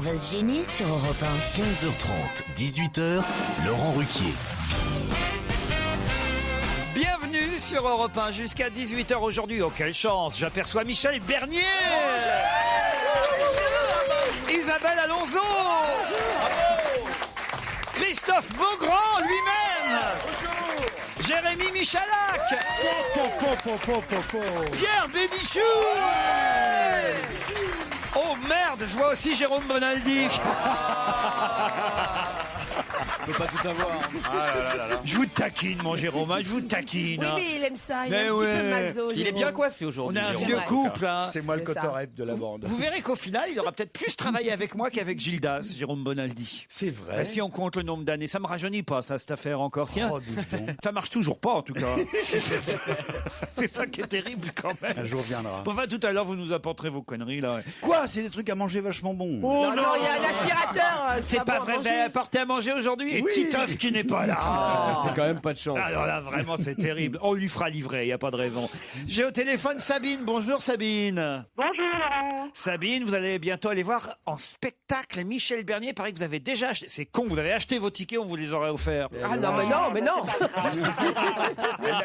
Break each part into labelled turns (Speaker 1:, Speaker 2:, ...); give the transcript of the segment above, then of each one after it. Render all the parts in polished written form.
Speaker 1: va se gêner sur Europe 1.
Speaker 2: 15h30, 18h, Laurent Ruquier.
Speaker 3: Bienvenue sur Europe 1 jusqu'à 18h aujourd'hui. Oh, quelle chance! J'aperçois Michel Bernier. Isabelle Alonso. Christophe Beaugrand lui-même. Jérémy Michalak. Pierre Bénichou. Oh merde, je vois aussi Jérôme Bonaldi.
Speaker 4: On peut pas tout avoir.
Speaker 3: Je vous taquine, mon Jérôme, hein, je vous taquine.
Speaker 5: Oui,
Speaker 3: hein.
Speaker 5: mais il aime ça, il
Speaker 3: Mais
Speaker 5: est un petit
Speaker 3: ouais.
Speaker 5: peu maso.
Speaker 4: Il est
Speaker 5: Jérôme.
Speaker 4: bien coiffé
Speaker 3: On
Speaker 4: aujourd'hui.
Speaker 3: a un
Speaker 4: Jérôme.
Speaker 3: vieux
Speaker 5: vrai.
Speaker 3: couple. Hein.
Speaker 6: C'est moi le
Speaker 5: C'est ça.
Speaker 6: cotorep de la bande.
Speaker 3: Vous verrez qu'au final, il aura peut-être plus travaillé avec moi qu'avec Gildas, Jérôme Bonaldi.
Speaker 6: C'est vrai.
Speaker 3: Bah, si on compte le nombre d'années, ça me rajeunit pas, ça, cette affaire encore. Tiens,
Speaker 6: Oh, dis donc.
Speaker 3: ça marche toujours pas, en tout cas. C'est ça qui est terrible, quand même.
Speaker 6: Un jour viendra.
Speaker 3: Bon, enfin, tout à l'heure, vous nous apporterez vos conneries, là.
Speaker 6: Quoi? C'est des trucs à manger vachement bons.
Speaker 5: Non, non, il y a un aspirateur.
Speaker 3: C'est pas
Speaker 5: bon à
Speaker 3: vrai,
Speaker 5: manger.
Speaker 3: vous avez apporté à manger aujourd'hui? Et
Speaker 6: Oui.
Speaker 3: Titoff qui n'est pas là.
Speaker 4: C'est quand même pas de chance.
Speaker 3: Alors là, vraiment, c'est terrible. On lui fera livrer, il n'y a pas de raison. J'ai au téléphone Sabine. Bonjour Sabine.
Speaker 7: Bonjour Laurent.
Speaker 3: Sabine, vous allez bientôt aller voir en spectacle Michel Bernier. Il paraît que vous avez déjà acheté. C'est con, vous avez acheté vos tickets, on vous les aurait offerts.
Speaker 5: Ah non, mais non, mais non.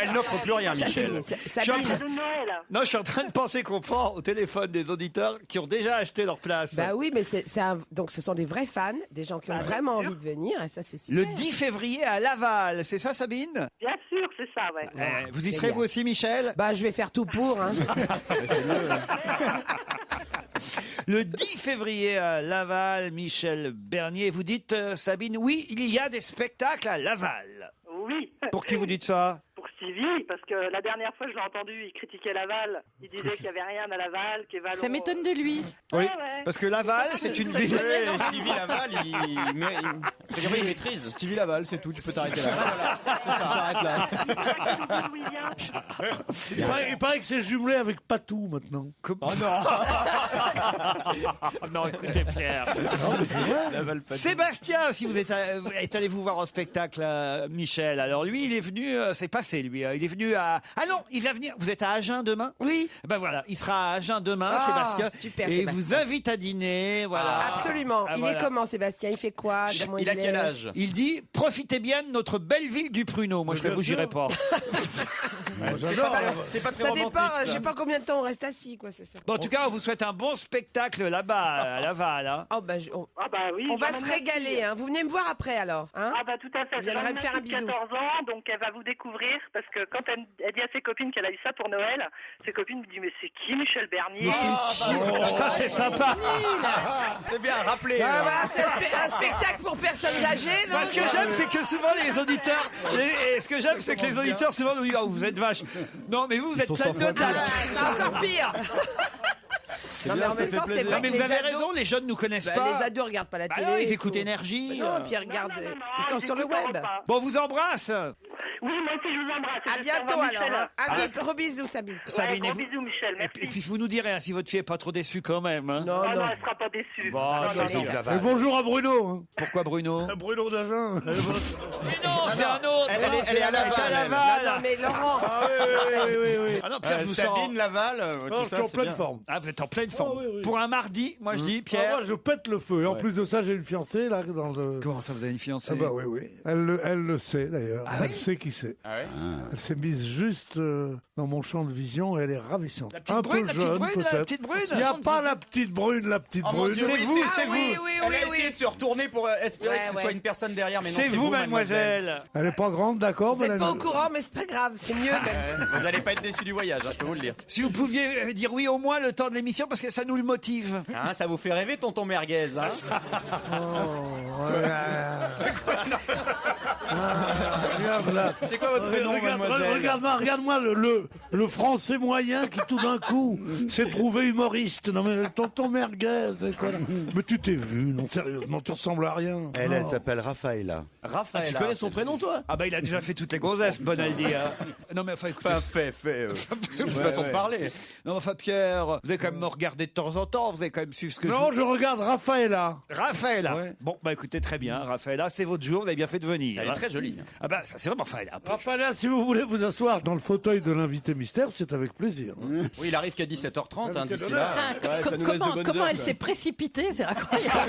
Speaker 4: Elle n'offre plus rien, Michel.
Speaker 5: Sabine.
Speaker 7: De Noël.
Speaker 3: Non, je suis en train de penser qu'on prend au téléphone des auditeurs qui ont déjà acheté leur place.
Speaker 5: Bah oui, mais donc ce sont des vrais fans, des gens qui ont vraiment envie de venir, et ça c'est super.
Speaker 3: Le 10 février à Laval, c'est ça Sabine?
Speaker 7: Bien sûr, c'est ça, ouais.
Speaker 3: Vous y serez vous aussi Michel?
Speaker 5: Bah je vais faire tout pour. Hein.
Speaker 3: Le 10 février à Laval, Michel Bernier. Vous dites, Sabine, oui, il y a des spectacles à Laval.
Speaker 7: Oui.
Speaker 3: Pour qui vous dites ça?
Speaker 7: Pour Stevie, parce que la dernière fois je l'ai entendu, il critiquait Laval. Il disait qu'il n'y avait rien à Laval, que Vallon...
Speaker 8: Ça m'étonne de lui.
Speaker 3: Oui,
Speaker 7: ouais.
Speaker 3: parce que Laval, c'est une ville.
Speaker 4: Stevie Laval, il maîtrise. Stevie Laval, c'est tout. Tu peux t'arrêter là. Voilà. C'est ça. T'arrêtes là.
Speaker 7: D'où il vient.
Speaker 6: Il paraît que c'est jumelé avec Patou maintenant.
Speaker 3: Oh non. Oh non, écoutez Pierre. Sébastien, si vous êtes allé vous voir en spectacle, Michel. Alors lui, il est venu, c'est passé lui. Il est venu à. Ah non, il va venir. Vous êtes à Agen demain?
Speaker 5: Oui,
Speaker 3: Ben voilà, il sera à Agen demain,
Speaker 5: Ah,
Speaker 3: Sébastien.
Speaker 5: super,
Speaker 3: et il
Speaker 5: Sébastien.
Speaker 3: vous invite à dîner, voilà.
Speaker 5: absolument.
Speaker 3: Ah,
Speaker 5: Il
Speaker 3: voilà.
Speaker 5: est comment Sébastien? Il fait quoi? Comment
Speaker 4: Il a
Speaker 5: est
Speaker 4: quel âge?
Speaker 3: Il dit profitez bien de notre belle ville du Pruneau. Moi, je ne vous j'irai pas.
Speaker 4: C'est pas très
Speaker 5: Ça
Speaker 4: romantique.
Speaker 5: dépend,
Speaker 4: ça.
Speaker 5: je sais pas combien de temps on reste assis, quoi, c'est ça.
Speaker 3: Bon, en tout cas, on vous souhaite un bon spectacle là-bas, à Laval. Hein.
Speaker 5: Oh, bah,
Speaker 7: Ah bah oui.
Speaker 5: on va
Speaker 7: j'emmène
Speaker 5: se
Speaker 7: ma
Speaker 5: régaler,
Speaker 7: fille.
Speaker 5: hein. Vous venez me voir après, alors, hein?
Speaker 7: Ah bah tout à fait.
Speaker 5: Vous viendrez
Speaker 7: J'emmène
Speaker 5: me
Speaker 7: ma
Speaker 5: faire un
Speaker 7: fille de
Speaker 5: bisou.
Speaker 7: 14 ans, donc elle va vous découvrir, parce que quand elle dit à ses copines qu'elle a eu ça pour Noël, ses copines me disent mais c'est qui Michel Bernier?
Speaker 3: Ça, c'est sympa.
Speaker 4: C'est bien, rappelez.
Speaker 5: Ah, voilà, c'est un spectacle pour personnes âgées, non?
Speaker 3: Moi, ce que j'aime, c'est que souvent les auditeurs, ce que j'aime, c'est que les auditeurs souvent nous disent oh, vous êtes vache. Non, mais vous êtes plein de
Speaker 5: Ah,
Speaker 3: tact.
Speaker 5: c'est encore pire. Non, mais en même temps, c'est
Speaker 3: Non,
Speaker 5: vrai
Speaker 3: mais
Speaker 5: que
Speaker 3: vous
Speaker 5: les
Speaker 3: avez
Speaker 5: ados,
Speaker 3: raison, les jeunes nous connaissent
Speaker 5: bah,
Speaker 3: pas.
Speaker 5: les ados regardent pas la
Speaker 3: Bah
Speaker 5: télé.
Speaker 3: non, ils
Speaker 5: tout.
Speaker 3: écoutent Énergie.
Speaker 5: Mais non, puis ils regardent, ils sont sur le
Speaker 7: j'écoute
Speaker 5: web.
Speaker 7: Europe 1.
Speaker 3: Bon, on vous embrasse.
Speaker 7: Oui, moi aussi je vous embrasse.
Speaker 5: À
Speaker 7: J'espère
Speaker 5: bientôt,
Speaker 7: voir
Speaker 5: alors.
Speaker 7: Michel.
Speaker 5: Hein. À vite, gros bisous, Sabine.
Speaker 3: Sabine,
Speaker 7: Ouais,
Speaker 3: et
Speaker 7: gros
Speaker 3: vous-
Speaker 7: bisous Michel,
Speaker 3: Et
Speaker 7: merci.
Speaker 3: puis vous nous direz hein, si votre fille est pas trop déçue quand même. Hein.
Speaker 5: Non,
Speaker 7: Ah
Speaker 5: non.
Speaker 7: non, elle sera pas déçue.
Speaker 3: Bon,
Speaker 7: Ah,
Speaker 3: je
Speaker 7: non,
Speaker 3: sais.
Speaker 7: non.
Speaker 6: Et bonjour à Bruno.
Speaker 3: Pourquoi Bruno?
Speaker 6: Bruno d'Agen.
Speaker 3: Mais non, c'est un autre.
Speaker 4: Elle est à Laval.
Speaker 5: Non, non, mais Laurent,
Speaker 6: Oui.
Speaker 3: Ah non, Pierre, je vous sens.
Speaker 4: Sabine, Laval.
Speaker 6: Non, je suis en pleine forme.
Speaker 3: Ah, vous êtes en pleine forme.
Speaker 6: Oh, oui.
Speaker 3: Pour un mardi, moi je dis, Pierre.
Speaker 6: Moi, je pète le feu. Et en plus de ça, j'ai une fiancée là dans le.
Speaker 3: Comment ça, vous avez une fiancée?
Speaker 6: Ah bah oui. Elle le sait d'ailleurs. Elle sait qui c'est.
Speaker 4: Ah ouais.
Speaker 6: Elle s'est mise juste dans mon champ de vision et elle est ravissante.
Speaker 3: La petite
Speaker 6: Un
Speaker 3: brune,
Speaker 6: peu
Speaker 3: la petite
Speaker 6: jeune
Speaker 3: brune, la
Speaker 6: peut-être.
Speaker 3: petite brune.
Speaker 6: Il n'y a pas la petite brune,
Speaker 4: Oh mon Dieu,
Speaker 3: C'est
Speaker 4: oui,
Speaker 3: vous,
Speaker 5: Ah
Speaker 3: c'est
Speaker 5: oui,
Speaker 3: vous.
Speaker 5: oui,
Speaker 4: Elle
Speaker 5: oui,
Speaker 4: a essayé
Speaker 5: oui.
Speaker 4: de se retourner pour espérer
Speaker 5: Ouais,
Speaker 4: que ce
Speaker 5: ouais.
Speaker 4: soit une personne derrière, mais non,
Speaker 3: C'est vous, mademoiselle.
Speaker 6: Elle est pas grande, d'accord,
Speaker 5: Vous n'êtes pas au
Speaker 6: Mélanie
Speaker 5: courant, mais c'est pas grave, c'est mieux. même.
Speaker 4: Vous allez pas être déçu du voyage, hein, je peux vous le dire.
Speaker 3: Si vous pouviez dire oui au moins le temps de l'émission parce que ça nous le motive.
Speaker 4: Hein, ça vous fait rêver, tonton merguez, hein?
Speaker 6: Regarde là.
Speaker 4: C'est quoi votre prénom, mademoiselle?
Speaker 6: Regarde-moi le français moyen qui tout d'un coup s'est trouvé humoriste. Non mais tonton merguez, c'est quoi là? Mais tu t'es vu, non sérieusement, tu ressembles à rien.
Speaker 9: Elle
Speaker 6: Oh.
Speaker 9: s'appelle Raphaëlla.
Speaker 4: Raphaël.
Speaker 10: Tu connais son prénom, toi?
Speaker 3: Ah bah il a déjà fait toutes les gonzesses, Bonaldi. Hein. Non mais enfin écoutez.
Speaker 9: Enfin, fait.
Speaker 4: Une façon de parler.
Speaker 3: Non mais enfin Pierre, vous allez quand même me regarder de temps en temps, vous allez quand même suivre ce que
Speaker 6: Non,
Speaker 3: je...
Speaker 6: je regarde Raphaëlla.
Speaker 3: Raphaëlla.
Speaker 6: Ouais.
Speaker 3: Bon bah écoutez très bien, Raphaëlla, c'est votre jour, vous avez bien fait de venir.
Speaker 4: Elle est très joli.
Speaker 3: Ah bah ça c'est vraiment Raphaël.
Speaker 6: Raphaël, si vous voulez vous asseoir dans le fauteuil de l'invité mystère, c'est avec plaisir.
Speaker 4: Oui, il arrive qu'à 17h30 d'ici là.
Speaker 8: Comment elle s'est précipitée, c'est incroyable.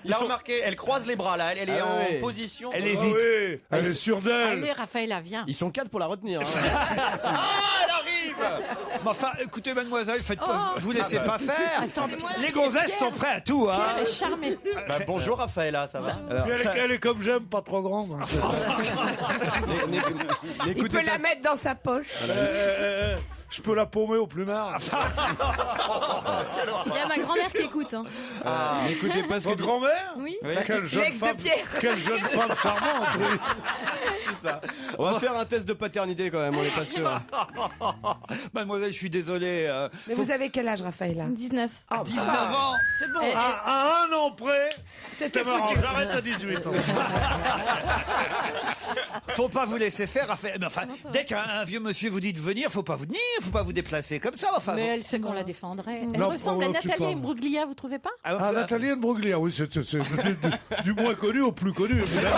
Speaker 4: Il a remarqué, elle croise les bras là, elle est en position.
Speaker 3: Elle hésite.
Speaker 6: Oui, elle est sûre d'elle.
Speaker 8: Allez, Raphaël, viens.
Speaker 4: Ils sont 4 pour la retenir. Ah, elle arrive.
Speaker 3: Mais enfin, écoutez, mademoiselle, vous laissez pas faire.
Speaker 8: Attendez-moi,
Speaker 3: Les gonzesses sont prêts à tout. Hein.
Speaker 8: Pierre est charmé.
Speaker 4: Bonjour Raphaëlla, ça va?
Speaker 6: Elle est comme j'aime, pas trop grande.
Speaker 5: Il peut la mettre dans sa poche.
Speaker 6: Je peux la paumer au plumard.
Speaker 9: Il y a ma grand-mère qui écoute. Hein.
Speaker 4: N'écoutez pas ce que
Speaker 6: Votre grand-mère?
Speaker 9: Oui.
Speaker 6: Quelle jeune
Speaker 5: L'ex de
Speaker 6: femme,
Speaker 5: Pierre.
Speaker 6: quelle jeune femme charmante. Oui.
Speaker 4: c'est ça. On va faire un test de paternité quand même, on n'est pas sûr.
Speaker 3: Mademoiselle, je suis désolé.
Speaker 5: Mais vous avez quel âge, Raphaël?
Speaker 9: 19.
Speaker 3: 19 ans.
Speaker 5: C'est bon.
Speaker 6: À un an près,
Speaker 5: C'était
Speaker 6: c'est marrant,
Speaker 5: foutu.
Speaker 6: j'arrête à 18 ans.
Speaker 3: Faut pas vous laisser faire. Mais enfin, dès qu'un vieux monsieur vous dit de venir, faut pas venir, faut pas vous déplacer comme ça. Enfin,
Speaker 8: Mais elle sait qu'on la défendrait. Elle
Speaker 6: Non,
Speaker 8: ressemble à
Speaker 6: tu
Speaker 8: Nathalie
Speaker 6: parles.
Speaker 8: Imbruglia, vous trouvez pas?
Speaker 6: Ah, Nathalie Imbruglia, oui, c'est du moins connu au plus connu, évidemment.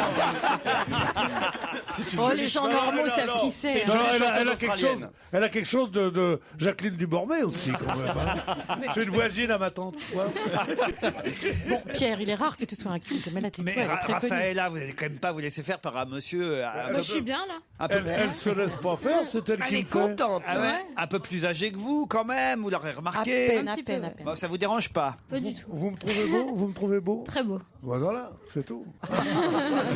Speaker 8: Oh, les gens normaux savent qui c'est.
Speaker 6: Non,
Speaker 4: chanteuse
Speaker 6: elle a quelque chose de Jacqueline Dubormé aussi, quand même. Hein. C'est une voisine à ma tante. Ouais.
Speaker 8: Bon, Pierre, il est rare que tu sois un culte, mais là, tu
Speaker 3: Mais
Speaker 8: elle est très connue.
Speaker 3: Raphaëlla, vous allez quand même pas vous laisser faire par un monsieur
Speaker 9: Je suis bien là.
Speaker 6: Elle se laisse pas faire, c'est elle
Speaker 5: Elle
Speaker 6: qui
Speaker 5: est
Speaker 6: le fait.
Speaker 5: contente.
Speaker 3: Ah ouais,
Speaker 9: Ouais.
Speaker 3: un peu plus âgé que vous quand même, vous l'aurez
Speaker 8: À
Speaker 3: remarqué.
Speaker 8: peine,
Speaker 9: Un
Speaker 8: à
Speaker 9: petit
Speaker 8: peine,
Speaker 9: peu,
Speaker 8: à peine.
Speaker 3: Bon, ça vous dérange pas?
Speaker 9: Pas du tout.
Speaker 6: Vous me trouvez beau? Vous me trouvez beau?
Speaker 9: Très beau.
Speaker 6: Voilà, c'est tout.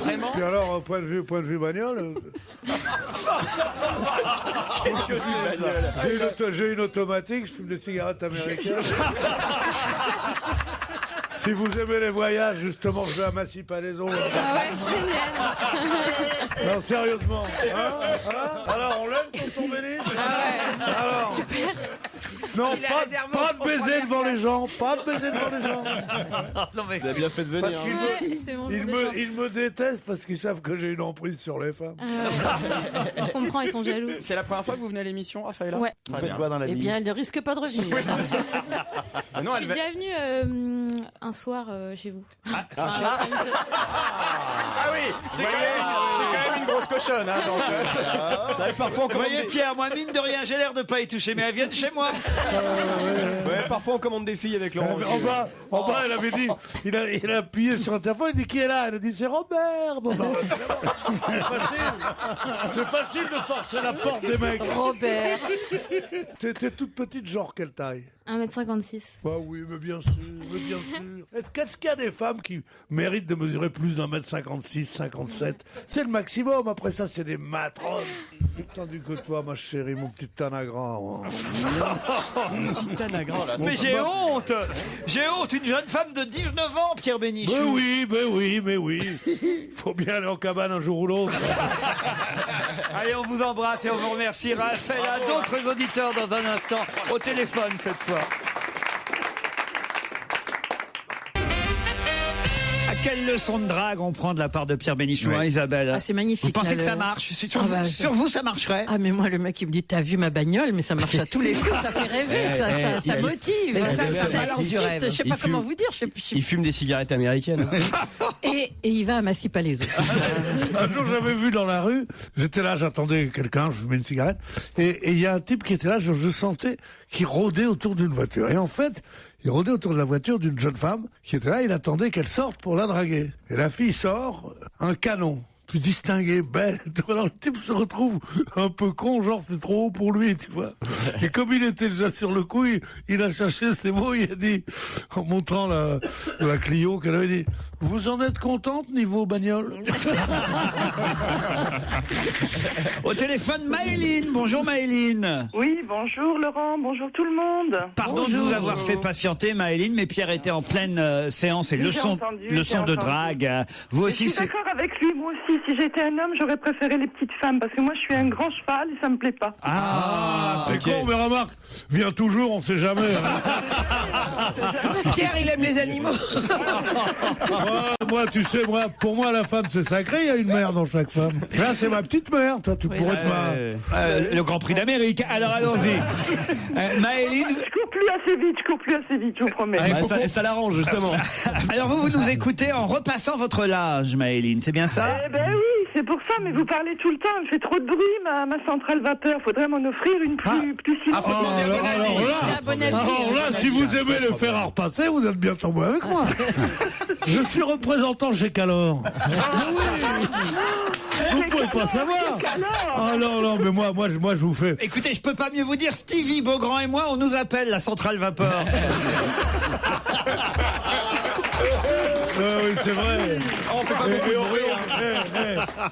Speaker 4: Vraiment?
Speaker 6: Puis alors, point de vue bagnole,
Speaker 4: Qu'est-ce que c'est ça?
Speaker 6: j'ai une automatique, je fume des cigarettes américaines. Si vous aimez les voyages, justement, je vais à Massy-Palaiso.
Speaker 9: Ah ouais, génial.
Speaker 6: Non, sérieusement. Alors, on l'aime, tonton Béni?
Speaker 9: Ah ouais.
Speaker 6: Alors,
Speaker 9: Super.
Speaker 6: non,
Speaker 5: Il a réservé
Speaker 6: pas
Speaker 5: au
Speaker 6: de baiser
Speaker 5: première
Speaker 6: devant
Speaker 5: place.
Speaker 6: les gens, pas de baiser devant les gens.
Speaker 3: Non mais
Speaker 4: Vous avez bien fait de
Speaker 6: Parce
Speaker 4: venir.
Speaker 6: qu'ils
Speaker 9: Ouais, c'est mon jour de chance.
Speaker 6: ils me détestent parce qu'ils savent que j'ai une emprise sur les femmes.
Speaker 9: Je comprends, ils sont jaloux.
Speaker 4: C'est la première fois que vous venez à l'émission, Raphaëlla?
Speaker 9: Ouais.
Speaker 2: Vous faites quoi dans la
Speaker 8: Eh
Speaker 2: vie?
Speaker 8: bien, elle ne risque pas de revenir.
Speaker 4: Ah non,
Speaker 9: Je suis
Speaker 4: elle va...
Speaker 9: déjà venue un soir chez vous.
Speaker 4: Ah oui, c'est quand même une grosse cochonne. Hein, donc, ça arrive parfois on
Speaker 3: vous
Speaker 4: commande
Speaker 3: voyez
Speaker 4: des...
Speaker 3: Pierre, moi mine de rien, j'ai l'air de pas y toucher, mais elles viennent chez moi.
Speaker 4: Ouais, parfois on commande des filles avec Laurent.
Speaker 6: En bas, elle avait dit, il a appuyé sur interphone, il dit qui est là? Elle a dit c'est Robert. Bon, bah, c'est facile de forcer la porte des mecs.
Speaker 8: Robert.
Speaker 6: T'es toute petite, genre quelle taille?
Speaker 9: 1m56.
Speaker 6: Bah oui, mais bien sûr, mais bien sûr. Est-ce qu'il y a des femmes qui méritent de mesurer plus d'1m56, 57? C'est le maximum, après ça c'est des matrones. Tandis que toi, ma chérie, mon petit tanagra.
Speaker 3: Mais j'ai honte. J'ai honte, une jeune femme de 19 ans, Pierre Bénichou.
Speaker 6: Mais oui. Faut bien aller en cabane un jour ou l'autre.
Speaker 3: Allez, on vous embrasse et on vous remercie. Raphaël a d'autres auditeurs dans un instant, au téléphone cette fois. Quelle leçon de drague on prend de la part de Pierre Bénichou, hein, Isabelle?
Speaker 8: Ah, c'est magnifique.
Speaker 3: Vous pensez
Speaker 8: là,
Speaker 3: que ça
Speaker 8: le-
Speaker 3: marche? Sur,
Speaker 8: Ah bah,
Speaker 3: sur vous, ça marcherait?
Speaker 8: Ah, mais moi, le mec, il me dit, t'as vu ma bagnole? Mais ça marche à tous les coups, ça fait rêver, ça motive.
Speaker 5: Mais ça
Speaker 8: excite,
Speaker 5: du rêve.
Speaker 8: je sais pas comment vous dire.
Speaker 4: Il fume des cigarettes américaines.
Speaker 8: Et il va à Massy-Palaiso.
Speaker 6: Un jour, j'avais vu dans la rue, j'étais là, j'attendais quelqu'un, je fumais une cigarette, et il y a un type qui était là, je sentais qu'il rôdait autour d'une voiture. Et en fait, il rôdait autour de la voiture d'une jeune femme qui était là, il attendait qu'elle sorte pour la draguer. Et la fille sort, un canon, plus distingué, belle. Alors le type se retrouve un peu con, genre c'est trop haut pour lui, tu vois. Et comme il était déjà sur le coup, il a cherché ses mots, il a dit, en montrant la Clio qu'elle avait dit, vous en êtes contente niveau bagnole?
Speaker 3: Au téléphone, Maëline. Bonjour Maëline.
Speaker 7: Oui, bonjour Laurent, bonjour tout le monde.
Speaker 3: Pardon de vous avoir fait patienter, Maëline, mais Pierre était en pleine séance et
Speaker 7: J'ai
Speaker 3: leçon
Speaker 7: entendu,
Speaker 3: de
Speaker 7: j'ai entendu.
Speaker 3: drague. Vous
Speaker 7: Je
Speaker 3: aussi,
Speaker 7: suis
Speaker 3: c'est...
Speaker 7: d'accord avec lui, moi aussi. Si j'étais un homme, j'aurais préféré les petites femmes parce que moi je suis un grand cheval et ça me plaît pas.
Speaker 6: C'est con, mais remarque, viens toujours, on sait jamais. Hein.
Speaker 5: Pierre, il aime les animaux.
Speaker 6: Moi, tu sais, pour moi, la femme, c'est sacré, il y a une mère dans chaque femme. Là, c'est ma petite mère, toi, tu pourrais te
Speaker 3: le Grand Prix d'Amérique. Alors allons-y. Maëline,
Speaker 7: cours plus assez vite, je vous promets.
Speaker 4: Ça l'arrange, justement.
Speaker 3: Alors vous nous écoutez en repassant votre linge, Maëline, c'est bien ça?
Speaker 7: Eh ben oui, c'est pour ça, mais vous parlez tout le temps, elle fait trop de bruit, ma centrale vapeur. Faudrait m'en offrir une plus silencieuse.
Speaker 6: Alors là, si vous aimez le fer à repasser, vous êtes bien tombé avec moi. Je suis représentant chez Calor. Vous ne pouvez pas savoir. Ah non, mais moi, je vous fais.
Speaker 3: Écoutez, je peux pas mieux vous dire, Stevie Beaugrand et moi, on nous appelle la centrale vapeur.
Speaker 6: Oui, c'est vrai.
Speaker 4: On fait pas beaucoup de bruit.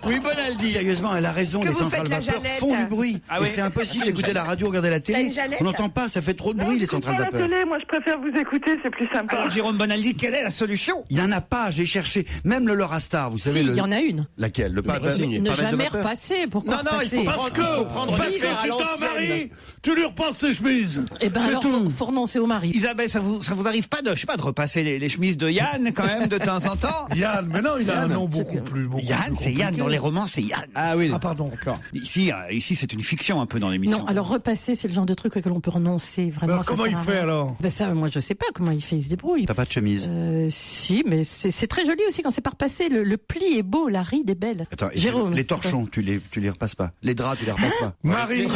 Speaker 3: Oui, Bonaldi.
Speaker 10: Sérieusement, elle a raison,
Speaker 5: Que
Speaker 10: les
Speaker 5: vous
Speaker 10: centrales
Speaker 5: faites la
Speaker 10: vapeur
Speaker 5: Jeannette
Speaker 10: font du bruit.
Speaker 3: Ah
Speaker 10: Et
Speaker 3: oui.
Speaker 10: c'est impossible d'écouter la radio, regarder la
Speaker 5: T'as
Speaker 10: télé.
Speaker 5: une Jeannette
Speaker 10: On n'entend pas, ça fait trop de bruit, les centrales
Speaker 7: Pas la
Speaker 10: vapeur.
Speaker 7: télé, moi je préfère vous écouter, c'est plus sympa.
Speaker 3: Alors, Jérôme Bonaldi, quelle est la solution?
Speaker 10: Il n'y en a pas, j'ai cherché. Même le Laurastar, vous savez.
Speaker 8: Si, il y en a une.
Speaker 10: Laquelle? Le
Speaker 8: Ne jamais repasser. Pourquoi repasser
Speaker 6: Parce que c'est un mari, tu lui repasses ses chemises.
Speaker 8: Eh ben
Speaker 6: C'est
Speaker 8: alors,
Speaker 6: tout.
Speaker 8: faut renoncer au mari.
Speaker 3: Isabelle, ça vous arrive pas de, je sais pas, de repasser les chemises de Yann quand même de temps en temps?
Speaker 6: Yann, mais non, il a un nom beaucoup plus.
Speaker 3: Yann, c'est Yann dans les romans, c'est Yann.
Speaker 4: Ah oui.
Speaker 6: Ah pardon.
Speaker 4: D'accord.
Speaker 3: Ici, c'est une fiction un peu dans l'émission.
Speaker 8: Non, alors repasser, c'est le genre de truc auquel on peut renoncer. Vraiment,
Speaker 6: Alors,
Speaker 8: ça
Speaker 6: comment
Speaker 8: sert
Speaker 6: il
Speaker 8: à
Speaker 6: fait
Speaker 8: rien.
Speaker 6: alors?
Speaker 8: Ben ça, moi je sais pas comment il fait, il se débrouille.
Speaker 10: T'as pas de chemise.
Speaker 8: Si, mais c'est très joli aussi quand c'est pas repassé. Le pli est beau, la ride est belle.
Speaker 10: Attends, et
Speaker 8: Jérôme,
Speaker 10: les torchons, tu les repasses pas. Les draps, tu les repasses pas.
Speaker 6: Marine,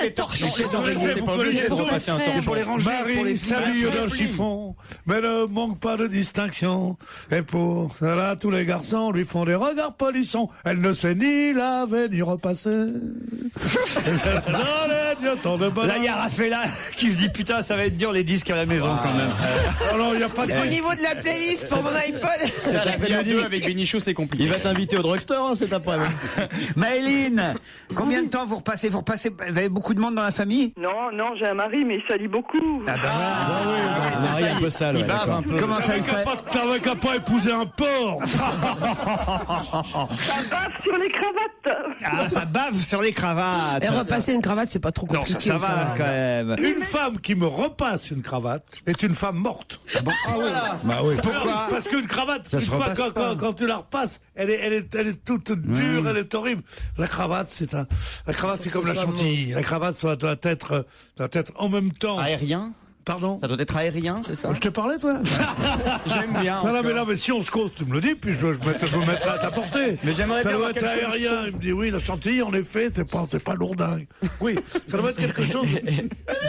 Speaker 3: Les torchons,
Speaker 6: c'est pas obligé de
Speaker 10: repasser un torchon. Pour les ranger, pour les
Speaker 6: Marie s'habille d'un chiffon, mais ne manque pas de distinction. Et pour cela, tous les garçons lui font des regards polissons. Elle ne sait ni laver ni repasser. Dans les diotons de bonheur.
Speaker 3: Là, il y a Raffaella qui se dit putain, ça va être dur les disques à la maison quand même.
Speaker 6: Alors, il n'y a pas de...
Speaker 5: Au niveau de la playlist pour mon iPod.
Speaker 4: Ça l'appelle à deux avec Bénichou, c'est compliqué. Il va t'inviter au drugstore cet après-midi.
Speaker 3: Maëline, combien de temps vous repassez? Vous avez beaucoup de monde dans la famille?
Speaker 7: Non, j'ai un mari, mais il salit beaucoup.
Speaker 3: Ah bah,
Speaker 4: Marie un peu sale.
Speaker 10: Il bave un peu.
Speaker 3: comment ça il fait?
Speaker 6: T'avais qu'à pas épouser un porc.
Speaker 7: Ça bave sur les cravates.
Speaker 3: Ah, ça bave sur les cravates.
Speaker 5: Et repasser une cravate, c'est pas trop
Speaker 3: Non,
Speaker 5: compliqué.
Speaker 3: ça va quand même.
Speaker 6: Une femme qui me repasse une cravate est une femme morte. Ah oui. Bah oui.
Speaker 3: Pourquoi?
Speaker 6: Parce qu'une cravate,
Speaker 10: Ça
Speaker 6: une
Speaker 10: se
Speaker 6: fois
Speaker 10: repasse pas.
Speaker 6: quand tu la repasses, elle est toute dure, elle est horrible. La cravate, c'est comme la chantilly. La cravate, ça doit être en même temps.
Speaker 4: Aérien.
Speaker 6: Pardon?
Speaker 4: Ça doit être aérien, c'est ça?
Speaker 6: Je t'ai parlé, toi?
Speaker 4: J'aime bien.
Speaker 6: Non, mais si on se cause, tu me le dis, puis je me mettrai à ta portée.
Speaker 4: Mais j'aimerais
Speaker 6: Ça
Speaker 4: bien
Speaker 6: doit
Speaker 4: avoir
Speaker 6: être
Speaker 4: quelque
Speaker 6: aérien.
Speaker 4: chose.
Speaker 6: Il me dit, oui, la chantilly, en effet, c'est pas lourdingue. Oui, ça doit être quelque chose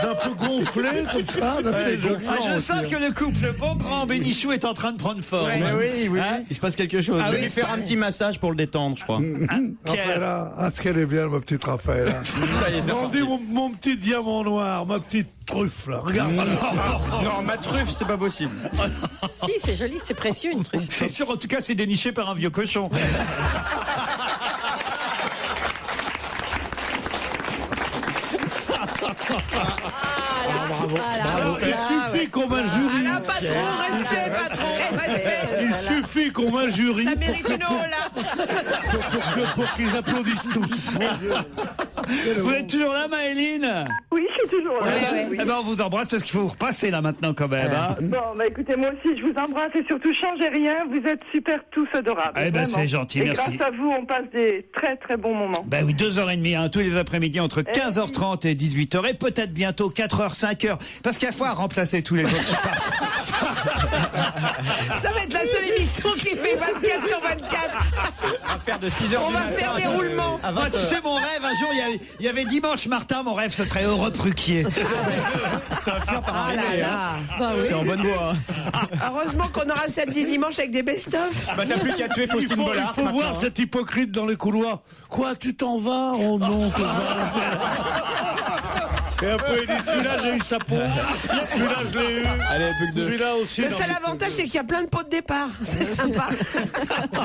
Speaker 6: d'un peu gonflé, comme ça, d'assez gonflant.
Speaker 3: Je
Speaker 6: aussi,
Speaker 3: sens
Speaker 6: hein.
Speaker 3: que le couple Beaugrand Bénichou est en train de prendre forme.
Speaker 4: Mais oui.
Speaker 3: Hein?
Speaker 4: Il se passe quelque chose.
Speaker 3: Ah
Speaker 4: Je vais
Speaker 3: oui,
Speaker 4: lui faire un petit massage pour le détendre, je crois.
Speaker 6: Raphaëlla, ah, ce qu'elle est bien, ma petite Raphaëlla.
Speaker 4: Ça y est, c'est
Speaker 6: On
Speaker 4: reparti.
Speaker 6: dit mon petit diamant noir, ma petite truffe, là. Regarde.
Speaker 4: Non, ma truffe, c'est pas possible.
Speaker 8: Si, c'est joli, c'est précieux une truffe.
Speaker 3: C'est sûr, en tout cas, c'est déniché par un vieux cochon.
Speaker 6: Alors, il suffit qu'on m'injurie.
Speaker 5: Ah, patron, respect.
Speaker 6: Il suffit qu'on m'injurie
Speaker 5: Ça mérite une eau, là.
Speaker 6: pour qu'ils applaudissent tous.
Speaker 3: Vous êtes toujours là, Maëline?
Speaker 7: Oui, je suis toujours là. Oui.
Speaker 3: Eh ben, on vous embrasse parce qu'il faut vous repasser là maintenant quand même. Hein.
Speaker 7: Bon, bah écoutez, moi aussi, je vous embrasse et surtout, changez rien. Vous êtes super tous adorables.
Speaker 3: Eh ben,
Speaker 7: vraiment.
Speaker 3: c'est gentil,
Speaker 7: et
Speaker 3: merci.
Speaker 7: grâce à vous, on passe des très très bons moments.
Speaker 3: Ben oui, 2h30, hein, tous les après-midi entre 15h30 et 18h et peut-être bientôt 4h, 5h. Parce qu'il y a fois à remplacer tous les autres qui partent.
Speaker 5: Ça va être la seule émission qui fait 24 sur 24.
Speaker 4: On va faire de 6h
Speaker 5: On va faire des roulements.
Speaker 3: Moi, tu sais, mon rêve, un jour, il y avait Dimanche Martin, mon rêve, ce serait Heureux Pruquier.
Speaker 4: Ça va finir par
Speaker 5: Ah
Speaker 4: arriver.
Speaker 5: là
Speaker 4: hein.
Speaker 5: là.
Speaker 4: C'est en bonne voie.
Speaker 5: Heureusement qu'on aura le samedi dimanche avec des best-of.
Speaker 4: Bah, t'as plus qu'à tuer
Speaker 6: Il
Speaker 4: Faustine
Speaker 6: faut
Speaker 4: Bollard.
Speaker 6: voir cet hypocrite dans les couloirs. Quoi, tu t'en vas? Oh non, t'es Et après, il dit, celui-là, j'ai eu sa peau. Celui-là, je l'ai eu.
Speaker 4: Allez, plus que deux.
Speaker 6: Celui-là aussi.
Speaker 5: Le
Speaker 6: non,
Speaker 5: seul
Speaker 6: mais-
Speaker 5: avantage, c'est qu'il y a plein de pots de départ. C'est sympa.
Speaker 6: Non,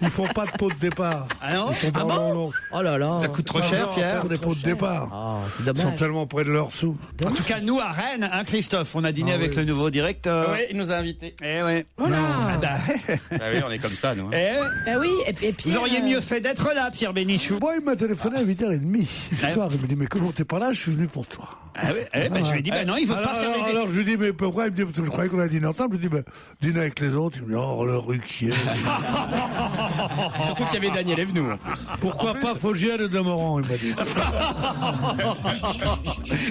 Speaker 6: ils font pas de pot de départ.
Speaker 3: Ah non?
Speaker 6: Ils font pas long.
Speaker 5: Oh là là.
Speaker 3: Ça coûte trop
Speaker 6: Pas
Speaker 3: cher,
Speaker 6: genre à
Speaker 3: Pierre.
Speaker 6: faire des pots de départ.
Speaker 5: C'est
Speaker 6: Ils sont
Speaker 5: dommage.
Speaker 6: tellement près de leur sous.
Speaker 3: En tout cas, nous à Rennes, hein, Christophe, on a dîné
Speaker 6: Ah
Speaker 3: avec
Speaker 6: oui.
Speaker 3: le nouveau directeur.
Speaker 4: Oui, il nous a invités.
Speaker 3: Eh ouais.
Speaker 5: Oh là.
Speaker 3: Ah bah,
Speaker 4: Bah oui, on est comme ça, nous.
Speaker 3: eh,
Speaker 5: Ben oui, et puis.
Speaker 3: vous auriez mieux fait d'être là, Pierre Bénichou.
Speaker 6: Moi, il m'a téléphoné à 8h30. Ce
Speaker 3: Ouais.
Speaker 6: soir, il me dit, mais comment t'es pas là? Je suis venu pour toi.
Speaker 3: Ah oui, je lui ai dit, non, il veut pas faire les...
Speaker 6: Alors je lui dis, mais pourquoi? Il me dit, parce que je croyais qu'on a dîné ensemble. Je lui dis, dîner avec les autres. Il me dit, oh, le Ruquier.
Speaker 4: Surtout qu'il y avait Daniel Evenou en plus.
Speaker 6: Pourquoi pas Fogiel et Demorand, il m'a dit.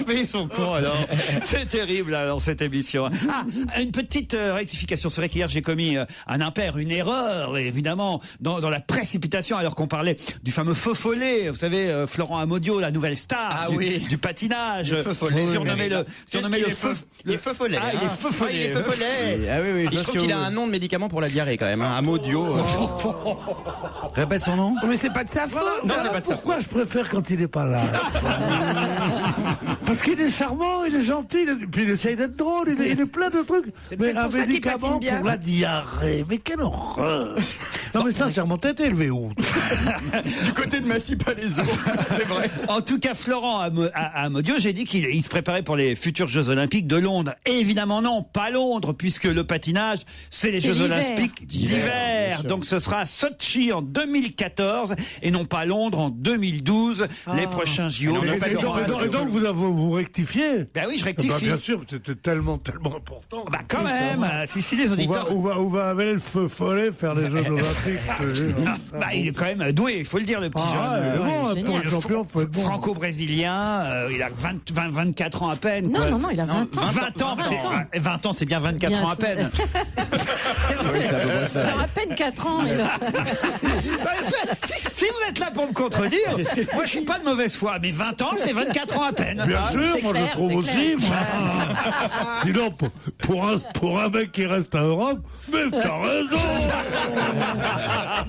Speaker 3: Mais ils sont cons alors. C'est terrible alors cette émission. Ah, une petite rectification. C'est vrai qu'hier j'ai commis un impair, une erreur, évidemment, dans la précipitation, alors qu'on parlait du fameux feu follet. Vous savez, Florent Amodiot, la nouvelle star du patinage, surnommé le feu.
Speaker 4: Les feux follets.
Speaker 3: Ah, il est feu follet.
Speaker 4: Il est feu follet. Ah oui. Je trouve qu'il a un nom de médicament pour la diarrhée quand même. Amodiot.
Speaker 10: Répète son nom.
Speaker 5: Mais c'est pas de sa faute.
Speaker 6: Non, c'est pas de pourquoi je préfère quand il n'est pas là? Parce qu'il est charmant, il est gentil, puis il essaye d'être drôle, il est plein de trucs. Mais un médicament pour la diarrhée, mais quelle horreur! Non mais ça, sincèrement, t'as été élevé où?
Speaker 4: Du côté de Massy-Palaiseau, c'est vrai.
Speaker 3: En tout cas, Florent Amodiot, j'ai dit qu'il se préparait pour les futurs Jeux Olympiques de Londres. Et évidemment non, pas Londres, puisque le patinage, c'est les Jeux Olympiques d'hiver. Donc ce sera à Sochi en 2014 et non pas Londres en 2012, les prochains JO.
Speaker 6: Et donc vous rectifiez?
Speaker 3: Ben oui, je rectifie.
Speaker 6: Bien sûr, c'était tellement important.
Speaker 3: Bah quand même, si les auditeurs...
Speaker 6: Où va avec le feu follet faire les Jeux Olympiques?
Speaker 3: Bah il est quand même doué, il faut le dire, le petit jeune.
Speaker 6: Pour le champion, faut être bon.
Speaker 3: Franco-brésilien, il a 24 ans à peine.
Speaker 8: Non, il a 20 ans.
Speaker 3: 20 ans, c'est bien 24 ans à peine.
Speaker 8: Il a à peine 4 ans.
Speaker 3: Si vous êtes là pour me contredire, moi je suis pas de mauvaise foi, mais 20 ans, c'est 24 ans à peine.
Speaker 6: Bien sûr, moi je trouve aussi. Dis donc, pour un mec qui reste en Europe, mais t'as raison.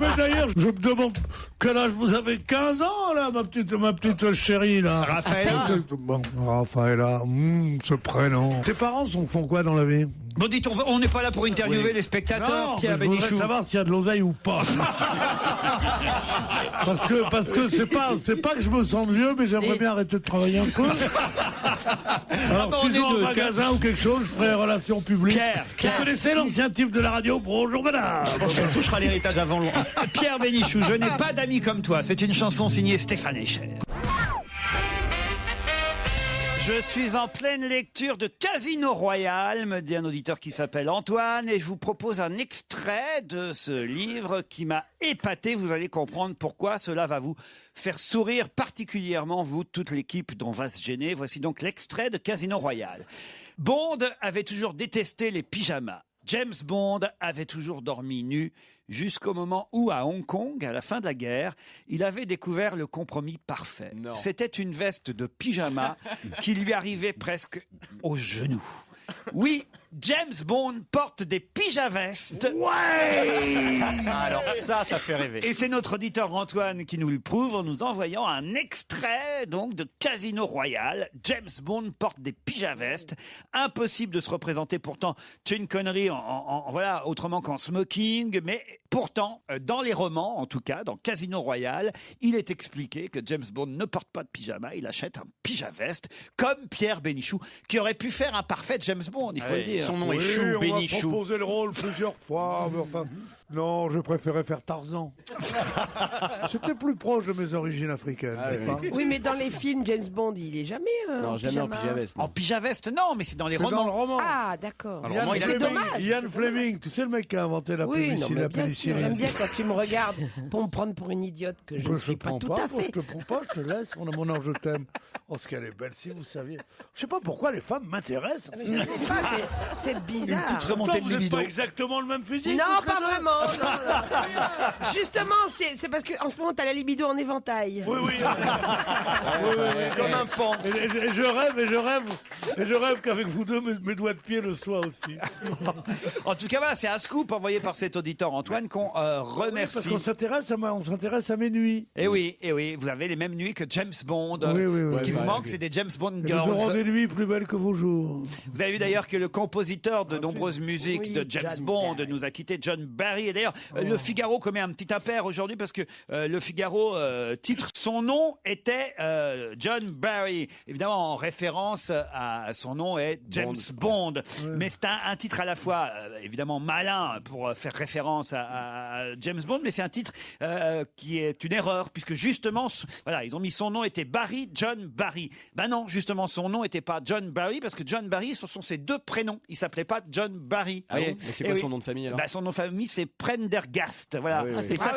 Speaker 6: Mais d'ailleurs, je me demande quel âge vous avez? 15 ans là, ma petite chérie là.
Speaker 3: Raphaëla.
Speaker 6: Bon, Raphaëla, ce prénom. Tes parents font quoi dans la vie?
Speaker 3: Bon, dites, on n'est pas là pour interviewer les spectateurs, Pierre
Speaker 6: Bénichou. Je voudrais
Speaker 3: Bénichou.
Speaker 6: savoir s'il y a de l'oseille ou pas. parce que c'est pas que je me sens vieux, mais j'aimerais bien arrêter de travailler un peu. Alors, si j'ai un magasin ou quelque chose, je ferai relations publiques. Vous connaissez l'ancien type de la radio? Bonjour madame.
Speaker 4: Je pense qu'on touchera l'héritage avant loin.
Speaker 3: Pierre Bénichou, je n'ai pas d'amis comme toi. C'est une chanson signée Stéphane Echer. Je suis en pleine lecture de Casino Royale, me dit un auditeur qui s'appelle Antoine, et je vous propose un extrait de ce livre qui m'a épaté. Vous allez comprendre pourquoi cela va vous faire sourire particulièrement, vous, toute l'équipe dont va se gêner. Voici donc l'extrait de Casino Royale. Bond avait toujours détesté les pyjamas. James Bond avait toujours dormi nu, jusqu'au moment où, à Hong Kong, à la fin de la guerre, il avait découvert le compromis parfait. C'était une veste de pyjama qui lui arrivait presque aux genoux. Oui, James Bond porte des pyjavestes. Ouais.
Speaker 4: Alors ça fait rêver.
Speaker 3: Et c'est notre auditeur Antoine qui nous le prouve en nous envoyant un extrait donc de Casino Royale. James Bond porte des pyjavestes. Impossible de se représenter pourtant Sean Connery voilà, autrement qu'en smoking, mais pourtant, dans les romans, en tout cas, dans Casino Royale, il est expliqué que James Bond ne porte pas de pyjama, il achète un pyjaveste, comme Pierre Bénichou, qui aurait pu faire un parfait James Bond, il faut le dire.
Speaker 4: Son nom est Chou Bénichou.
Speaker 6: On m'a proposé le rôle plusieurs fois, mais enfin... Non, je préférais faire Tarzan. C'était plus proche de mes origines africaines, n'est-ce pas?
Speaker 5: Oui, mais dans les films, James Bond, il est jamais
Speaker 4: non, jamais en pyjaveste.
Speaker 3: En pyjaveste, non, mais c'est dans les romans.
Speaker 6: Dans le roman.
Speaker 5: Ah, d'accord.
Speaker 6: C'est dommage. Ian Fleming, tu sais le mec qui a inventé la pénicilline.
Speaker 5: Bien sûr, j'aime bien quand tu me regardes pour me prendre pour une idiote que je ne suis pas tout à fait.
Speaker 6: Je te prends pas, je te laisse. Mon ange, je t'aime. Oh, ce qu'elle est belle, si vous saviez. Je sais pas pourquoi les femmes m'intéressent.
Speaker 5: Je sais pas, c'est bizarre.
Speaker 10: Une petite remontée de
Speaker 6: Vous n'êtes
Speaker 10: libido.
Speaker 6: pas exactement le même physique.
Speaker 5: Non, pas vraiment. Non. Justement, c'est parce qu'en ce moment, t'as la libido en éventail.
Speaker 6: Oui. Comme un pan. Et je rêve qu'avec vous deux, mes doigts de pied le soient aussi.
Speaker 3: En tout cas, voilà, c'est un scoop envoyé par cet auditeur Antoine qu'on remercie.
Speaker 6: Parce qu'on s'intéresse à mes nuits.
Speaker 3: Et oui, vous avez les mêmes nuits que James Bond.
Speaker 6: Oui.
Speaker 3: Ce qui vous manque, c'est des James Bond
Speaker 6: Nous
Speaker 3: girls.
Speaker 6: aurons des nuits plus belles que vos jours.
Speaker 3: Vous avez vu d'ailleurs que le compositeur de nombreuses musiques de James Bond nous a quitté, John Barry. Barry. Et d'ailleurs, le Figaro commet un petit impair aujourd'hui parce que le Figaro titre son nom était John Barry. Évidemment, en référence à son nom est James Bond. Mais c'est un titre à la fois évidemment malin pour faire référence à James Bond, mais c'est un titre qui est une erreur puisque justement, voilà, ils ont mis son nom était Barry, John Barry. Ben non, justement, son nom était pas John Barry parce que John Barry, ce sont ses deux prénoms. Il s'appelait pas John Barry.
Speaker 4: Ah bon, mais c'est quoi son nom de famille alors?
Speaker 3: Son nom de famille, c'est Prendergast. Voilà. Et ça,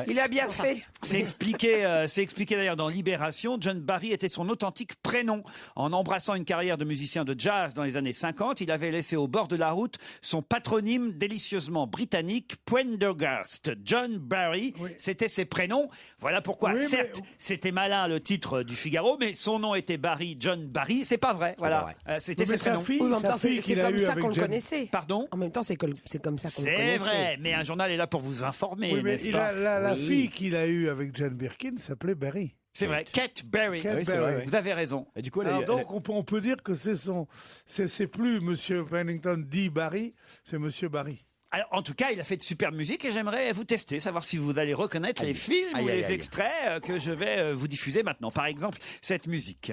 Speaker 5: il a bien fait.
Speaker 3: c'est expliqué d'ailleurs dans Libération. John Barry était son authentique prénom. En embrassant une carrière de musicien de jazz dans les années 50, il avait laissé au bord de la route son patronyme délicieusement britannique, Prendergast. John Barry, c'était ses prénoms. Voilà pourquoi, certes, c'était malin le titre du Figaro, mais son nom était Barry, John Barry. C'est pas vrai. Voilà. C'était ses prénoms.
Speaker 5: Oui, en même temps, c'est comme ça qu'on le connaissait.
Speaker 3: Pardon?
Speaker 5: En même temps, c'est comme ça qu'on le connaissait.
Speaker 3: C'est vrai, mais un journal est là pour vous informer.
Speaker 6: Oui, mais
Speaker 3: n'est-ce pas?
Speaker 6: la fille qu'il a eue avec Jane Birkin s'appelait Barry.
Speaker 3: C'est vrai, Kate Barry.
Speaker 6: Kate Barry.
Speaker 3: Vous avez raison.
Speaker 4: Et du coup,
Speaker 6: donc on peut dire que c'est plus Monsieur Pennington dit Barry, c'est Monsieur Barry.
Speaker 3: Alors, en tout cas, il a fait de super musique et j'aimerais vous tester, savoir si vous allez reconnaître les films ou les extraits que je vais vous diffuser maintenant. Par exemple, cette musique.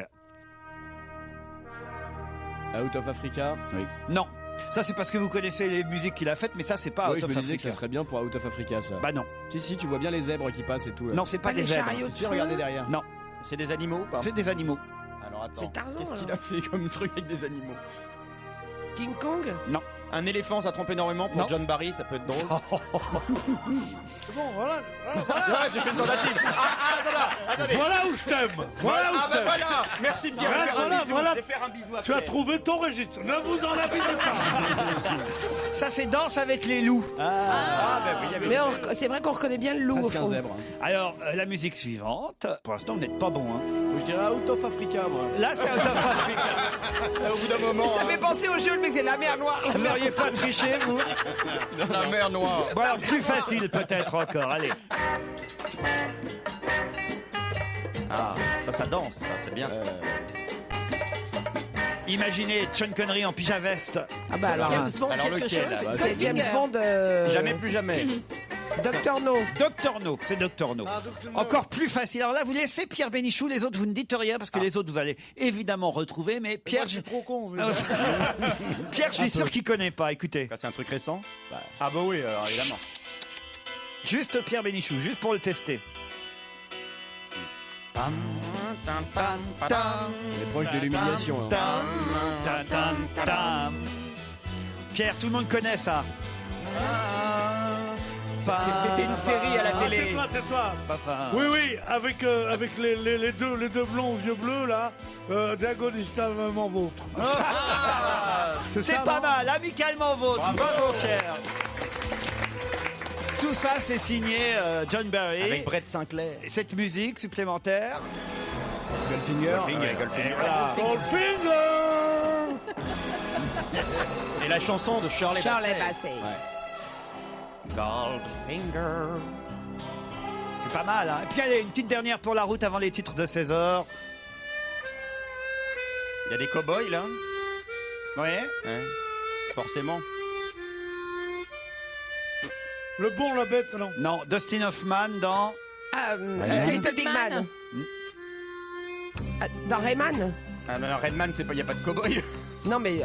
Speaker 4: Out of Africa.
Speaker 10: Oui.
Speaker 3: Non. Ça, c'est parce que vous connaissez les musiques qu'il a faites, mais ça, c'est pas Out
Speaker 4: je
Speaker 3: of
Speaker 4: me disais
Speaker 3: Africa.
Speaker 4: que ça serait bien pour Out of Africa, ça.
Speaker 3: Bah non.
Speaker 4: Si, tu vois bien les zèbres qui passent et tout. Là.
Speaker 3: Non, c'est pas des zèbres.
Speaker 4: Si, regardez derrière.
Speaker 3: Non.
Speaker 4: C'est des animaux ou pas?
Speaker 3: C'est des animaux.
Speaker 4: Alors attends.
Speaker 5: C'est Tarzan,
Speaker 4: Qu'est-ce qu'il
Speaker 5: alors.
Speaker 4: a fait comme truc avec des animaux?
Speaker 5: King Kong?
Speaker 3: Non.
Speaker 4: Un éléphant, ça trompe énormément pour
Speaker 3: Non.
Speaker 4: John Barry, ça peut être drôle.
Speaker 6: Bon, voilà.
Speaker 4: Ouais, j'ai fait une tentative. Attendez.
Speaker 6: Voilà où je t'aime. Voilà où je t'aime.
Speaker 4: Voilà. Merci bien.
Speaker 6: Voilà.
Speaker 4: Je vais faire un bisou à
Speaker 6: Tu as
Speaker 4: Claire.
Speaker 6: trouvé ton registre. Ne vous en abusez pas.
Speaker 3: Ça, c'est Danse avec les loups.
Speaker 5: Mais c'est vrai qu'on reconnaît bien le loup au
Speaker 4: Presque un
Speaker 5: fond.
Speaker 4: zèbre.
Speaker 3: Alors, la musique suivante. Pour l'instant, vous n'êtes pas bon. Hein.
Speaker 4: Je dirais Out of Africa, moi.
Speaker 3: Là, c'est Out of Africa.
Speaker 4: Au bout d'un moment.
Speaker 5: Ça fait penser au jeu, le mec, c'est la mer noire.
Speaker 3: Vous n'auriez pas triché, vous?
Speaker 4: La mer noire.
Speaker 3: Bon, alors, plus facile, peut-être encore. Allez.
Speaker 4: Ah, ça danse, ça, c'est bien.
Speaker 3: Imaginez Sean Connery en pyjama veste.
Speaker 5: Ah bah alors,
Speaker 8: James Bond,
Speaker 4: alors
Speaker 8: quelque
Speaker 4: lequel,
Speaker 8: chose.
Speaker 4: là
Speaker 5: c'est James
Speaker 8: Goldfinger.
Speaker 5: Bond.
Speaker 4: Jamais plus jamais.
Speaker 5: Dr No.
Speaker 3: Dr No, c'est Dr No. Encore plus facile. Alors là, vous laissez Pierre Bénichou, les autres, vous ne dites rien parce que les autres, vous allez évidemment retrouver. Mais Pierre,
Speaker 6: Je suis trop con.
Speaker 3: Pierre, je suis sûr qu'il connaît pas. Écoutez,
Speaker 4: C'est un truc récent? Ah bah oui, alors évidemment.
Speaker 3: juste Pierre Bénichou, juste pour le tester.
Speaker 4: On est proche de l'humiliation. hein.
Speaker 3: Tam, tam, tam. Pierre, tout le monde connaît ça.
Speaker 4: C'était une série à la télé.
Speaker 6: Tais-toi.
Speaker 3: Papa.
Speaker 6: Oui, avec les deux blonds aux yeux bleus là, diagonalement vôtre.
Speaker 3: C'est
Speaker 6: ça,
Speaker 3: pas
Speaker 6: non
Speaker 3: mal, amicalement vôtre. Bravo, Pierre. Tout ça, c'est signé John Barry.
Speaker 4: Avec Brett Sinclair.
Speaker 3: Et cette musique supplémentaire.
Speaker 4: Goldfinger.
Speaker 3: Et voilà.
Speaker 6: Goldfinger.
Speaker 4: Et la chanson de Shirley
Speaker 5: Shirley
Speaker 4: Bassey.
Speaker 5: Bassey.
Speaker 4: Goldfinger.
Speaker 3: C'est pas mal, hein. Et puis, allez, une petite dernière pour la route avant les titres de 16h.
Speaker 4: Il y a des cow-boys là.
Speaker 3: Ouais.
Speaker 4: Ouais. Forcément.
Speaker 6: Le bon, la bête, non.
Speaker 3: Non, Dustin Hoffman dans.
Speaker 5: Little Big Man. Dans Rayman?
Speaker 4: Ah non, Redman, il n'y a pas de cow-boy.
Speaker 5: Non mais...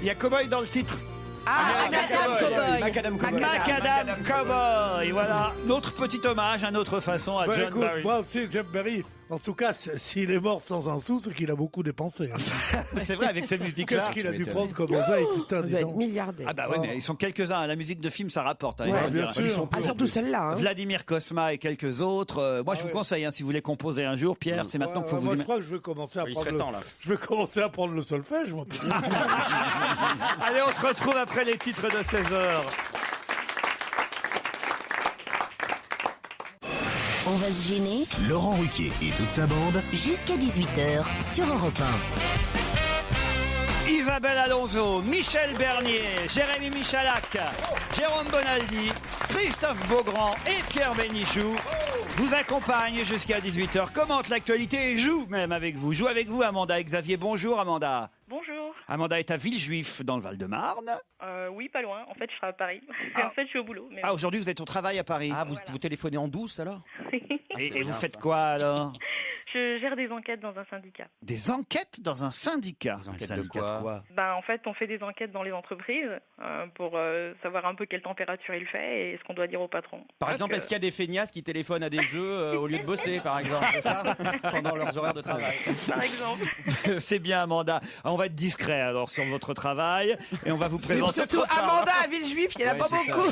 Speaker 3: Il y a Cowboy dans le titre.
Speaker 8: Macadam Cowboy.
Speaker 4: Macadam Cowboy.
Speaker 3: Macadam Cowboy. Voilà, notre petit hommage à notre façon à
Speaker 6: Bah,
Speaker 3: John
Speaker 6: écoute,
Speaker 3: Barry.
Speaker 6: moi aussi, John Barry, en tout cas, s'il est mort sans un sou, c'est qu'il a beaucoup dépensé. hein.
Speaker 3: C'est vrai, avec cette musique-là.
Speaker 6: Qu'est-ce qu'il a dû
Speaker 4: m'étonnes.
Speaker 6: prendre comme oseille, putain,
Speaker 5: Vous
Speaker 6: dis
Speaker 5: êtes
Speaker 6: donc.
Speaker 5: milliardaire.
Speaker 3: Ah bah ouais, mais ils sont quelques-uns. La musique de film, ça rapporte. Hein, il
Speaker 5: Ouais,
Speaker 3: faut le
Speaker 6: bien
Speaker 3: dire.
Speaker 6: sûr.
Speaker 3: Ils sont
Speaker 5: Ah, surtout celle-là. Hein.
Speaker 3: Vladimir Cosma et quelques autres. Moi, je vous conseille, hein, si vous voulez composer un jour, Pierre, c'est maintenant qu'il faut
Speaker 6: moi,
Speaker 3: vous
Speaker 6: je crois que je vais commencer à
Speaker 4: Il
Speaker 6: prendre
Speaker 4: serait temps, là.
Speaker 6: Je vais commencer à prendre le solfège, moi.
Speaker 3: Allez, on se retrouve après les titres de 16h.
Speaker 1: On va se gêner
Speaker 2: Laurent Ruquier et toute sa bande.
Speaker 1: jusqu'à 18h sur Europe
Speaker 3: Isabelle Alonso, Michel Bernier, Jérémy Michalak, Jérôme Bonaldi, Christophe Beaugrand et Pierre Bénichou vous accompagnent jusqu'à 18h, commentent l'actualité et jouent même avec vous. Joue avec vous, Amanda et Xavier. Bonjour, Amanda.
Speaker 7: Bonjour.
Speaker 3: Amanda est à Villejuif, dans le Val-de-Marne.
Speaker 7: Oui, pas loin. En fait, je serai à Paris. Et en fait, je suis au boulot. Mais
Speaker 3: Ah, aujourd'hui, vous êtes au travail à Paris.
Speaker 4: Ah, vous téléphonez en douce alors?
Speaker 3: Et vous faites quoi alors?
Speaker 7: je gère des enquêtes dans un syndicat.
Speaker 3: Des enquêtes dans un syndicat?
Speaker 4: De quoi?
Speaker 7: En fait, on fait des enquêtes dans les entreprises pour savoir un peu quelle température il fait et ce qu'on doit dire au patron.
Speaker 4: Par exemple, est-ce qu'il y a des feignasses qui téléphonent à des jeux au lieu de bosser, par exemple, c'est ça? Pendant leurs horaires de travail.
Speaker 7: Par exemple.
Speaker 3: C'est bien, Amanda. On va être discret alors sur votre travail et on va vous présenter.
Speaker 5: Surtout Amanda à Villejuif, il n'y en a pas beaucoup.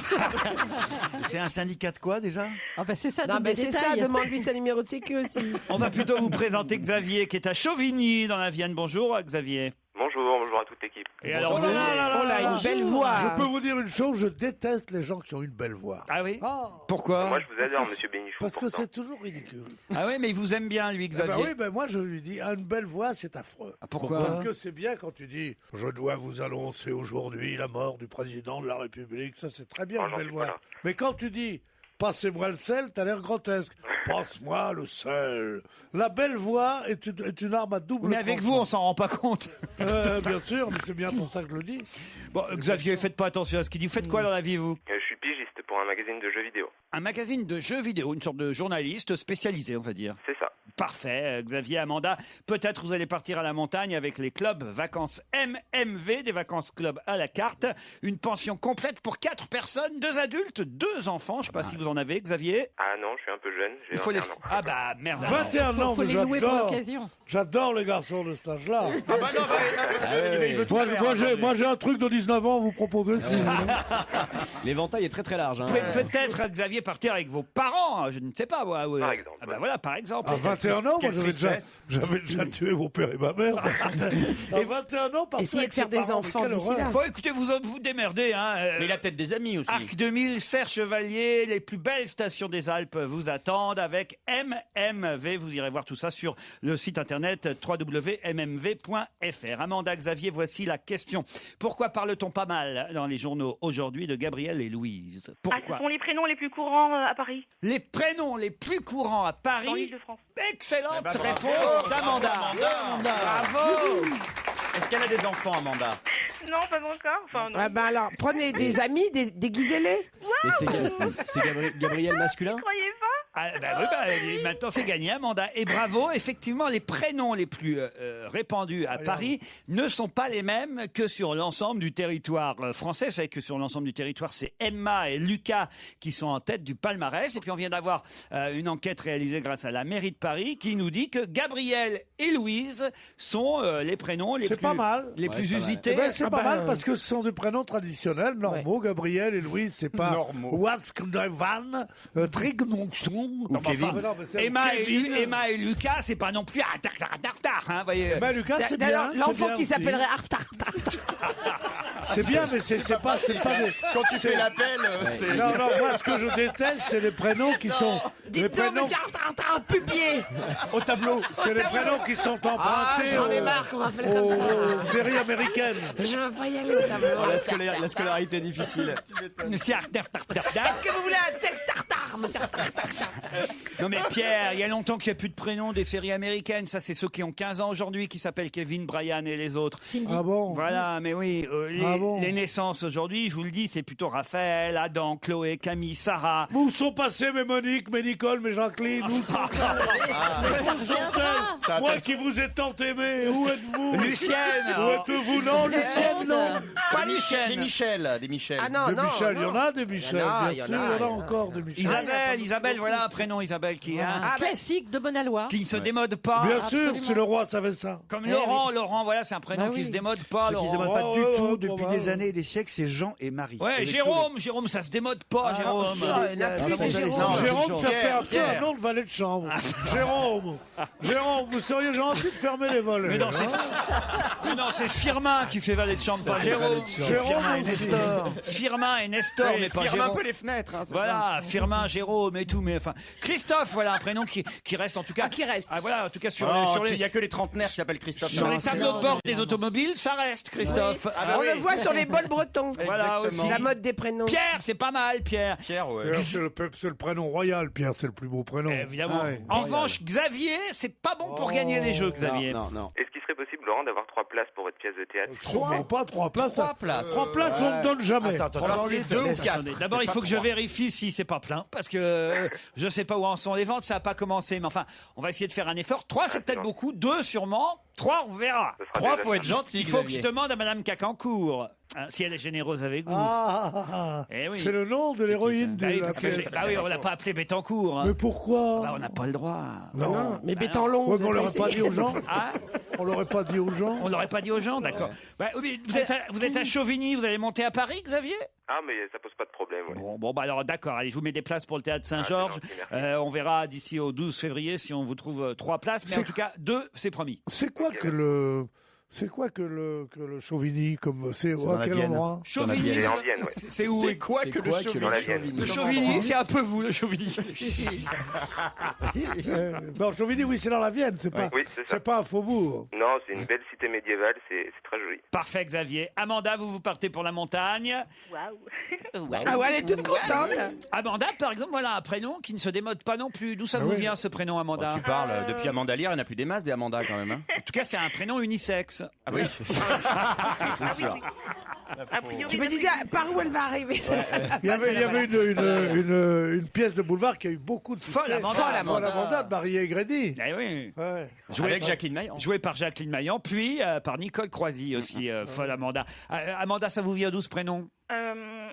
Speaker 10: C'est un syndicat de quoi déjà?
Speaker 8: Ah bah c'est ça,
Speaker 5: Non,
Speaker 8: donne
Speaker 5: mais
Speaker 8: des
Speaker 5: c'est ça,
Speaker 8: détails.
Speaker 5: demande-lui sa numéro de sécu aussi.
Speaker 3: On va plutôt vous présenter Xavier qui est à Chauvigny dans la Vienne. Bonjour Xavier.
Speaker 11: Bonjour à toute l'équipe.
Speaker 3: Et alors,
Speaker 6: Oh là là là là
Speaker 5: Oh là,
Speaker 6: là.
Speaker 5: une belle voix.
Speaker 6: Je peux vous dire une chose, je déteste les gens qui ont une belle voix.
Speaker 3: Ah oui?
Speaker 6: Ah,
Speaker 3: Pourquoi?
Speaker 11: Moi, je vous adore, monsieur Bénichou.
Speaker 6: parce que
Speaker 11: pourtant.
Speaker 6: c'est toujours ridicule.
Speaker 3: Ah oui, mais il vous aime bien lui,
Speaker 6: Eh
Speaker 3: Xavier.
Speaker 6: ben oui, ben moi je lui dis, une belle voix, c'est affreux.
Speaker 3: Ah, pourquoi?
Speaker 6: Parce que c'est bien quand tu dis, je dois vous annoncer aujourd'hui la mort du président de la République, ça c'est très bien,
Speaker 11: Ah,
Speaker 6: une
Speaker 11: j'en
Speaker 6: belle
Speaker 11: suis
Speaker 6: voix.
Speaker 11: pas là.
Speaker 6: Mais quand tu dis, passez-moi le sel, t'as l'air grotesque. Passe-moi le sel. La belle voix est une arme à double
Speaker 3: Mais avec vous, on s'en rend pas compte.
Speaker 6: Bien sûr, mais c'est bien pour ça que je le dis.
Speaker 3: Bon, Xavier, faites pas attention à ce qu'il dit. Vous faites quoi dans la vie, vous?
Speaker 11: Je suis pigiste pour un magazine de jeux vidéo.
Speaker 3: Un magazine de jeux vidéo, une sorte de journaliste spécialisé, on va dire.
Speaker 11: C'est ça.
Speaker 3: Parfait, Xavier, Amanda. Peut-être vous allez partir à la montagne avec les clubs vacances MMV, des vacances club à la carte. Une pension complète pour 4 personnes, 2 adultes, 2 enfants. Je ne sais pas si vous en avez, Xavier.
Speaker 11: Ah non, je suis un peu jeune. J'ai
Speaker 3: Il faut les.
Speaker 11: 21 ans.
Speaker 3: Ah bah merde.
Speaker 6: 21 ans,
Speaker 8: Faut
Speaker 6: mais
Speaker 8: les louer pour
Speaker 6: j'adore.
Speaker 8: l'occasion.
Speaker 6: J'adore les garçons de cet âge-là.
Speaker 4: Ah bah non, il veut tout faire.
Speaker 6: Moi j'ai un truc de 19 ans à vous proposer. si vous voulez.
Speaker 4: L'éventail est très très large. Hein.
Speaker 3: Vous pouvez peut-être, Xavier, partir avec vos parents. Je ne sais pas. Par
Speaker 11: exemple.
Speaker 3: Ah bah voilà, par exemple.
Speaker 6: À 21 ans, moi
Speaker 4: Quelle
Speaker 6: j'avais déjà tué mon père et ma mère. À 21 ans, partir
Speaker 5: Essayez
Speaker 6: avec
Speaker 5: de faire
Speaker 6: ses
Speaker 5: des
Speaker 6: parents,
Speaker 5: enfants
Speaker 6: mais quelle
Speaker 5: d'ici
Speaker 6: horreur.
Speaker 5: là.
Speaker 3: Bon, écoutez, vous démerdez. Hein.
Speaker 4: Mais il a peut-être des amis aussi.
Speaker 3: Arc 2000, Serre Chevalier, les plus belles stations des Alpes vous attendent avec MMV. Vous irez voir tout ça sur le site internet www.mmv.fr. Amanda, Xavier, voici la question. Pourquoi parle-t-on pas mal dans les journaux aujourd'hui de Gabriel et Louise?
Speaker 7: Ce
Speaker 3: Pourquoi?
Speaker 7: sont les prénoms les plus courants à Paris,
Speaker 3: Les prénoms les plus courants à
Speaker 7: dans
Speaker 3: Paris.
Speaker 7: l'Île-de-France.
Speaker 3: Excellente réponse d'Amanda.
Speaker 5: Bravo.
Speaker 4: Est-ce qu'elle a des enfants, Amanda?
Speaker 7: Non, pas encore. Enfin, non.
Speaker 5: Ouais, ben alors, prenez des amis, déguisez-les.
Speaker 4: Mais c'est Gabriel masculin?
Speaker 7: Vous croyez pas?
Speaker 3: Ah, bah oui, maintenant c'est gagné, Amanda. Et bravo, effectivement, les prénoms les plus répandus à Paris ne sont pas les mêmes que sur l'ensemble du territoire français. Vous savez que sur l'ensemble du territoire, c'est Emma et Lucas qui sont en tête du palmarès. Et puis on vient d'avoir une enquête réalisée grâce à la mairie de Paris qui nous dit que Gabriel et Louise sont les prénoms les
Speaker 6: C'est
Speaker 3: plus,
Speaker 6: pas mal.
Speaker 3: les
Speaker 4: Ouais,
Speaker 3: plus
Speaker 4: c'est pas mal.
Speaker 3: usités.
Speaker 6: Eh ben, c'est
Speaker 5: Ah
Speaker 6: pas
Speaker 5: bah,
Speaker 6: mal parce que ce sont des prénoms traditionnels, normaux. Gabriel et Louise, c'est pas Wasknevan, Trignonchon.
Speaker 3: Non, mais enfin, Emma et Lucas, c'est pas non plus hein, voyez.
Speaker 6: Ben, Lucas, c'est bien.
Speaker 5: D'ailleurs,
Speaker 6: c'est
Speaker 5: l'enfant
Speaker 6: bien
Speaker 5: qui
Speaker 6: aussi.
Speaker 5: s'appellerait
Speaker 6: C'est bien, mais c'est pas des.
Speaker 4: Quand tu fais l'appel, c'est...
Speaker 6: Non, moi, ce que je déteste, c'est les prénoms qui sont. Les
Speaker 5: Dites-nous,
Speaker 6: prénoms.
Speaker 5: monsieur Pupier.
Speaker 4: Au tableau.
Speaker 6: C'est les prénoms qui sont empruntés
Speaker 5: J'en ai marre qu'on m'appelle comme ça.
Speaker 6: aux séries américaines.
Speaker 5: Je veux pas y aller au tableau.
Speaker 4: La scolarité est difficile.
Speaker 3: Monsieur
Speaker 5: Est-ce que vous voulez un texte tartare, monsieur Tartare?
Speaker 3: Non mais Pierre, il y a longtemps qu'il n'y a plus de prénoms des séries américaines. Ça, c'est ceux qui ont 15 ans aujourd'hui qui s'appellent Kevin, Brian et les autres.
Speaker 6: Ah bon?
Speaker 3: Voilà, mais oui,
Speaker 6: bon
Speaker 3: les naissances aujourd'hui, je vous le dis, c'est plutôt Raphaël, Adam, Chloé, Camille, Sarah.
Speaker 6: Où sont passées mes Monique, mes Nicole, mes Jacqueline? Où sont-elles? Moi qui vous ai tant aimé, où êtes-vous?
Speaker 3: Lucienne.
Speaker 6: Où êtes-vous? Non, Lucienne, non.
Speaker 3: Pas
Speaker 4: Des
Speaker 3: Lucienne.
Speaker 4: Michel.
Speaker 5: Ah non,
Speaker 6: Des
Speaker 5: non.
Speaker 6: Michel, il y en a des Michel, bien
Speaker 5: il y en
Speaker 6: sûr,
Speaker 5: a,
Speaker 6: il y en
Speaker 5: il y
Speaker 6: a
Speaker 5: en a.
Speaker 6: encore des Michel.
Speaker 3: Isabelle, voilà un prénom, Isabelle, qui
Speaker 8: Classique de Bonalois.
Speaker 3: qui ne se démode pas.
Speaker 6: Bien sûr,
Speaker 8: absolument.
Speaker 6: c'est le roi savait ça.
Speaker 3: Comme Laurent, voilà, c'est un prénom
Speaker 8: Bah
Speaker 3: qui
Speaker 8: oui.
Speaker 3: se démode pas.
Speaker 10: Ce qui se
Speaker 3: Laurent.
Speaker 10: démode pas
Speaker 6: Oh,
Speaker 10: du
Speaker 6: ouais,
Speaker 10: tout
Speaker 6: ouais,
Speaker 10: depuis
Speaker 6: ouais.
Speaker 10: des années et des siècles, c'est Jean et Marie.
Speaker 3: Ouais,
Speaker 10: Avec
Speaker 3: Jérôme, ça se démode pas, Jérôme.
Speaker 6: Jérôme, ça fait un peu un nom de valet de chambre. Jérôme, vous seriez gentil de fermer les volets.
Speaker 3: Mais non, c'est Firmin qui fait valet de chambre, pas Jérôme.
Speaker 6: Jérôme
Speaker 10: et
Speaker 6: aussi.
Speaker 10: Nestor.
Speaker 3: Firmin et Nestor, mais pas
Speaker 4: Firme un
Speaker 3: Jérôme.
Speaker 4: peu les fenêtres. Hein,
Speaker 3: Voilà, Firmin, Jérôme et tout, mais enfin, Christophe, voilà un prénom qui reste en tout cas.
Speaker 5: Ah, qui reste.
Speaker 3: Ah voilà, en tout cas sur
Speaker 4: il n'y a que les trentenaires qui s'appellent Christophe.
Speaker 3: sur les
Speaker 4: Non,
Speaker 3: tableaux de bord des automobiles, ça reste Christophe.
Speaker 5: Oui.
Speaker 3: Ah bah
Speaker 5: On
Speaker 3: oui.
Speaker 5: le voit sur les bols bretons.
Speaker 3: Voilà
Speaker 4: Exactement.
Speaker 3: aussi.
Speaker 5: La mode des prénoms.
Speaker 3: Pierre, c'est pas mal, Pierre.
Speaker 4: Pierre, ouais.
Speaker 6: Pierre, c'est le prénom royal, Pierre, c'est le plus beau prénom.
Speaker 3: Évidemment.
Speaker 6: Ah ouais.
Speaker 3: En revanche, Xavier, c'est pas bon pour gagner les jeux, Xavier.
Speaker 4: Non.
Speaker 11: Est-ce qu'il serait possible Laurent d'avoir 3 places pour votre pièce de théâtre.
Speaker 6: Non, pas 3 places.
Speaker 4: 3 places.
Speaker 6: 3 places, on ne donne jamais.
Speaker 10: Attends,
Speaker 4: les deux ou quatre.
Speaker 3: Attendez, d'abord, il faut que je vérifie si c'est pas plein, parce que je sais pas où en sont les ventes, ça n'a pas commencé. Mais enfin, on va essayer de faire un effort. 3, c'est peut-être beaucoup. 2, sûrement. 3, on verra.
Speaker 11: Ce sera
Speaker 4: 3,
Speaker 11: déjà
Speaker 4: faut être
Speaker 11: ça.
Speaker 4: gentil.
Speaker 3: Il faut que je
Speaker 4: Xavier.
Speaker 3: demande à Madame Cacancourt si elle est généreuse avec vous. Eh oui.
Speaker 6: C'est le nom de l'héroïne
Speaker 3: Bah
Speaker 6: de
Speaker 3: oui,
Speaker 6: la
Speaker 3: parce que
Speaker 6: pièce.
Speaker 3: bah oui, on l'a pas appelé Bettencourt. hein.
Speaker 6: Mais pourquoi
Speaker 3: Bah, on n'a pas le droit.
Speaker 6: Non.
Speaker 5: Mais Bétanlon.
Speaker 6: Ouais,
Speaker 5: vous
Speaker 6: mais on
Speaker 5: avez
Speaker 6: l'aurait pas
Speaker 5: essayé.
Speaker 6: dit aux gens.
Speaker 3: Ah,
Speaker 6: On l'aurait pas dit aux gens.
Speaker 3: on l'aurait pas dit aux gens, d'accord. Bah, oui, vous êtes à Chauvigny, vous allez monter à Paris, Xavier?
Speaker 11: Ah, mais ça pose pas de problème. Ouais.
Speaker 3: Bon, bah alors d'accord, allez, je vous mets des places pour le théâtre Saint-Georges.
Speaker 11: Ah, c'est gentil, merci.
Speaker 3: On verra d'ici au 12 février si on vous trouve 3 places, mais en tout cas 2, c'est promis.
Speaker 6: C'est quoi que le Chauvigny comme c'est
Speaker 10: dans
Speaker 6: à
Speaker 10: la
Speaker 6: quel
Speaker 10: Vienne.
Speaker 6: endroit?
Speaker 3: Chauvigny,
Speaker 11: C'est en Vienne, ouais.
Speaker 3: c'est où?
Speaker 4: C'est quoi que le Chauvigny?
Speaker 11: Dans la Vienne.
Speaker 3: Le Chauvigny, c'est un peu vous, le Chauvigny.
Speaker 6: Non, Chauvigny, oui, c'est dans la Vienne, c'est pas,
Speaker 11: Oui, c'est ça.
Speaker 6: c'est pas un faubourg.
Speaker 11: Non, c'est une belle cité médiévale, c'est très joli.
Speaker 3: Parfait, Xavier. Amanda, vous partez pour la montagne.
Speaker 7: Waouh.
Speaker 5: Ah ouais, elle est toute contente.
Speaker 3: Amanda, par exemple, voilà un prénom qui ne se démode pas non plus. D'où ça vous
Speaker 6: oui.
Speaker 3: vient, ce prénom, Amanda?
Speaker 4: Tu parles depuis Amanda Lear, il n'y en a plus des masses des Amanda quand même. Hein.
Speaker 3: En tout cas, c'est un prénom unisexe.
Speaker 4: Ah oui, c'est sûr.
Speaker 7: A priori,
Speaker 5: Je me disais, par où elle va arriver
Speaker 6: Il y avait une pièce de boulevard qui a eu beaucoup de succès.
Speaker 3: Folle Amanda.
Speaker 6: Folle Amanda de Marie Aigredi.
Speaker 3: Eh oui.
Speaker 6: Ouais.
Speaker 4: Avec Jacqueline Maillan.
Speaker 3: Joué par Jacqueline Maillan, puis par Nicole Croisy aussi, folle Amanda. Amanda, ça vous vient d'où ce prénom?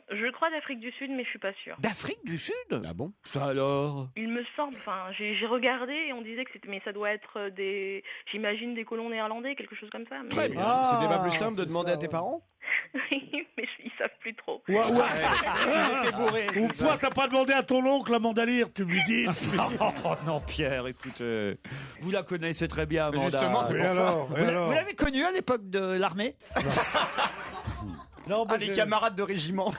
Speaker 7: Je crois d'Afrique du Sud, mais je suis pas sûre.
Speaker 3: D'Afrique du Sud?
Speaker 4: Ah bon?
Speaker 3: Ça alors?
Speaker 7: Il me semble, enfin, j'ai regardé et on disait que c'était, mais ça doit être j'imagine des colons néerlandais, quelque chose comme ça. Mais,
Speaker 4: Très bien.
Speaker 6: Ah,
Speaker 4: C'était pas plus simple de
Speaker 6: c'est
Speaker 4: demander
Speaker 6: ça,
Speaker 4: à tes
Speaker 6: ouais.
Speaker 4: parents?
Speaker 7: mais ils savent plus trop.
Speaker 6: Ou quoi, t'as pas demandé à ton oncle Amanda Lear, tu lui dis.
Speaker 3: Oh non, Pierre, écoute, vous la connaissez très bien, Amanda.
Speaker 4: Justement, c'est
Speaker 6: Et
Speaker 4: pour ça.
Speaker 6: alors, et
Speaker 3: Vous
Speaker 6: alors
Speaker 3: l'avez connue à l'époque de l'armée?
Speaker 6: Non,
Speaker 4: Ah, les camarades de régiment.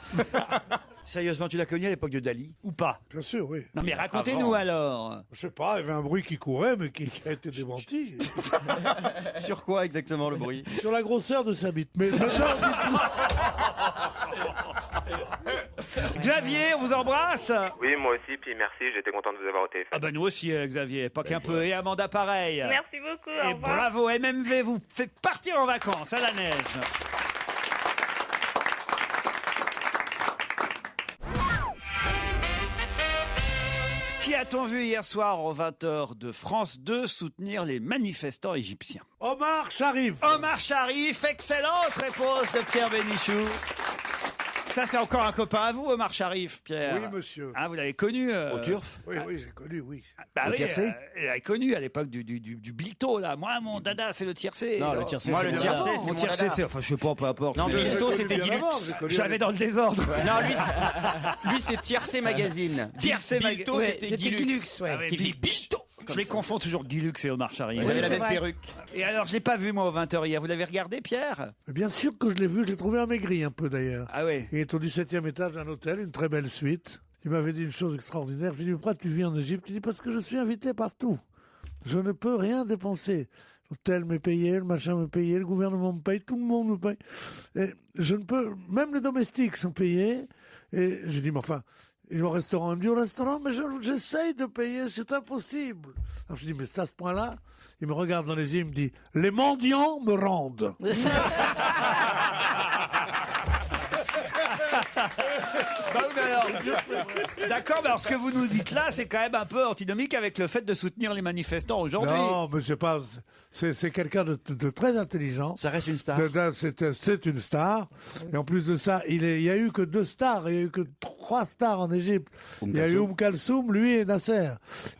Speaker 10: Sérieusement, tu l'as connu à l'époque de Dali?
Speaker 3: Ou pas?
Speaker 6: Bien sûr, oui.
Speaker 3: Non mais racontez-nous alors.
Speaker 6: Je sais pas, il y avait un bruit qui courait, mais qui a été démenti.
Speaker 4: Sur quoi exactement le bruit?
Speaker 6: Sur la grosseur de sa bite. Mais non,
Speaker 3: Xavier, on vous embrasse.
Speaker 11: Oui, moi aussi, puis merci, j'étais content de vous avoir au téléphone.
Speaker 3: Ah ben nous aussi, Xavier, pas qu'un peu. Et Amanda, pareil.
Speaker 7: Merci beaucoup. Au
Speaker 3: Et
Speaker 7: revoir.
Speaker 3: bravo, MMV vous fait partir en vacances à la neige. Qui a-t-on vu hier soir aux 20h de France 2 soutenir les manifestants égyptiens?
Speaker 6: Omar Sharif.
Speaker 3: Omar Sharif, excellente réponse de Pierre Bénichou. Ça, c'est encore un copain à vous, Omar Sharif, Pierre.
Speaker 6: Oui, monsieur.
Speaker 3: Ah, vous l'avez connu
Speaker 10: Au Turf?
Speaker 6: Oui, oui, j'ai connu, oui.
Speaker 3: Bah
Speaker 10: Le
Speaker 3: oui,
Speaker 10: tiercé
Speaker 3: elle l'avait connu à l'époque du Bilto, là. Moi, mon dada, c'est le tiercé.
Speaker 4: Non, le tiercé,
Speaker 3: Moi,
Speaker 4: c'est
Speaker 3: le
Speaker 4: bien
Speaker 3: tiercé,
Speaker 4: avant.
Speaker 3: c'est
Speaker 4: Mon
Speaker 3: mon tiercé,
Speaker 4: dada.
Speaker 3: c'est... Enfin, je sais pas, peu importe.
Speaker 4: Non,
Speaker 3: Mais-
Speaker 4: Bilto,
Speaker 6: J'ai
Speaker 4: c'était
Speaker 6: connu bien
Speaker 4: Guilux.
Speaker 6: avant, j'ai connu
Speaker 3: Je l'avais dans le désordre.
Speaker 4: Non, lui, c'est Tiercé Magazine.
Speaker 3: Tiercé
Speaker 4: Bilto,
Speaker 3: Magazine.
Speaker 4: c'était Guilux.
Speaker 3: Ah ouais,
Speaker 4: Qui dit
Speaker 3: Bilto. Je les confonds toujours, Guilux et Omar Sharif.
Speaker 4: Vous avez la
Speaker 5: c'est
Speaker 4: même
Speaker 5: vrai.
Speaker 4: perruque.
Speaker 3: Et alors, je l'ai pas vu, moi, au 20h hier. Vous l'avez regardé, Pierre?
Speaker 6: Bien sûr que je l'ai vu, je l'ai trouvé amaigri un peu d'ailleurs.
Speaker 3: Ah ouais.
Speaker 6: Il est au 17e étage d'un hôtel, une très belle suite. Il m'avait dit une chose extraordinaire. Je lui ai dit, pourquoi tu vis en Égypte? Il dit, parce que je suis invité partout. Je ne peux rien dépenser. L'hôtel m'est payé, le machin m'est payé, le gouvernement me paye, tout le monde me paye. Et je ne peux, même les domestiques sont payés. Et je dis, mais enfin, et au restaurant, il me dit, au restaurant, mais j'essaye de payer, c'est impossible. Alors je dis, mais c'est à ce point-là. Il me regarde dans les yeux, il me dit, les mendiants me rendent.
Speaker 3: Bah oui, mais alors, d'accord, mais alors ce que vous nous dites là, c'est quand même un peu antinomique avec le fait de soutenir les manifestants aujourd'hui.
Speaker 6: Non, mais c'est pas. C'est quelqu'un de très intelligent.
Speaker 10: Ça reste une star.
Speaker 6: C'est une star. Et en plus de ça, il y a eu que 2 stars. Il y a eu que 3 stars en Égypte. Il y a eu Kalsoum, lui et Nasser.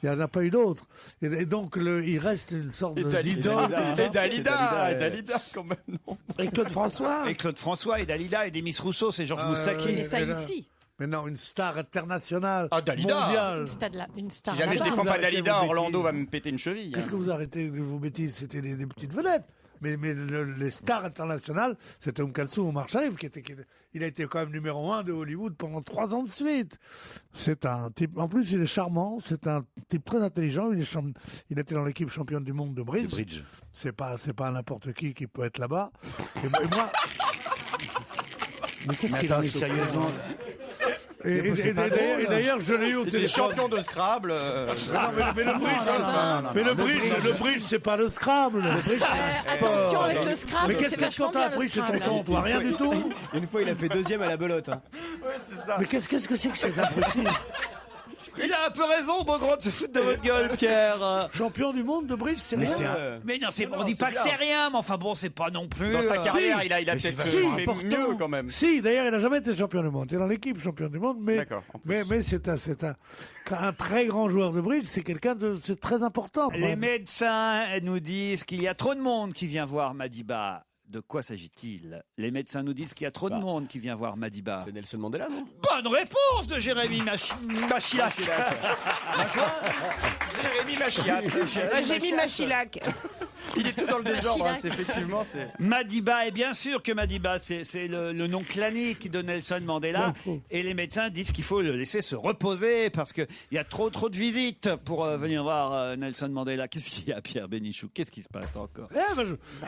Speaker 6: Il n'y en a pas eu d'autres. Et donc, il reste une sorte d'idole.
Speaker 4: Et Dalida, quand même. Non.
Speaker 5: Et Claude François.
Speaker 3: Et Claude François, et Dalida, et Demis Rousseau, c'est Georges Moustaki.
Speaker 8: Mais ça
Speaker 6: mais non.
Speaker 8: ici.
Speaker 6: Mais non, une star internationale.
Speaker 4: Ah, Dalida.
Speaker 6: Mondiale.
Speaker 8: Une star
Speaker 4: Si jamais je
Speaker 8: là-bas.
Speaker 4: défends
Speaker 6: Vous
Speaker 4: pas
Speaker 6: arrêtez
Speaker 4: Dalida,
Speaker 6: vos
Speaker 4: Orlando
Speaker 6: bêtises.
Speaker 4: va me péter une cheville.
Speaker 6: Qu'est-ce que vous arrêtez de vos bêtises? C'était des petites vedettes. Mais les stars internationales, c'était Kalsoum, Omar Sharif, il a été quand même numéro 1 de Hollywood pendant 3 ans de suite. C'est un type, en plus il est charmant, c'est un type très intelligent, il était dans l'équipe championne du monde de bridge. C'est pas n'importe qui peut être là-bas. Et moi, mais qu'est-ce
Speaker 10: Mais
Speaker 6: qu'il a
Speaker 10: attends, mais
Speaker 6: ce-
Speaker 10: sérieusement,
Speaker 6: Et d'ailleurs, je l'ai eu au
Speaker 4: Il était
Speaker 6: téléphone.
Speaker 4: champion de Scrabble.
Speaker 6: Mais le bridge, c'est pas le Scrabble. Le bridge, c'est un sport.
Speaker 8: Attention avec le Scrabble.
Speaker 6: Mais qu'est-ce qu'on t'a appris chez tonton, toi? Rien du tout.
Speaker 4: Une fois, il a fait deuxième à la belote. Hein.
Speaker 6: Mais qu'est-ce que c'est que cet abruti?
Speaker 3: Il a un peu raison, Beaugrand, de se foutre de votre gueule, Pierre.
Speaker 6: Champion du monde de bridge, c'est rien.
Speaker 3: Mais non, on dit pas que c'est rien, mais enfin bon, c'est pas non plus.
Speaker 4: Dans sa carrière, il a peut-être fait mieux quand même.
Speaker 6: Si, d'ailleurs, il n'a jamais été champion du monde. Il est dans l'équipe champion du monde, mais c'est un très grand joueur de bridge. C'est c'est très important.
Speaker 3: Les médecins nous disent qu'il y a trop de monde qui vient voir Madiba. De quoi s'agit-il? Les médecins nous disent qu'il y a trop de monde qui vient voir Madiba.
Speaker 4: C'est Nelson Mandela, non?
Speaker 3: Bonne réponse de Jérémy Machiac.
Speaker 4: Jérémy Machiac.
Speaker 5: Jérémy Machilac.
Speaker 4: Il est tout dans le désordre, hein, effectivement.
Speaker 3: Madiba, et bien sûr que Madiba, c'est le nom clanique de Nelson Mandela. Et les médecins disent qu'il faut le laisser se reposer parce qu'il y a trop de visites pour venir voir Nelson Mandela. Qu'est-ce qu'il y a, Pierre Bénichou? Qu'est-ce qui se passe encore?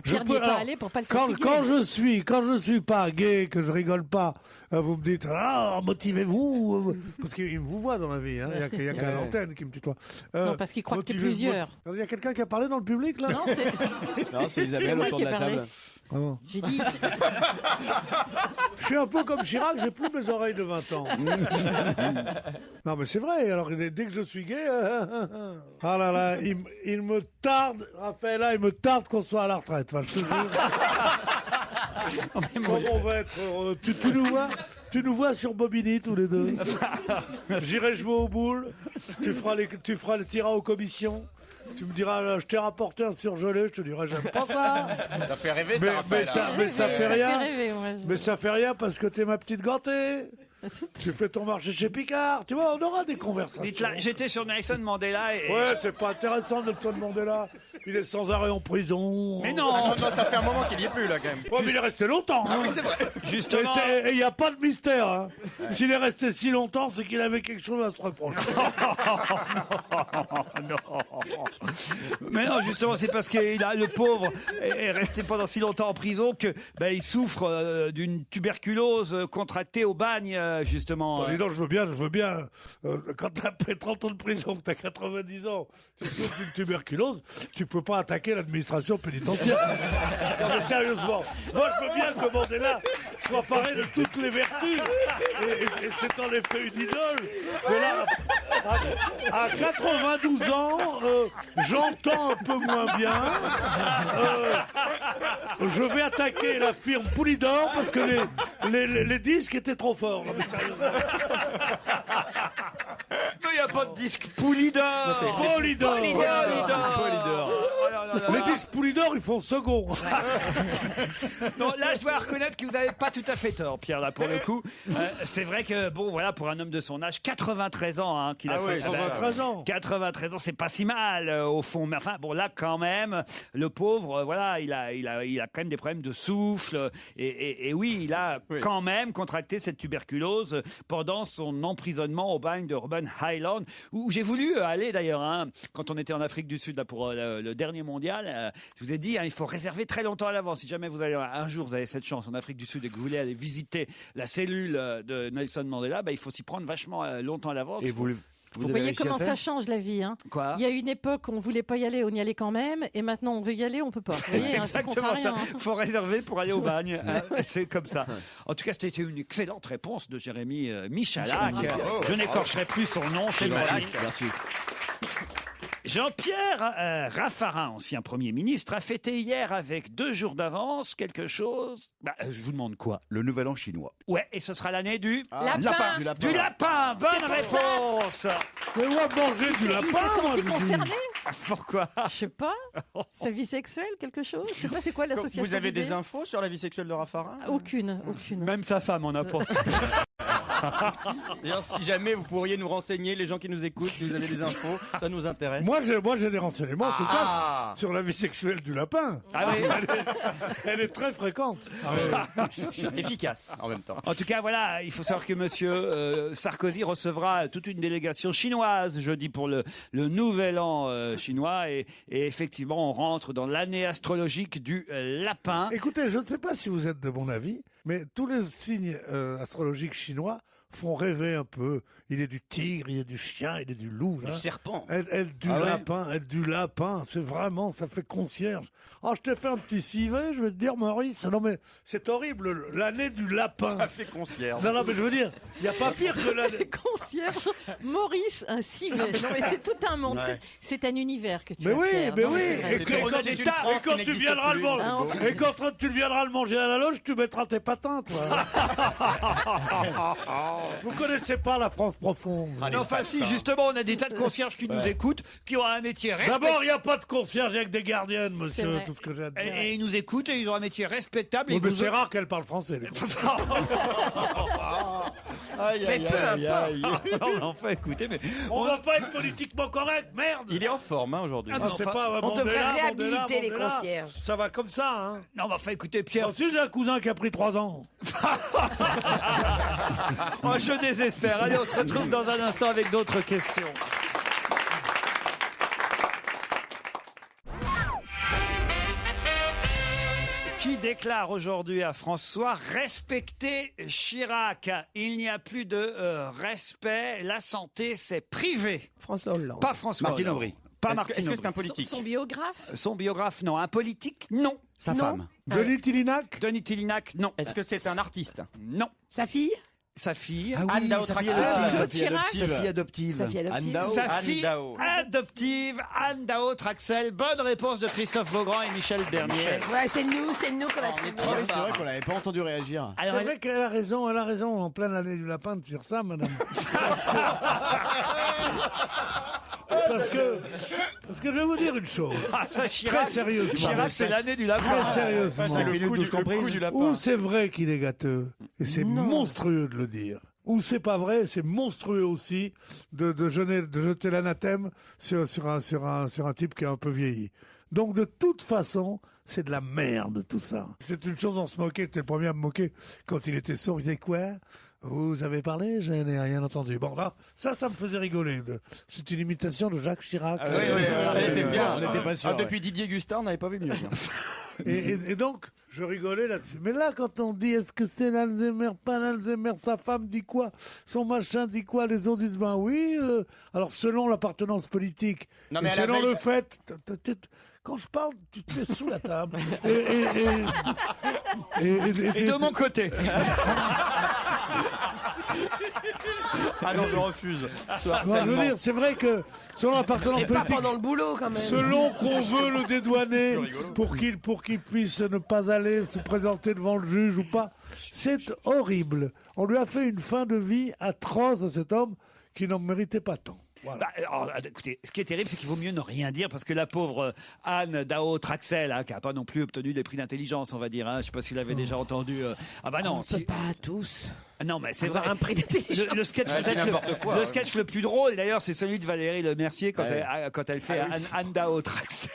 Speaker 8: Pierre n'y est pas allé pour pas le fatiguer.
Speaker 6: Quand je suis pas gay, que je rigole pas, vous me dites motivez-vous, parce qu'il vous voit dans la vie. Hein. Il y a qu'à l'antenne qui me tutoie.
Speaker 8: Non, parce qu'il croit que t'es plusieurs.
Speaker 6: Il y a quelqu'un qui a parlé dans le public là?
Speaker 8: Non,
Speaker 4: c'est Isabelle autour de la table.
Speaker 6: Ah bon.
Speaker 8: J'ai dit.
Speaker 6: Je suis un peu comme Chirac, j'ai plus mes oreilles de 20 ans. Non mais c'est vrai, alors dès que je suis gay, ah là là, il me tarde, Raphaël, il me tarde qu'on soit à la retraite. Enfin, je te jure. On va être heureux. Tu nous vois sur Bobigny tous les deux. J'irai jouer aux boules, tu feras le tirat aux commissions. Tu me diras, je t'ai rapporté un surgelé, je te dirai, j'aime pas ça.
Speaker 4: Ça fait rêver, ça.
Speaker 6: Mais ça fait rien.
Speaker 8: Rêver,
Speaker 6: mais ça fait rien parce que t'es ma petite gantée. Tu fais ton marché chez Picard. Tu vois, on aura des conversations.
Speaker 3: Dites-là, j'étais sur Nelson Mandela et...
Speaker 6: Ouais, c'est pas intéressant Nelson Mandela. Il est sans arrêt en prison.
Speaker 3: Mais non,
Speaker 4: ça fait un moment qu'il y est plus, là, quand même.
Speaker 6: Oh, mais il est resté longtemps. Hein.
Speaker 4: Oui, c'est vrai.
Speaker 3: Justement.
Speaker 6: Et il n'y a pas de mystère. Hein. S'il est resté si longtemps, c'est qu'il avait quelque chose à se reprocher.
Speaker 3: Mais non, justement, c'est parce que le pauvre est resté pendant si longtemps en prison que il souffre d'une tuberculose contractée au bagne, justement.
Speaker 6: Dis donc, je veux bien. Quand t'as fait 30 ans de prison, que t'as 90 ans, tu souffres d'une tuberculose, tu peux pas attaquer l'administration pénitentiaire. Non mais sérieusement, moi je veux bien que Mandela soit paré de toutes les vertus. Et c'est en effet une idole. Mais là, à 92 ans, j'entends un peu moins bien. Je vais attaquer la firme Poulidor parce que les disques étaient trop forts. Non, mais sérieusement.
Speaker 3: Mais il n'y a pas de disque Poulidor.
Speaker 6: Poulidor. Les disques Poulidor, ils font second.
Speaker 3: Non, là, je dois reconnaître que vous n'avez pas tout à fait tort, Pierre, là, pour le coup. C'est vrai que, bon, voilà, pour un homme de son âge, 93 ans, hein, qu'il a fait.
Speaker 6: 93 ans.
Speaker 3: 93 ans, c'est pas si mal, au fond. Mais enfin, bon, là, quand même, le pauvre, voilà, il a quand même des problèmes de souffle. Et oui, il a quand même contracté cette tuberculose pendant son emprisonnement au bagne de Robben Island, où j'ai voulu aller d'ailleurs, hein, quand on était en Afrique du Sud, là, pour le dernier mondial. Je vous ai dit, hein, il faut réserver très longtemps à l'avance. Si jamais vous allez un jour, vous avez cette chance en Afrique du Sud et que vous voulez aller visiter la cellule de Nelson Mandela, il faut s'y prendre vachement longtemps à l'avance.
Speaker 10: Et vous
Speaker 8: voyez comment ça change la vie. Hein.
Speaker 3: Quoi?
Speaker 8: Il y a une époque où on voulait pas y aller, on y allait quand même, et maintenant on veut y aller, on peut pas. Vous voyez,
Speaker 3: c'est
Speaker 8: hein,
Speaker 3: exactement ça.
Speaker 8: Hein.
Speaker 3: Faut réserver pour aller au bagne. C'est comme ça. En tout cas, c'était une excellente réponse de Jérémy Michalak. Je n'écorcherai plus son nom, c'est Malak.
Speaker 4: Merci.
Speaker 3: Jean-Pierre Raffarin, ancien Premier ministre, a fêté hier avec 2 jours d'avance quelque chose. Je vous demande quoi?
Speaker 10: Le nouvel an chinois.
Speaker 3: Ouais, et ce sera l'année du
Speaker 8: lapin.
Speaker 3: Du lapin. Bonne réponse.
Speaker 6: Mais moi, manger du lapin.
Speaker 8: Il s'est senti
Speaker 6: moi,
Speaker 8: concerné.
Speaker 3: Pourquoi?
Speaker 8: Je sais pas. Sa vie sexuelle, quelque chose. Je sais pas, c'est quoi l'association?
Speaker 4: Vous avez
Speaker 8: d'idées
Speaker 4: des infos sur la vie sexuelle de Raffarin?
Speaker 8: Aucune.
Speaker 3: Même sa femme en a pas.
Speaker 4: D'ailleurs, si jamais vous pourriez nous renseigner, les gens qui nous écoutent, si vous avez des infos, ça nous intéresse.
Speaker 6: Moi, j'ai des renseignements, en tout cas, sur la vie sexuelle du lapin.
Speaker 3: Ah oui.
Speaker 6: Elle est très fréquente.
Speaker 4: Efficace, en même temps.
Speaker 3: En tout cas, voilà, il faut savoir que monsieur Sarkozy recevra toute une délégation chinoise jeudi pour le nouvel an chinois. Et effectivement, on rentre dans l'année astrologique du lapin.
Speaker 6: Écoutez, je ne sais pas si vous êtes de mon avis, Mais tous les signes astrologiques chinois font rêver un peu. Il est du tigre, il est du chien, il est du loup.
Speaker 4: Du serpent.
Speaker 6: Elle du lapin. C'est vraiment, ça fait concierge. Oh, je t'ai fait un petit civet, je vais te dire, Maurice. Non, mais c'est horrible, l'année du lapin.
Speaker 4: Ça fait concierge.
Speaker 6: Non, mais je veux dire, il n'y a pas pire que l'année.
Speaker 8: Concierge, Maurice, un civet. Non, mais c'est tout un monde.
Speaker 4: Ouais.
Speaker 8: C'est un univers que tu
Speaker 6: Mais
Speaker 8: as,
Speaker 6: oui,
Speaker 8: Pierre.
Speaker 6: mais
Speaker 8: Non,
Speaker 6: oui.
Speaker 8: c'est vrai.
Speaker 6: Et quand tu viendras le manger à la loge, tu mettras tes patins, toi. Vous connaissez pas la France profonde.
Speaker 3: Non, enfin si, justement, on a des tas de concierges qui nous écoutent, qui ont un métier respectable.
Speaker 6: D'abord, il n'y a pas de concierge avec des gardiennes,
Speaker 8: C'est
Speaker 6: monsieur,
Speaker 8: vrai.
Speaker 6: tout ce que j'ai à dire.
Speaker 3: Et ils nous écoutent et ils ont un métier respectable.
Speaker 6: Oui,
Speaker 3: et
Speaker 6: mais
Speaker 3: vous-
Speaker 6: c'est rare qu'elle parle français. les concierges.
Speaker 4: Aïe, aïe, aïe, aïe.
Speaker 3: Non, mais enfin, écoutez, mais
Speaker 6: On va pas être politiquement correct, merde.
Speaker 4: Il est en forme aujourd'hui.
Speaker 3: Ah,
Speaker 6: Ah, c'est pas
Speaker 5: On devrait
Speaker 6: Mandela,
Speaker 5: réhabiliter les
Speaker 6: Mandela.
Speaker 5: concierges.
Speaker 6: Ça va comme ça, hein.
Speaker 3: non, mais enfin, écoutez, Pierre.
Speaker 6: Alors, si j'ai un cousin qui a pris 3 ans.
Speaker 3: Oh, je désespère. Allez, on se retrouve dans un instant avec d'autres questions. Qui déclare aujourd'hui à François respecter Chirac? Il n'y a plus de respect. La santé, c'est privé.
Speaker 5: François Hollande.
Speaker 3: Pas François
Speaker 10: Martine
Speaker 3: Hollande.
Speaker 10: Aubry.
Speaker 3: Pas
Speaker 4: Est-ce
Speaker 3: Martine
Speaker 4: que c'est
Speaker 3: Aubry.
Speaker 4: un politique?
Speaker 8: Son biographe.
Speaker 3: Son biographe, non. Un politique, non.
Speaker 10: Sa
Speaker 3: Non.
Speaker 10: femme.
Speaker 6: Denis Tillinac.
Speaker 3: Denis Tillinac, non.
Speaker 4: Est-ce que c'est un artiste?
Speaker 3: Non.
Speaker 5: Sa fille
Speaker 3: Sa fille.
Speaker 10: Ah oui,
Speaker 4: Anne Dao
Speaker 10: sa fille
Speaker 4: Traxel.
Speaker 10: adoptive.
Speaker 8: Chirac.
Speaker 10: Sa fille adoptive.
Speaker 5: Sa fille adoptive.
Speaker 4: Anne Dao.
Speaker 3: Sa
Speaker 4: Anne
Speaker 3: fille
Speaker 4: Dao.
Speaker 3: adoptive, Anne Dao Traxel. Bonne réponse de Christophe Beaugrand et Michel Bernier.
Speaker 5: Ouais, c'est nous qu'on a trouvé.
Speaker 4: Ah oui, c'est vrai qu'on l'avait pas entendu réagir.
Speaker 3: Alors,
Speaker 6: C'est vrai qu'elle a raison, en pleine année du lapin de dire ça, madame. Parce que je vais vous dire une chose.
Speaker 3: ah, ça, Chirac,
Speaker 6: Très sérieusement.
Speaker 3: Chirac, c'est l'année du lapin.
Speaker 6: Très sérieusement.
Speaker 10: C'est le coup
Speaker 4: du lapin.
Speaker 6: Ou c'est vrai qu'il est gâteux, et c'est monstrueux de le dire. Ou c'est pas vrai, c'est monstrueux aussi de jeter l'anathème sur un type qui est un peu vieilli. Donc de toute façon, c'est de la merde tout ça. C'est une chose, on se moquait, j'étais le premier à me moquer quand il était sourd. Il disait quoi? Vous avez parlé? Je n'ai rien entendu. Bon là, ça me faisait rigoler. C'est une imitation de Jacques Chirac.
Speaker 4: Oui, elle était bien.
Speaker 12: on n'était pas sûr,
Speaker 4: Depuis Didier Gustin, on n'avait pas vu mieux.
Speaker 6: Et donc, je rigolais là-dessus. Mais là, quand on dit, est-ce que c'est l'Alzheimer, pas l'Alzheimer, sa femme dit quoi, son machin dit quoi, les autres disent, ben oui, alors selon l'appartenance politique,
Speaker 4: Non,
Speaker 6: et
Speaker 4: mais à la
Speaker 6: selon
Speaker 4: veille-
Speaker 6: le fait, quand je parle, tu te mets sous la table.
Speaker 3: Et de mon côté.
Speaker 4: Ah non, je refuse.
Speaker 6: Non, je veux dire, c'est vrai que selon l'appartenance
Speaker 5: Et pas
Speaker 6: politique,
Speaker 5: pendant le boulot, quand même.
Speaker 6: selon qu'on veut le dédouaner pour qu'il puisse ne pas aller se présenter devant le juge ou pas, c'est horrible. On lui a fait une fin de vie atroce à cet homme qui n'en méritait pas tant. Voilà.
Speaker 3: Bah, alors, écoutez, ce qui est terrible, c'est qu'il vaut mieux ne rien dire parce que la pauvre Anne Dao Traxel, qui n'a pas non plus obtenu des prix d'intelligence, on va dire. Je ne sais pas si vous l'avez déjà entendu. Ah bah non.
Speaker 5: On peut pas tous.
Speaker 3: Non, mais c'est
Speaker 5: Avoir
Speaker 3: vrai.
Speaker 5: un prix d'intelligence.
Speaker 3: Le sketch,
Speaker 4: Ouais,
Speaker 3: peut-être
Speaker 4: n'importe quoi,
Speaker 3: le
Speaker 4: ouais.
Speaker 3: sketch le plus drôle, d'ailleurs, c'est celui de Valérie Le Mercier quand,
Speaker 4: Ouais.
Speaker 3: quand elle fait
Speaker 4: Ah oui.
Speaker 3: Anne Dao Traxel.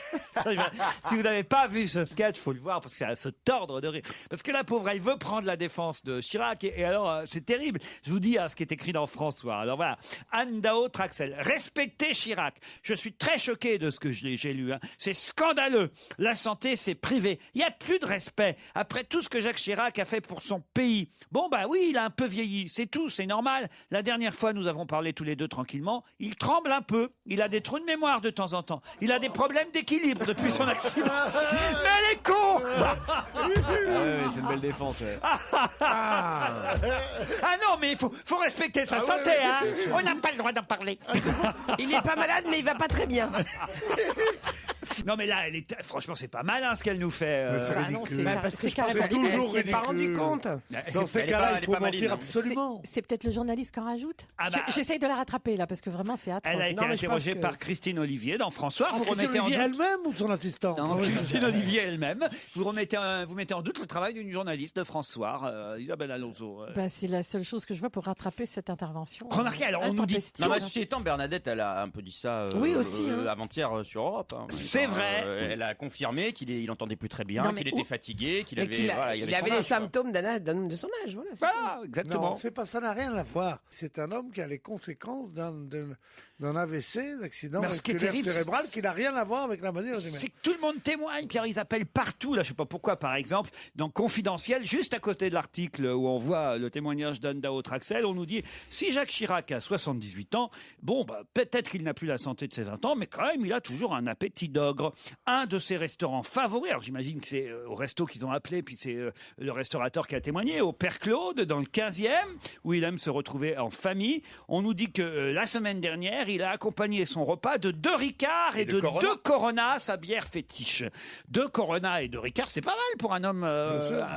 Speaker 3: Si vous n'avez pas vu ce sketch, faut le voir parce que c'est à se tordre de rire. Parce que la pauvre, elle veut prendre la défense de Chirac et alors c'est terrible. Je vous dis ce qui est écrit dans François. Alors voilà, Anne Dao Traxel, respectez Chirac. Je suis très choqué de ce que j'ai lu. C'est scandaleux. La santé, c'est privé. Il n'y a plus de respect après tout ce que Jacques Chirac a fait pour son pays. Bon bah oui, il a un peu vieilli. C'est tout, c'est normal. La dernière fois, nous avons parlé tous les deux tranquillement. Il tremble un peu. Il a des trous de mémoire de temps en temps. Il a des problèmes d'équilibre depuis son accident. Mais elle est con.
Speaker 12: c'est une belle défense.
Speaker 3: Ah non, mais il faut respecter sa santé. On n'a pas le droit d'en parler.
Speaker 5: Il est pas malade, mais il va pas très bien.
Speaker 3: Non, mais là, franchement, c'est pas mal ce qu'elle nous fait.
Speaker 6: Mais c'est
Speaker 8: Ah non,
Speaker 6: ridicule.
Speaker 8: c'est
Speaker 5: Bah, parce que je pense
Speaker 6: c'est
Speaker 5: qu'elle
Speaker 6: toujours
Speaker 5: s'est pas rendu
Speaker 6: ridicule.
Speaker 5: compte.
Speaker 6: Dans ces cas-là, il faut
Speaker 4: pas maline,
Speaker 6: mentir
Speaker 4: hein.
Speaker 6: absolument.
Speaker 8: C'est peut-être le journaliste qui en rajoute.
Speaker 3: Ah bah,
Speaker 8: J'essaye de la rattraper là parce que vraiment c'est atroce.
Speaker 3: Elle a été
Speaker 5: Non, mais je pense
Speaker 3: interrogée
Speaker 5: que-
Speaker 3: par Christine Olivier dans François. Vous
Speaker 6: Christine
Speaker 3: remettez en
Speaker 6: Olivier
Speaker 3: doute.
Speaker 6: elle-même ou son assistante?
Speaker 3: Non, Christine Olivier elle-même. Vous mettez en doute le travail d'une journaliste de François, Isabelle Alonso.
Speaker 8: Bah, c'est la seule chose que je vois pour rattraper cette intervention.
Speaker 3: Remarquez, alors, on nous dit-
Speaker 8: Intempestive.
Speaker 4: Non, mais ceci étant, Bernadette, elle a un peu dit ça
Speaker 5: Oui, aussi, hein.
Speaker 4: avant-hier sur Europe. Hein.
Speaker 3: C'est C'est vrai.
Speaker 4: Elle a confirmé qu'il entendait plus très bien,
Speaker 5: Non, mais
Speaker 4: qu'il était fatigué, qu'il
Speaker 5: Mais
Speaker 4: avait,
Speaker 5: qu'il
Speaker 4: voilà,
Speaker 5: il
Speaker 4: son
Speaker 5: avait les
Speaker 4: âge, quoi.
Speaker 5: symptômes d'un homme de son âge. Voilà, c'est tout.
Speaker 3: Exactement.
Speaker 6: Non, c'est pas, ça n'a rien à voir. C'est un homme qui a les conséquences d'un AVC, d'accident
Speaker 3: Mais ce qui est
Speaker 6: vasculaire
Speaker 3: terrible,
Speaker 6: cérébral, qui n'a rien à voir avec la maladie d'Alzheimer.
Speaker 3: C'est que tout le monde témoigne, Pierre, ils appellent partout, là, je sais pas pourquoi, par exemple, dans Confidentiel, juste à côté de l'article où on voit le témoignage d'Anne Dao-Traxel, on nous dit, si Jacques Chirac a 78 ans, bon, bah, peut-être qu'il n'a plus la santé de ses 20 ans, mais quand même, il a toujours un appétit d'ogre. Un de ses restaurants favoris, alors j'imagine que c'est au resto qu'ils ont appelé, puis c'est le restaurateur qui a témoigné, au Père Claude, dans le 15e, où il aime se retrouver en famille. On nous dit que la semaine dernière, il a accompagné son repas de 2 Ricard et de 2 Corona, sa bière fétiche. 2 Corona et 2 Ricard, c'est pas mal pour un homme.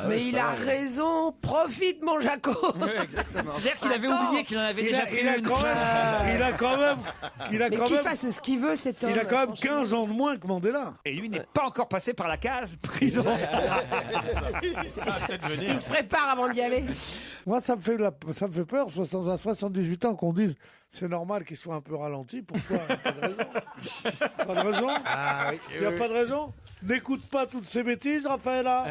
Speaker 5: Mais il a raison, profite mon Jaco.
Speaker 3: C'est-à-dire qu'il avait oublié qu'il en avait déjà pris une.
Speaker 6: Il a quand même.
Speaker 5: Mais qu'il fasse ce qu'il veut, cet homme.
Speaker 6: Il a quand même 15 ans de moins que Mandela.
Speaker 3: Et lui n'est pas encore passé par la case prison.
Speaker 5: Il se prépare avant d'y aller.
Speaker 6: Moi, ça me fait peur, à 78 ans, qu'on dise c'est normal qu'il soit un peu ralenti. Pourquoi? Pas de raison. Il n'y a pas de raison. N'écoute pas toutes ces bêtises, Raphaëlla.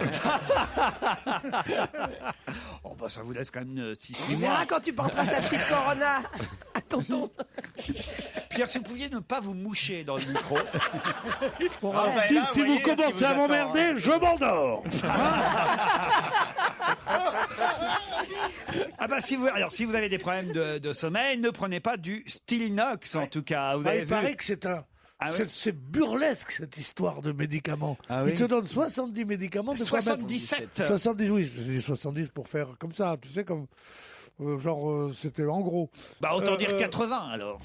Speaker 3: Oh bah ça vous laisse quand même 6
Speaker 5: Tu verras quand tu porteras sa petite Corona à tonton.
Speaker 3: Pierre, si vous pouviez ne pas vous moucher dans le micro.
Speaker 6: Si vous commencez à m'emmerder, je m'endors.
Speaker 3: Ah bah si vous avez des problèmes de sommeil, ne prenez pas du Stilnox en tout cas. Vous avez
Speaker 6: Il
Speaker 3: vu.
Speaker 6: paraît que c'est burlesque cette histoire de médicaments. Ils te donnent 70 médicaments. De
Speaker 3: 77.
Speaker 6: 70, oui, j'ai dit 70 pour faire comme ça, tu sais, comme c'était en gros.
Speaker 3: Bah autant dire 80 alors.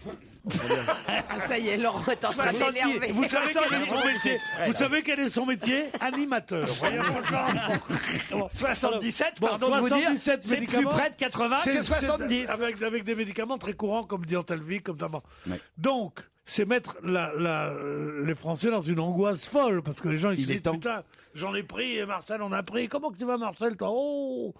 Speaker 5: Ça y est, Laurent est en train de s'énerver.
Speaker 6: Vous savez quel est son métier? Animateur.
Speaker 3: 77, pardon de vous dire, c'est plus près de 80 que 70.
Speaker 6: Avec des médicaments très courants comme Diantalvic, comme ça. Donc, c'est mettre les Français dans une angoisse folle, parce que les gens ils disent putain, j'en ai pris et Marcel en a pris. Comment que tu vas, Marcel, toi? Oh,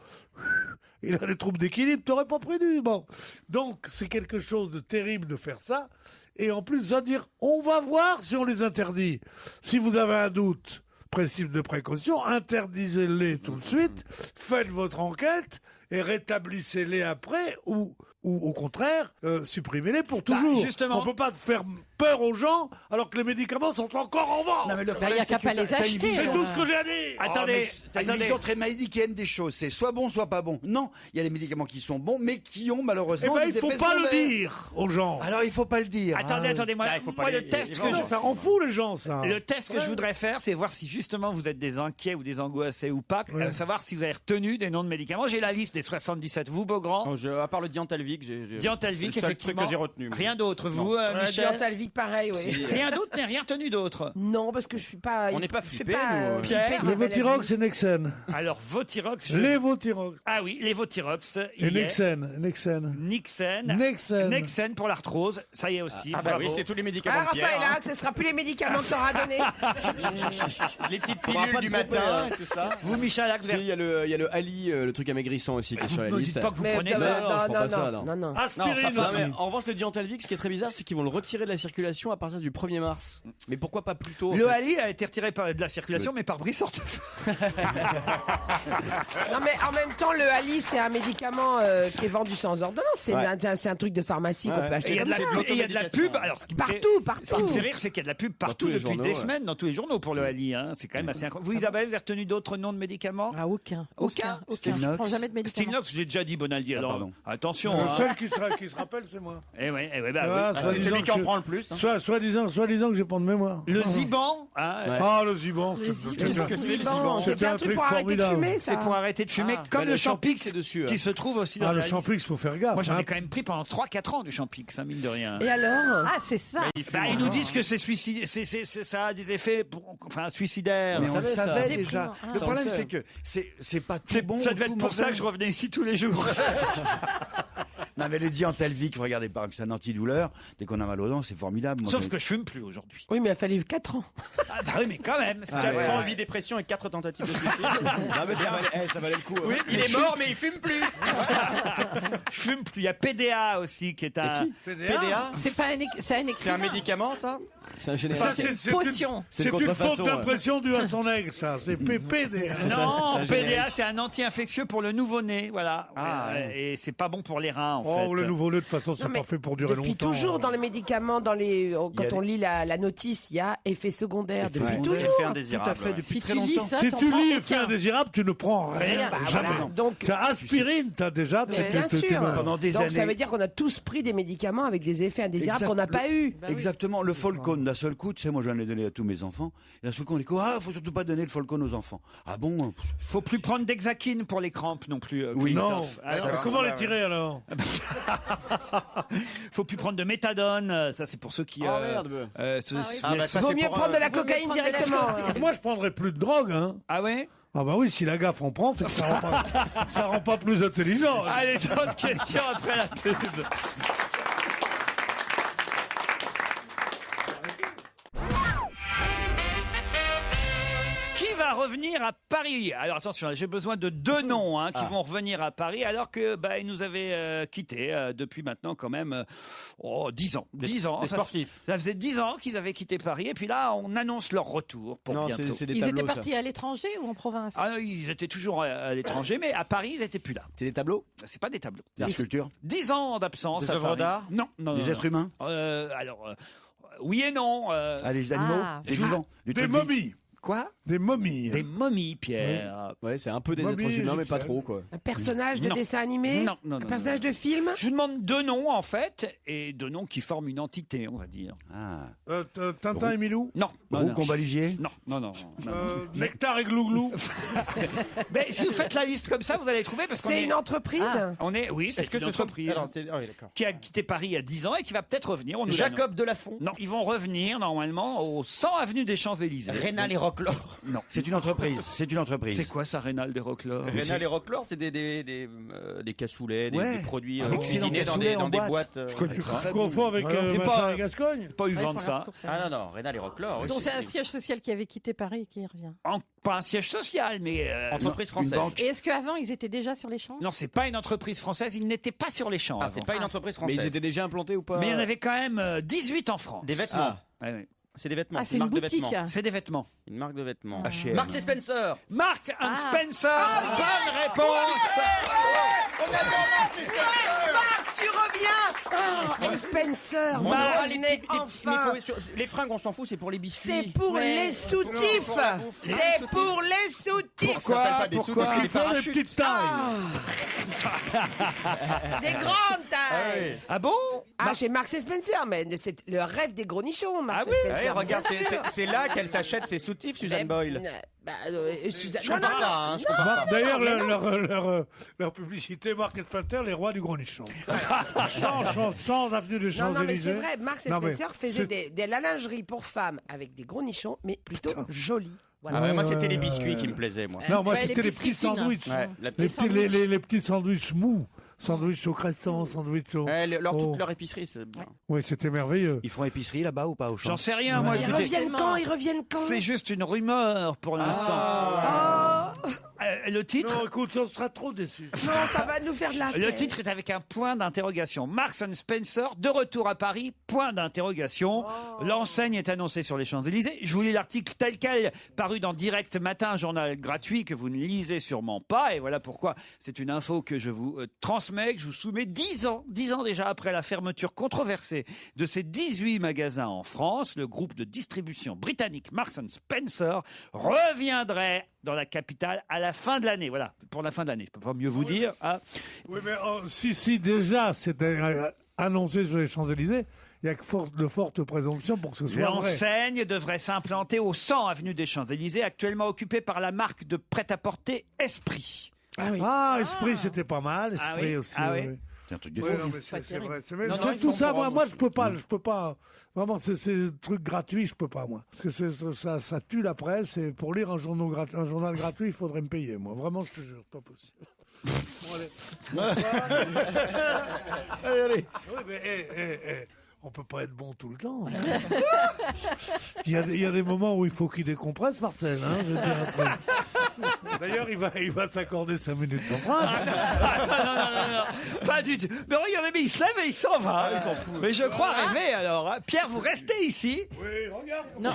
Speaker 6: il a des troubles d'équilibre, t'aurais pas pris du bon. Donc c'est quelque chose de terrible de faire ça, et en plus de dire on va voir si on les interdit. Si vous avez un doute, principe de précaution, interdisez-les tout de suite, faites votre enquête et rétablissez-les après, ou au contraire, supprimez-les pour toujours.
Speaker 3: Justement.
Speaker 6: On peut pas faire peur aux gens alors que les médicaments sont encore en vente.
Speaker 10: Non, mais le
Speaker 8: Il n'y a qu'à pas les acheter.
Speaker 6: C'est tout ce que j'ai à dire.
Speaker 3: Attendez,
Speaker 10: T'as une vision très manichéenne des choses. C'est soit bon, soit pas bon. Non, il y a des médicaments qui sont bons, mais qui ont malheureusement des
Speaker 6: il faut
Speaker 10: effets
Speaker 6: pas le
Speaker 10: secondaires.
Speaker 6: dire aux gens.
Speaker 10: Alors il faut pas le dire.
Speaker 3: Attendez, moi, le test que
Speaker 6: Ça rend fou les gens, ça.
Speaker 3: Le test que je voudrais faire, c'est voir si justement vous êtes des inquiets ou des angoissés ou pas, savoir si vous avez retenu des noms de médicaments. J'ai la liste des 77. Vous, Beaugrand?
Speaker 4: À part le Diantalvic,
Speaker 3: Diantalvic,
Speaker 4: c'est le seul truc
Speaker 3: effectivement.
Speaker 4: que j'ai retenu.
Speaker 3: Rien d'autre. Vous, Michel?
Speaker 5: Diantalvic, pareil, oui.
Speaker 3: Rien d'autre, n'avez rien retenu d'autre?
Speaker 5: Non, parce que je suis pas.
Speaker 4: On n'est pas
Speaker 5: je suis
Speaker 4: flippés,
Speaker 5: pas,
Speaker 4: nous,
Speaker 3: Pierre.
Speaker 6: Les Votirox et Nexen.
Speaker 3: Alors, Votirox.
Speaker 6: Les Votirox.
Speaker 3: Ah oui, les Votirox.
Speaker 6: Et Nexen.
Speaker 3: Nexen pour l'arthrose. Ça y est aussi.
Speaker 4: Ah bah
Speaker 3: bravo.
Speaker 4: oui, c'est tous les médicaments
Speaker 5: Ah,
Speaker 4: de Pierre.
Speaker 5: Raphaël, là, ce sera plus les médicaments que t'auras donné.
Speaker 4: Les petites pilules du matin, c'est ça.
Speaker 3: Vous, Michel, là, vous
Speaker 12: Si, il y a le Ali, le truc amaigrissant aussi qui est sur la
Speaker 3: ne
Speaker 12: liste.
Speaker 3: dites pas que vous
Speaker 5: Mais
Speaker 3: prenez
Speaker 5: non,
Speaker 3: ça.
Speaker 12: Non, je prends pas ça,
Speaker 5: non.
Speaker 12: non.
Speaker 6: Aspirine
Speaker 12: Non,
Speaker 6: aussi.
Speaker 12: mais en revanche, le Diantalvic, ce qui est très bizarre, c'est qu'ils vont le retirer de la circulation à partir du 1er mars. Mais pourquoi pas plus tôt en
Speaker 3: Le
Speaker 12: fait
Speaker 3: Ali a été retiré de la circulation, mais par Brice Hortefeux.
Speaker 5: Non, mais en même temps, le Ali, c'est un médicament qui est vendu sans ordonnance. C'est un truc de pharmacie qu'on peut
Speaker 3: Et
Speaker 5: acheter
Speaker 3: il y a
Speaker 5: comme
Speaker 3: de
Speaker 5: ça.
Speaker 3: la- et il y a de la pub. Alors, ce qui me fait-
Speaker 5: Partout.
Speaker 3: Ce qui me fait rire, c'est qu'il y a de la pub partout
Speaker 12: tous les
Speaker 3: depuis
Speaker 12: journaux,
Speaker 3: des semaines, dans tous les journaux pour le Ali. Hein. C'est quand même assez incroyable. Vous, Isabelle, vous avez retenu d'autres noms de médicaments?
Speaker 8: Ah, aucun.
Speaker 3: Aucun.
Speaker 8: Je ne prends jamais de médicaments.
Speaker 3: Stilnox, j'ai déjà dit, Bonaldi. Alors,
Speaker 10: pardon.
Speaker 3: attention.
Speaker 6: Le
Speaker 3: hein.
Speaker 6: seul qui se rappelle, c'est moi.
Speaker 3: Eh ouais,
Speaker 6: Ah,
Speaker 3: oui.
Speaker 4: C'est celui qui en prend le plus. hein.
Speaker 6: Soi-disant que j'ai pas de mémoire.
Speaker 3: Le Ziban, hein,
Speaker 6: Ah, le Ziban.
Speaker 8: Le Ziban.
Speaker 5: Ziban,
Speaker 6: C'était
Speaker 5: c'était un
Speaker 6: un
Speaker 5: truc
Speaker 6: truc
Speaker 5: pour arrêter de
Speaker 6: formidable.
Speaker 5: fumer,
Speaker 3: c'est
Speaker 5: ça.
Speaker 3: pour arrêter de fumer, comme
Speaker 12: bah,
Speaker 3: le
Speaker 12: le
Speaker 3: Champix,
Speaker 12: Champix, c'est dessus,
Speaker 3: qui se trouve aussi dans
Speaker 6: Ah, le
Speaker 3: la liste.
Speaker 6: Champix, faut faire gaffe.
Speaker 3: Moi, j'en ai
Speaker 6: hein.
Speaker 3: quand même pris pendant 3-4 ans du Champix, mine de rien.
Speaker 5: Et alors
Speaker 8: Ah, c'est ça.
Speaker 3: Ils nous disent que c'est ça a des effets suicidaires.
Speaker 10: Mais on le savait
Speaker 8: Déprimant.
Speaker 10: déjà.
Speaker 8: Ah.
Speaker 10: Le
Speaker 12: Ça,
Speaker 10: problème,
Speaker 12: on le sait.
Speaker 10: c'est que c'est pas tout bon.
Speaker 3: Ça
Speaker 10: ou
Speaker 3: devait
Speaker 10: tout
Speaker 3: être pour ça
Speaker 10: mauvais.
Speaker 3: que je revenais ici tous les jours.
Speaker 10: Non, mais le Diantalvic, regardez pas, c'est un antidouleur. Dès qu'on a mal aux dents, c'est formidable. Moi,
Speaker 3: Sauf que je fume plus aujourd'hui.
Speaker 5: Oui, mais il a fallu 4 ans.
Speaker 3: Ah bah oui, mais quand même.
Speaker 12: 4 ans, 8 dépressions et 4 tentatives de suicide. Non, mais ça valait le coup.
Speaker 3: Oui,
Speaker 12: il est mort, mais il fume plus.
Speaker 3: Je fume plus. Il y a PDA aussi qui est un.
Speaker 12: PDA
Speaker 8: C'est pas un, c'est un
Speaker 12: C'est un médicament, ça? C'est un général.
Speaker 8: C'est une potion.
Speaker 6: C'est une faute d'impression due à son aigle, ça. C'est PPDA.
Speaker 3: Non, PDA, c'est un anti-infectieux pour le nouveau-né, voilà.
Speaker 12: Ah,
Speaker 3: Et c'est pas bon pour les reins, en fait.
Speaker 6: Oh, le nouveau-né, de toute façon, c'est
Speaker 5: Non, mais
Speaker 6: pas fait pour durer
Speaker 5: Depuis
Speaker 6: longtemps.
Speaker 5: toujours, dans les médicaments, quand on lit la notice, il y a effet secondaire. Depuis
Speaker 10: secondaires.
Speaker 5: toujours.
Speaker 12: Effet indésirable.
Speaker 10: Tout à fait,
Speaker 12: ouais.
Speaker 10: depuis
Speaker 8: Si
Speaker 10: très
Speaker 8: tu lis
Speaker 10: longtemps.
Speaker 8: ça,
Speaker 6: Si
Speaker 8: t'en
Speaker 6: tu
Speaker 8: prends
Speaker 6: lis
Speaker 8: aucun.
Speaker 6: effet indésirable, tu ne prends rien.
Speaker 5: Bah,
Speaker 6: Jamais.
Speaker 5: voilà. Donc,
Speaker 6: Tu as aspirine, tu as déjà.
Speaker 5: mais bien sûr.
Speaker 10: Pendant des
Speaker 5: Donc
Speaker 10: années.
Speaker 5: ça veut dire qu'on a tous pris des médicaments avec des effets indésirables
Speaker 10: Exact.
Speaker 5: qu'on n'a pas eu.
Speaker 10: Exactement, le Folcone, d'un seul coup, tu sais, moi j'en ai donné à tous mes enfants, et d'un seul coup on dit quoi, faut surtout pas donner le Folcone aux enfants. Ah bon?
Speaker 3: Faut plus prendre d'Hexaquine pour les crampes non plus.
Speaker 10: Oui.
Speaker 6: Non.
Speaker 3: Christophe. Alors,
Speaker 6: Comment les tirer alors?
Speaker 3: faut plus prendre de méthadone. Ça, c'est pour ceux qui.
Speaker 12: Oh, merde. Ça,
Speaker 5: Vaut
Speaker 12: c'est
Speaker 5: mieux
Speaker 12: pour,
Speaker 5: prendre de la
Speaker 8: vaut mieux
Speaker 5: cocaïne
Speaker 8: prendre de la
Speaker 5: directement.
Speaker 6: Moi, je prendrais plus de drogue, hein.
Speaker 3: Ah ouais.
Speaker 6: Ah bah oui, si la gaffe en prend, c'est que ça rend pas plus intelligent.
Speaker 3: Allez, d'autres questions après la pub. Qui va revenir à Paris? Alors attention, j'ai besoin de 2 noms qui vont revenir à Paris alors que ils nous avaient quittés depuis maintenant quand même 10 ans. 10 ans.
Speaker 12: des
Speaker 3: Ça
Speaker 12: sportifs.
Speaker 3: Ça faisait 10 ans qu'ils avaient quitté Paris et puis là on annonce leur retour pour
Speaker 12: Non,
Speaker 3: bientôt.
Speaker 12: c'est des
Speaker 8: Ils
Speaker 12: tableaux.
Speaker 8: étaient partis à l'étranger ou en province?
Speaker 3: Ah, ils étaient toujours à l'étranger, mais à Paris, ils n'étaient plus là.
Speaker 12: C'est des tableaux?
Speaker 3: C'est pas des tableaux.
Speaker 10: La sculpture,
Speaker 3: 10 ans d'absence.
Speaker 12: Des
Speaker 3: à
Speaker 12: œuvres
Speaker 3: Paris.
Speaker 12: d'art?
Speaker 3: Non, non.
Speaker 10: des
Speaker 3: non,
Speaker 10: êtres humains,
Speaker 3: oui et non.
Speaker 10: des animaux, des vivants, du
Speaker 6: Des
Speaker 10: truc vif.
Speaker 6: momies.
Speaker 3: Quoi?
Speaker 6: Des momies.
Speaker 3: Des momies, Pierre.
Speaker 12: Ouais, c'est un peu des
Speaker 6: Momies
Speaker 12: êtres humains, mais pas
Speaker 6: égyptiennes.
Speaker 12: trop, quoi.
Speaker 5: Un personnage de
Speaker 3: Non.
Speaker 5: dessin animé?
Speaker 3: Non, non, non,
Speaker 5: Un personnage
Speaker 3: non.
Speaker 5: de film?
Speaker 3: Je vous demande 2 noms, en fait, et 2 noms qui forment une entité, on va dire.
Speaker 10: Ah.
Speaker 6: Tintin et Milou.
Speaker 3: Non. Non,
Speaker 10: Roux
Speaker 3: non.
Speaker 10: Combaligier.
Speaker 3: Non, non, non. non.
Speaker 6: Nectar et Glouglou.
Speaker 3: Mais si vous faites la liste comme ça, vous allez trouver parce qu'on
Speaker 5: C'est
Speaker 3: est...
Speaker 5: une entreprise?
Speaker 3: On est, oui, c'est
Speaker 12: Est-ce que
Speaker 3: une
Speaker 12: ce sont
Speaker 3: entreprise
Speaker 12: Alors, ah oui, d'accord.
Speaker 3: qui a quitté Paris il y a 10 ans et qui va peut-être revenir. On nous
Speaker 12: Jacob Delafont.
Speaker 3: Non, ils vont revenir normalement au 100 avenue des Champs-Élysées.
Speaker 12: Rénal et Rocklore.
Speaker 3: Non.
Speaker 10: C'est une entreprise, c'est une entreprise.
Speaker 3: C'est quoi ça, Rénal des Rocklore?
Speaker 12: Rénal et Rocklore, c'est des cassoulets,
Speaker 10: Ouais.
Speaker 12: des produits
Speaker 10: excellent
Speaker 12: cuisinés dans
Speaker 10: cassoulet
Speaker 12: des
Speaker 10: en
Speaker 12: boîtes.
Speaker 6: Je confonds avec
Speaker 3: Et
Speaker 6: Vincent
Speaker 3: pas-
Speaker 6: et Gascogne.
Speaker 3: Pas eu
Speaker 8: Ouais,
Speaker 3: vent de
Speaker 8: ils font leurs
Speaker 3: ça.
Speaker 8: courses,
Speaker 12: Ah non, Rénal et Rocklore. oui,
Speaker 8: Donc c'est un siège social qui avait quitté Paris et qui revient.
Speaker 3: Pas un siège social, mais
Speaker 12: Entreprise
Speaker 10: Une
Speaker 12: française.
Speaker 10: banque.
Speaker 8: Et est-ce qu'avant ils étaient déjà sur les champs?
Speaker 3: non, c'est pas une entreprise française. Ils n'étaient pas sur les champs.
Speaker 12: Ah,
Speaker 3: avant.
Speaker 12: c'est pas une entreprise
Speaker 4: Mais
Speaker 12: française.
Speaker 4: ils étaient déjà implantés ou pas?
Speaker 3: Mais il y en avait quand même 18 en France.
Speaker 12: Des vêtements.
Speaker 3: Ouais, ouais.
Speaker 12: C'est des vêtements.
Speaker 8: Ah, c'est une
Speaker 12: marque de
Speaker 8: boutique.
Speaker 12: vêtements.
Speaker 3: C'est des vêtements.
Speaker 12: Une marque de vêtements.
Speaker 10: H&M.
Speaker 12: Marks et Spencer.
Speaker 3: Mark and Spencer. Bonne réponse.
Speaker 5: Max, tu reviens! Oh, et Spencer, vous revenez enfin.
Speaker 12: Les fringues, on s'en fout, c'est pour les biscuits.
Speaker 5: C'est pour les soutifs! C'est pour les soutifs!
Speaker 12: Ça s'appelle pas des
Speaker 3: Pourquoi
Speaker 12: soutifs, c'est
Speaker 6: Ils
Speaker 12: des
Speaker 6: font des
Speaker 12: parachutes.
Speaker 6: petites tailles.
Speaker 5: Des grandes tailles!
Speaker 3: Ah bon?
Speaker 5: Ah, chez Marks et Spencer, mais c'est le rêve des gros nichons, Marks
Speaker 3: Ah
Speaker 5: et
Speaker 3: oui?
Speaker 5: Spencer.
Speaker 12: Ouais, regarde,
Speaker 5: bien sûr.
Speaker 12: c'est là qu'elle s'achète ses soutifs, Suzanne Boyle.
Speaker 5: Suzanne...
Speaker 12: Je comprends pas, hein, je comprends pas.
Speaker 6: D'ailleurs, leur publicité, Mark et Spencer, les rois du gros nichon. sans avenue des
Speaker 5: Non, non, mais c'est
Speaker 6: Champs-Élysées.
Speaker 5: vrai, Marks et
Speaker 6: Non, mais
Speaker 5: Spencer faisaient
Speaker 6: c'est-
Speaker 5: de la lingerie pour femmes avec des gros nichons, mais plutôt jolis. Voilà.
Speaker 12: Ah ouais, moi, c'était les biscuits qui me plaisaient, moi.
Speaker 6: Non, moi,
Speaker 8: Ouais,
Speaker 6: c'était
Speaker 8: les
Speaker 6: les petits
Speaker 8: biscuits
Speaker 6: sandwichs.
Speaker 12: Ouais, la
Speaker 6: Les
Speaker 12: petite-
Speaker 6: petits, les petits sandwichs mous. Sandwich au cresson, sandwich au...
Speaker 12: Ouais,
Speaker 6: Oh.
Speaker 12: toute leur épicerie, c'est bien.
Speaker 6: Oui, c'était merveilleux.
Speaker 10: Ils font épicerie là-bas ou pas au champ?
Speaker 3: J'en sais rien, moi.
Speaker 5: Ils
Speaker 3: écoutez.
Speaker 5: reviennent quand? Ils reviennent quand?
Speaker 3: C'est juste une rumeur pour l'instant.
Speaker 5: Oh
Speaker 3: Le titre.
Speaker 6: Non, écoute, on sera trop déçus.
Speaker 5: non, ça va nous faire de la
Speaker 3: Le
Speaker 5: peine.
Speaker 3: titre est avec un point d'interrogation. Marks and Spencer, de retour à Paris, point d'interrogation. L'enseigne est annoncée sur les Champs-Élysées. Je vous lis l'article tel quel, paru dans Direct Matin, un journal gratuit que vous ne lisez sûrement pas. Et voilà pourquoi c'est une info que je vous transmets, que je vous soumets 10 ans déjà après la fermeture controversée de ces 18 magasins en France. Le groupe de distribution britannique Marks and Spencer reviendrait dans la capitale à la fin de l'année. Voilà, pour la fin de l'année. Je peux pas mieux vous dire. Hein.
Speaker 6: Oui, mais si déjà c'était annoncé sur les Champs-Élysées, il y a de fortes présomptions pour que ce soit vrai.
Speaker 3: L'enseigne devrait s'implanter au 100 avenue des Champs-Élysées, actuellement occupée par la marque de prêt-à-porter Esprit.
Speaker 5: Ah oui.
Speaker 6: Ah, Esprit, c'était pas mal. Esprit
Speaker 3: Ah oui,
Speaker 6: aussi.
Speaker 3: ah
Speaker 6: oui,
Speaker 3: oui.
Speaker 6: oui.
Speaker 10: C'est un truc de
Speaker 6: Oui,
Speaker 10: fou.
Speaker 6: non, mais c'est vrai.
Speaker 12: Non,
Speaker 6: C'est
Speaker 12: ils
Speaker 6: tout
Speaker 12: font
Speaker 6: ça,
Speaker 12: pour
Speaker 6: moi,
Speaker 12: un
Speaker 6: je peux pas. Vraiment, c'est des trucs gratuits, je peux pas, moi. Parce que ça tue la presse. Et pour lire un journal gratuit, il faudrait me payer, moi. Vraiment, je te jure, pas possible. Allez. Oui, mais on peut pas être bon tout le temps. Il y a des moments où il faut qu'il décompresse, Marcel. Hein, je veux dire un truc. D'ailleurs, il va s'accorder 5 minutes d'entrain.
Speaker 3: Non, pas du tout. Mais regardez, mais il se lève et il s'en va.
Speaker 12: Il s'en fout.
Speaker 3: Mais je crois rêver alors. Hein. Pierre, vous restez ici.
Speaker 6: Oui, regarde.
Speaker 8: Non.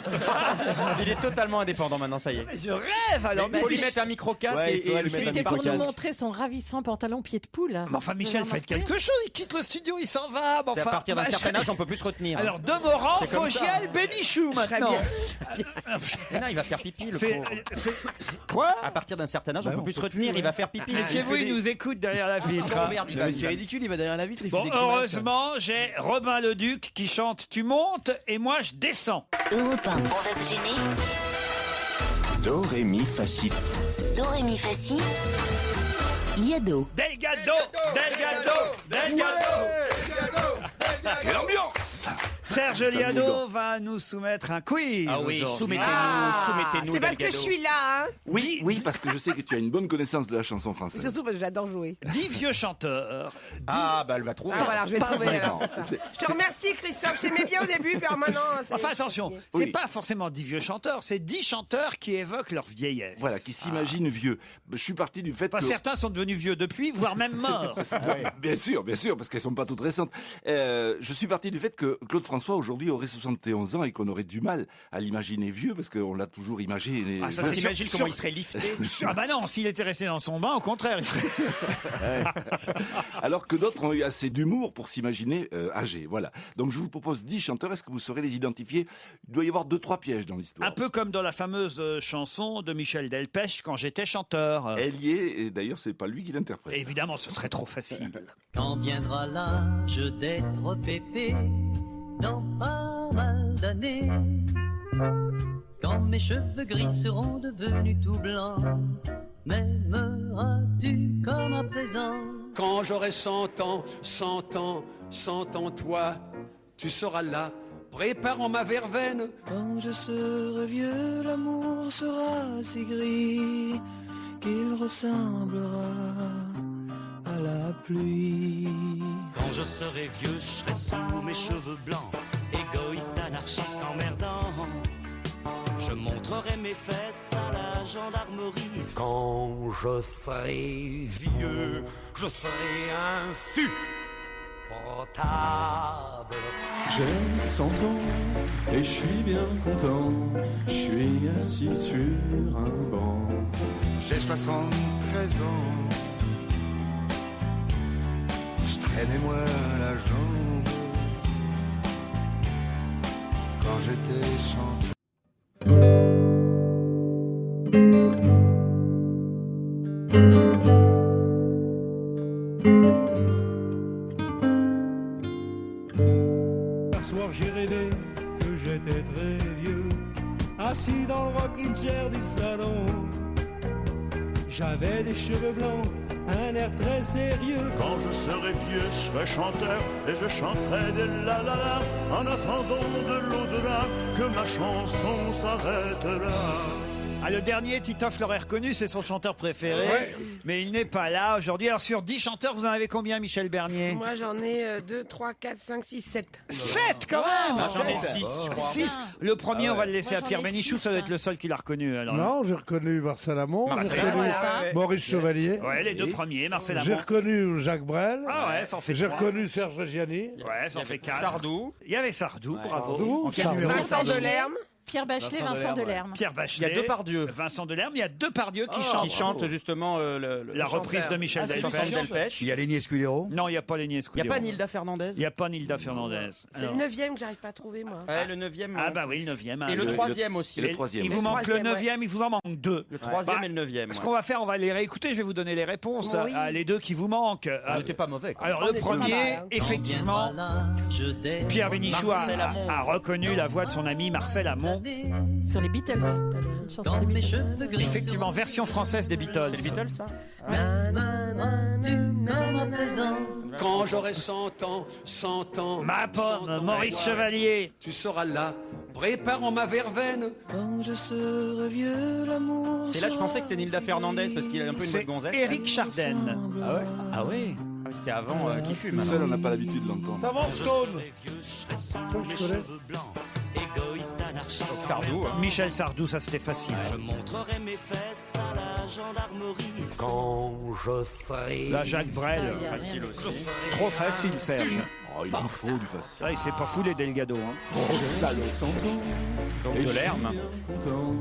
Speaker 12: Il est totalement indépendant maintenant, ça y est.
Speaker 3: Mais je rêve alors.
Speaker 12: Il faut lui mettre un micro-casque
Speaker 10: Ouais, il faut lui
Speaker 12: et
Speaker 10: mettre un
Speaker 8: C'était pour nous
Speaker 10: micro-casque.
Speaker 8: montrer son ravissant pantalon pied de poule.
Speaker 3: Mais enfin, Michel,
Speaker 8: Vous
Speaker 3: faites
Speaker 8: avez
Speaker 3: quelque chose. Il quitte le studio, il s'en va. Mais
Speaker 12: C'est à
Speaker 3: enfin,
Speaker 12: partir d'un
Speaker 3: bah,
Speaker 12: certain âge, on peut plus se retenir.
Speaker 3: Alors, Demorand,
Speaker 12: C'est comme ça.
Speaker 3: Fogiel, Bénichou maintenant.
Speaker 12: Mais non, il va faire pipi, le
Speaker 3: C'est-
Speaker 12: pauvre.
Speaker 3: Quoi
Speaker 12: À partir d'un certain âge, on peut plus se retenir, il va faire pipi.
Speaker 3: Méfiez-vous, il nous écoute derrière la vitre.
Speaker 12: Oh, merde, il va-
Speaker 4: Mais c'est ridicule, il va derrière la vitre, il fait
Speaker 3: Bon,
Speaker 4: des grimaces.
Speaker 3: heureusement, j'ai Robin Leduc qui chante Tu montes et moi je descends.
Speaker 1: Europe 1, on va se gêner.
Speaker 2: Do, ré, mi, fa, si.
Speaker 1: Do, ré, mi, fa, si. Liado.
Speaker 3: Delgado, Delgado.
Speaker 2: Quelle ambiance!
Speaker 3: Serge Liado va nous soumettre un quiz.
Speaker 12: Ah oui,
Speaker 3: aujourd'hui.
Speaker 12: soumettez-nous,
Speaker 5: C'est parce que je
Speaker 12: Delgado.
Speaker 5: suis là, hein.
Speaker 3: Oui,
Speaker 13: Oui, parce que je sais que tu as une bonne connaissance de la chanson française.
Speaker 5: Surtout parce que j'adore jouer.
Speaker 3: 10 vieux chanteurs.
Speaker 12: Ah, bah elle va trouver.
Speaker 5: Ah voilà, je vais trouver
Speaker 13: vraiment.
Speaker 5: alors, c'est ça. Je te remercie Christophe, je t'aimais bien au début, puis maintenant...
Speaker 3: Enfin attention, c'est
Speaker 13: Oui.
Speaker 3: pas forcément 10 vieux chanteurs, c'est 10 chanteurs qui évoquent leur vieillesse.
Speaker 13: Voilà, qui s'imaginent vieux. Je suis parti du fait
Speaker 3: Enfin,
Speaker 13: que...
Speaker 3: certains sont devenus vieux depuis, voire même morts.
Speaker 13: Bien sûr, parce qu'elles sont pas toutes récentes. Je suis parti du fait que Claude François aujourd'hui aurait 71 ans et qu'on aurait du mal à l'imaginer vieux parce qu'on l'a toujours imaginé.
Speaker 3: Ah, ça,
Speaker 12: On
Speaker 3: c'est
Speaker 12: s'imagine
Speaker 3: sûr-
Speaker 12: comment il serait lifté.
Speaker 3: Ah bah non, s'il était resté dans son bain, au contraire, il serait...
Speaker 13: Alors que d'autres ont eu assez d'humour pour s'imaginer âgés. Voilà. Donc je vous propose 10 chanteurs. Est-ce que vous saurez les identifier? Il doit y avoir 2-3 pièges dans l'histoire.
Speaker 3: Un peu comme dans la fameuse chanson de Michel Delpech, Quand j'étais chanteur.
Speaker 13: Elle y est, et d'ailleurs c'est pas lui qui l'interprète.
Speaker 3: Évidemment, ce serait trop facile.
Speaker 14: Quand viendra l'âge d'être pépé, dans pas mal d'années, quand mes cheveux gris seront devenus tout blancs, m'aimeras-tu comme à présent?
Speaker 15: Quand j'aurai 100 ans, 100 ans, 100 ans, toi, tu seras là, préparant ma verveine.
Speaker 14: Quand je serai vieux, l'amour sera si gris qu'il ressemblera à la pluie.
Speaker 16: Quand je serai vieux, je serai sous mes cheveux blancs, égoïste, anarchiste, emmerdant. Je montrerai mes fesses à la gendarmerie. Quand je serai vieux, je serai insupportable.
Speaker 17: J'ai 100 ans et je suis bien content. Je suis assis sur un banc.
Speaker 18: J'ai 73 ans. Je traînais moi la jambe quand j'étais chanteur.
Speaker 19: Hier soir j'ai rêvé que j'étais très vieux, assis dans le rocking chair du salon. J'avais des cheveux blancs, un air très sérieux.
Speaker 20: Quand je serai vieux, je serai chanteur et je chanterai des la la la en attendant de l'au-delà que ma chanson s'arrête là.
Speaker 3: Ah, le dernier, Titoff l'aurait reconnu, c'est son chanteur préféré.
Speaker 5: Ouais.
Speaker 3: Mais il n'est pas là aujourd'hui. Alors sur 10 chanteurs, vous en avez combien, Michel Bernier?
Speaker 5: Moi j'en ai 2, 3, 4, 5, 6, 7.
Speaker 3: 7 quand même.
Speaker 12: Ah, j'en ai 6, je crois.
Speaker 3: 6. Le premier,
Speaker 12: Ah
Speaker 3: on va
Speaker 12: ouais.
Speaker 3: le laisser
Speaker 8: Moi,
Speaker 3: à
Speaker 8: j'en
Speaker 3: Pierre
Speaker 8: ai
Speaker 3: Bénichou,
Speaker 8: 6.
Speaker 3: ça doit être le seul qui l'a reconnu. Alors.
Speaker 6: Non, j'ai reconnu Marcel Amont, j'ai
Speaker 3: Marcel
Speaker 6: reconnu
Speaker 3: Amont, voilà.
Speaker 6: Maurice Chevalier.
Speaker 3: Ouais, les deux premiers, Marcel
Speaker 6: J'ai
Speaker 3: Amont.
Speaker 6: reconnu Jacques Brel.
Speaker 3: Ah ouais, ça en fait
Speaker 6: J'ai
Speaker 3: 3.
Speaker 6: reconnu Serge Reggiani.
Speaker 3: Ouais, ça en fait 4.
Speaker 12: Sardou.
Speaker 3: Il y avait Sardou, bravo.
Speaker 6: Sardou,
Speaker 3: En quel
Speaker 6: Sardou.
Speaker 3: numéro,
Speaker 5: Vincent
Speaker 3: Sardou
Speaker 5: Delerme.
Speaker 8: Pierre Bachelet, Vincent Delerme.
Speaker 3: Pierre Bachelet.
Speaker 12: Il y a Depardieu.
Speaker 3: Vincent Delerme. Il y a Depardieu qui
Speaker 12: Qui
Speaker 3: chante.
Speaker 12: chante justement
Speaker 3: La reprise de Michel
Speaker 12: Ah, c'est
Speaker 3: Delpech.
Speaker 12: Michel Delpech.
Speaker 10: Il y a Lenny Escudero.
Speaker 3: Non, il n'y a pas Lenny
Speaker 12: Il n'y a
Speaker 3: Escudero.
Speaker 12: pas Nilda Fernandez.
Speaker 3: Il n'y a pas Nilda Fernandez.
Speaker 5: C'est le 9e que j'arrive pas à trouver, moi.
Speaker 12: Ouais, le 9e.
Speaker 3: Ah bah oui, le 9e.
Speaker 12: Et le 3e aussi.
Speaker 13: Et le 3e.
Speaker 3: Il vous
Speaker 5: Le
Speaker 3: manque le
Speaker 5: 3e,
Speaker 3: 9e, il vous en manque 2.
Speaker 12: Le 3e et le 9e.
Speaker 3: Ce qu'on va faire, on va les réécouter. Je vais vous donner les réponses
Speaker 5: Oui.
Speaker 3: à les deux qui vous manquent.
Speaker 12: On n'était pas mauvais.
Speaker 3: Alors
Speaker 5: On
Speaker 3: le
Speaker 5: était pas mal,
Speaker 3: premier,
Speaker 5: hein.
Speaker 3: effectivement, Pierre Bénichou
Speaker 12: Marcel Amont.
Speaker 3: a reconnu la voix de son ami Marcel Amont.
Speaker 8: Sur les Beatles. T'as une chanson des Beatles.
Speaker 3: Effectivement, version française des Beatles.
Speaker 12: C'est les Beatles, ça
Speaker 15: Quand j'aurai 100 ans, 100 ans.
Speaker 3: Ma pomme,
Speaker 15: 100 ans,
Speaker 3: Maurice
Speaker 15: toi,
Speaker 3: Chevalier.
Speaker 15: Tu seras là, préparant ma verveine. Quand je serai vieux, l'amour.
Speaker 4: C'est là, je pensais que c'était Nilda Fernandez parce qu'il a un peu une voix
Speaker 3: C'est
Speaker 4: de gonzesse.
Speaker 3: Éric Chardin.
Speaker 4: Ah ouais. Ah ouais. Ah, c'était avant qu'il fume.
Speaker 13: Tout seul, on n'a pas l'habitude de l'entendre.
Speaker 6: Ça va, Stone
Speaker 16: Mes cheveux blancs, égoïste, anarchiste.
Speaker 4: Donc Sardou. Hein.
Speaker 3: Michel Sardou, ça c'était facile.
Speaker 16: Je montrerai mes fesses à la gendarmerie.
Speaker 2: Quand je serai.
Speaker 3: Là, Jacques Brel.
Speaker 4: Facile aussi.
Speaker 3: Trop facile, Serge.
Speaker 13: Oh, il en faut du facile.
Speaker 3: Ah, il s'est pas foulé Delgado. Hein.
Speaker 13: Oh, salaud.
Speaker 4: Donc
Speaker 17: Et
Speaker 4: de
Speaker 17: je suis
Speaker 4: l'herbe.
Speaker 17: bien content,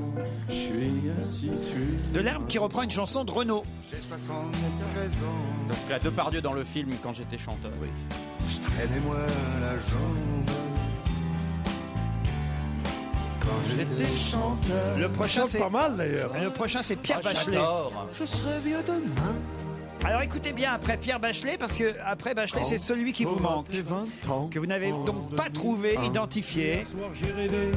Speaker 17: je suis assis sur.
Speaker 3: Delerme qui reprend une chanson de Renaud.
Speaker 18: J'ai 73 ans.
Speaker 4: Donc là, Depardieu dans le film quand j'étais chanteur. Oui.
Speaker 18: Je traînais moi la jambe. Quand j'étais chanteur.
Speaker 3: Le prochain,
Speaker 6: Chante
Speaker 3: c'est
Speaker 6: pas mal d'ailleurs.
Speaker 3: le prochain, c'est Pierre Bachelet.
Speaker 4: J'adore.
Speaker 18: Je serai vieux demain.
Speaker 3: Alors écoutez bien après Pierre Bachelet, parce que après Bachelet, c'est celui qui vous manque, que vous n'avez donc pas trouvé, identifié.
Speaker 19: Un soir, j'ai rêvé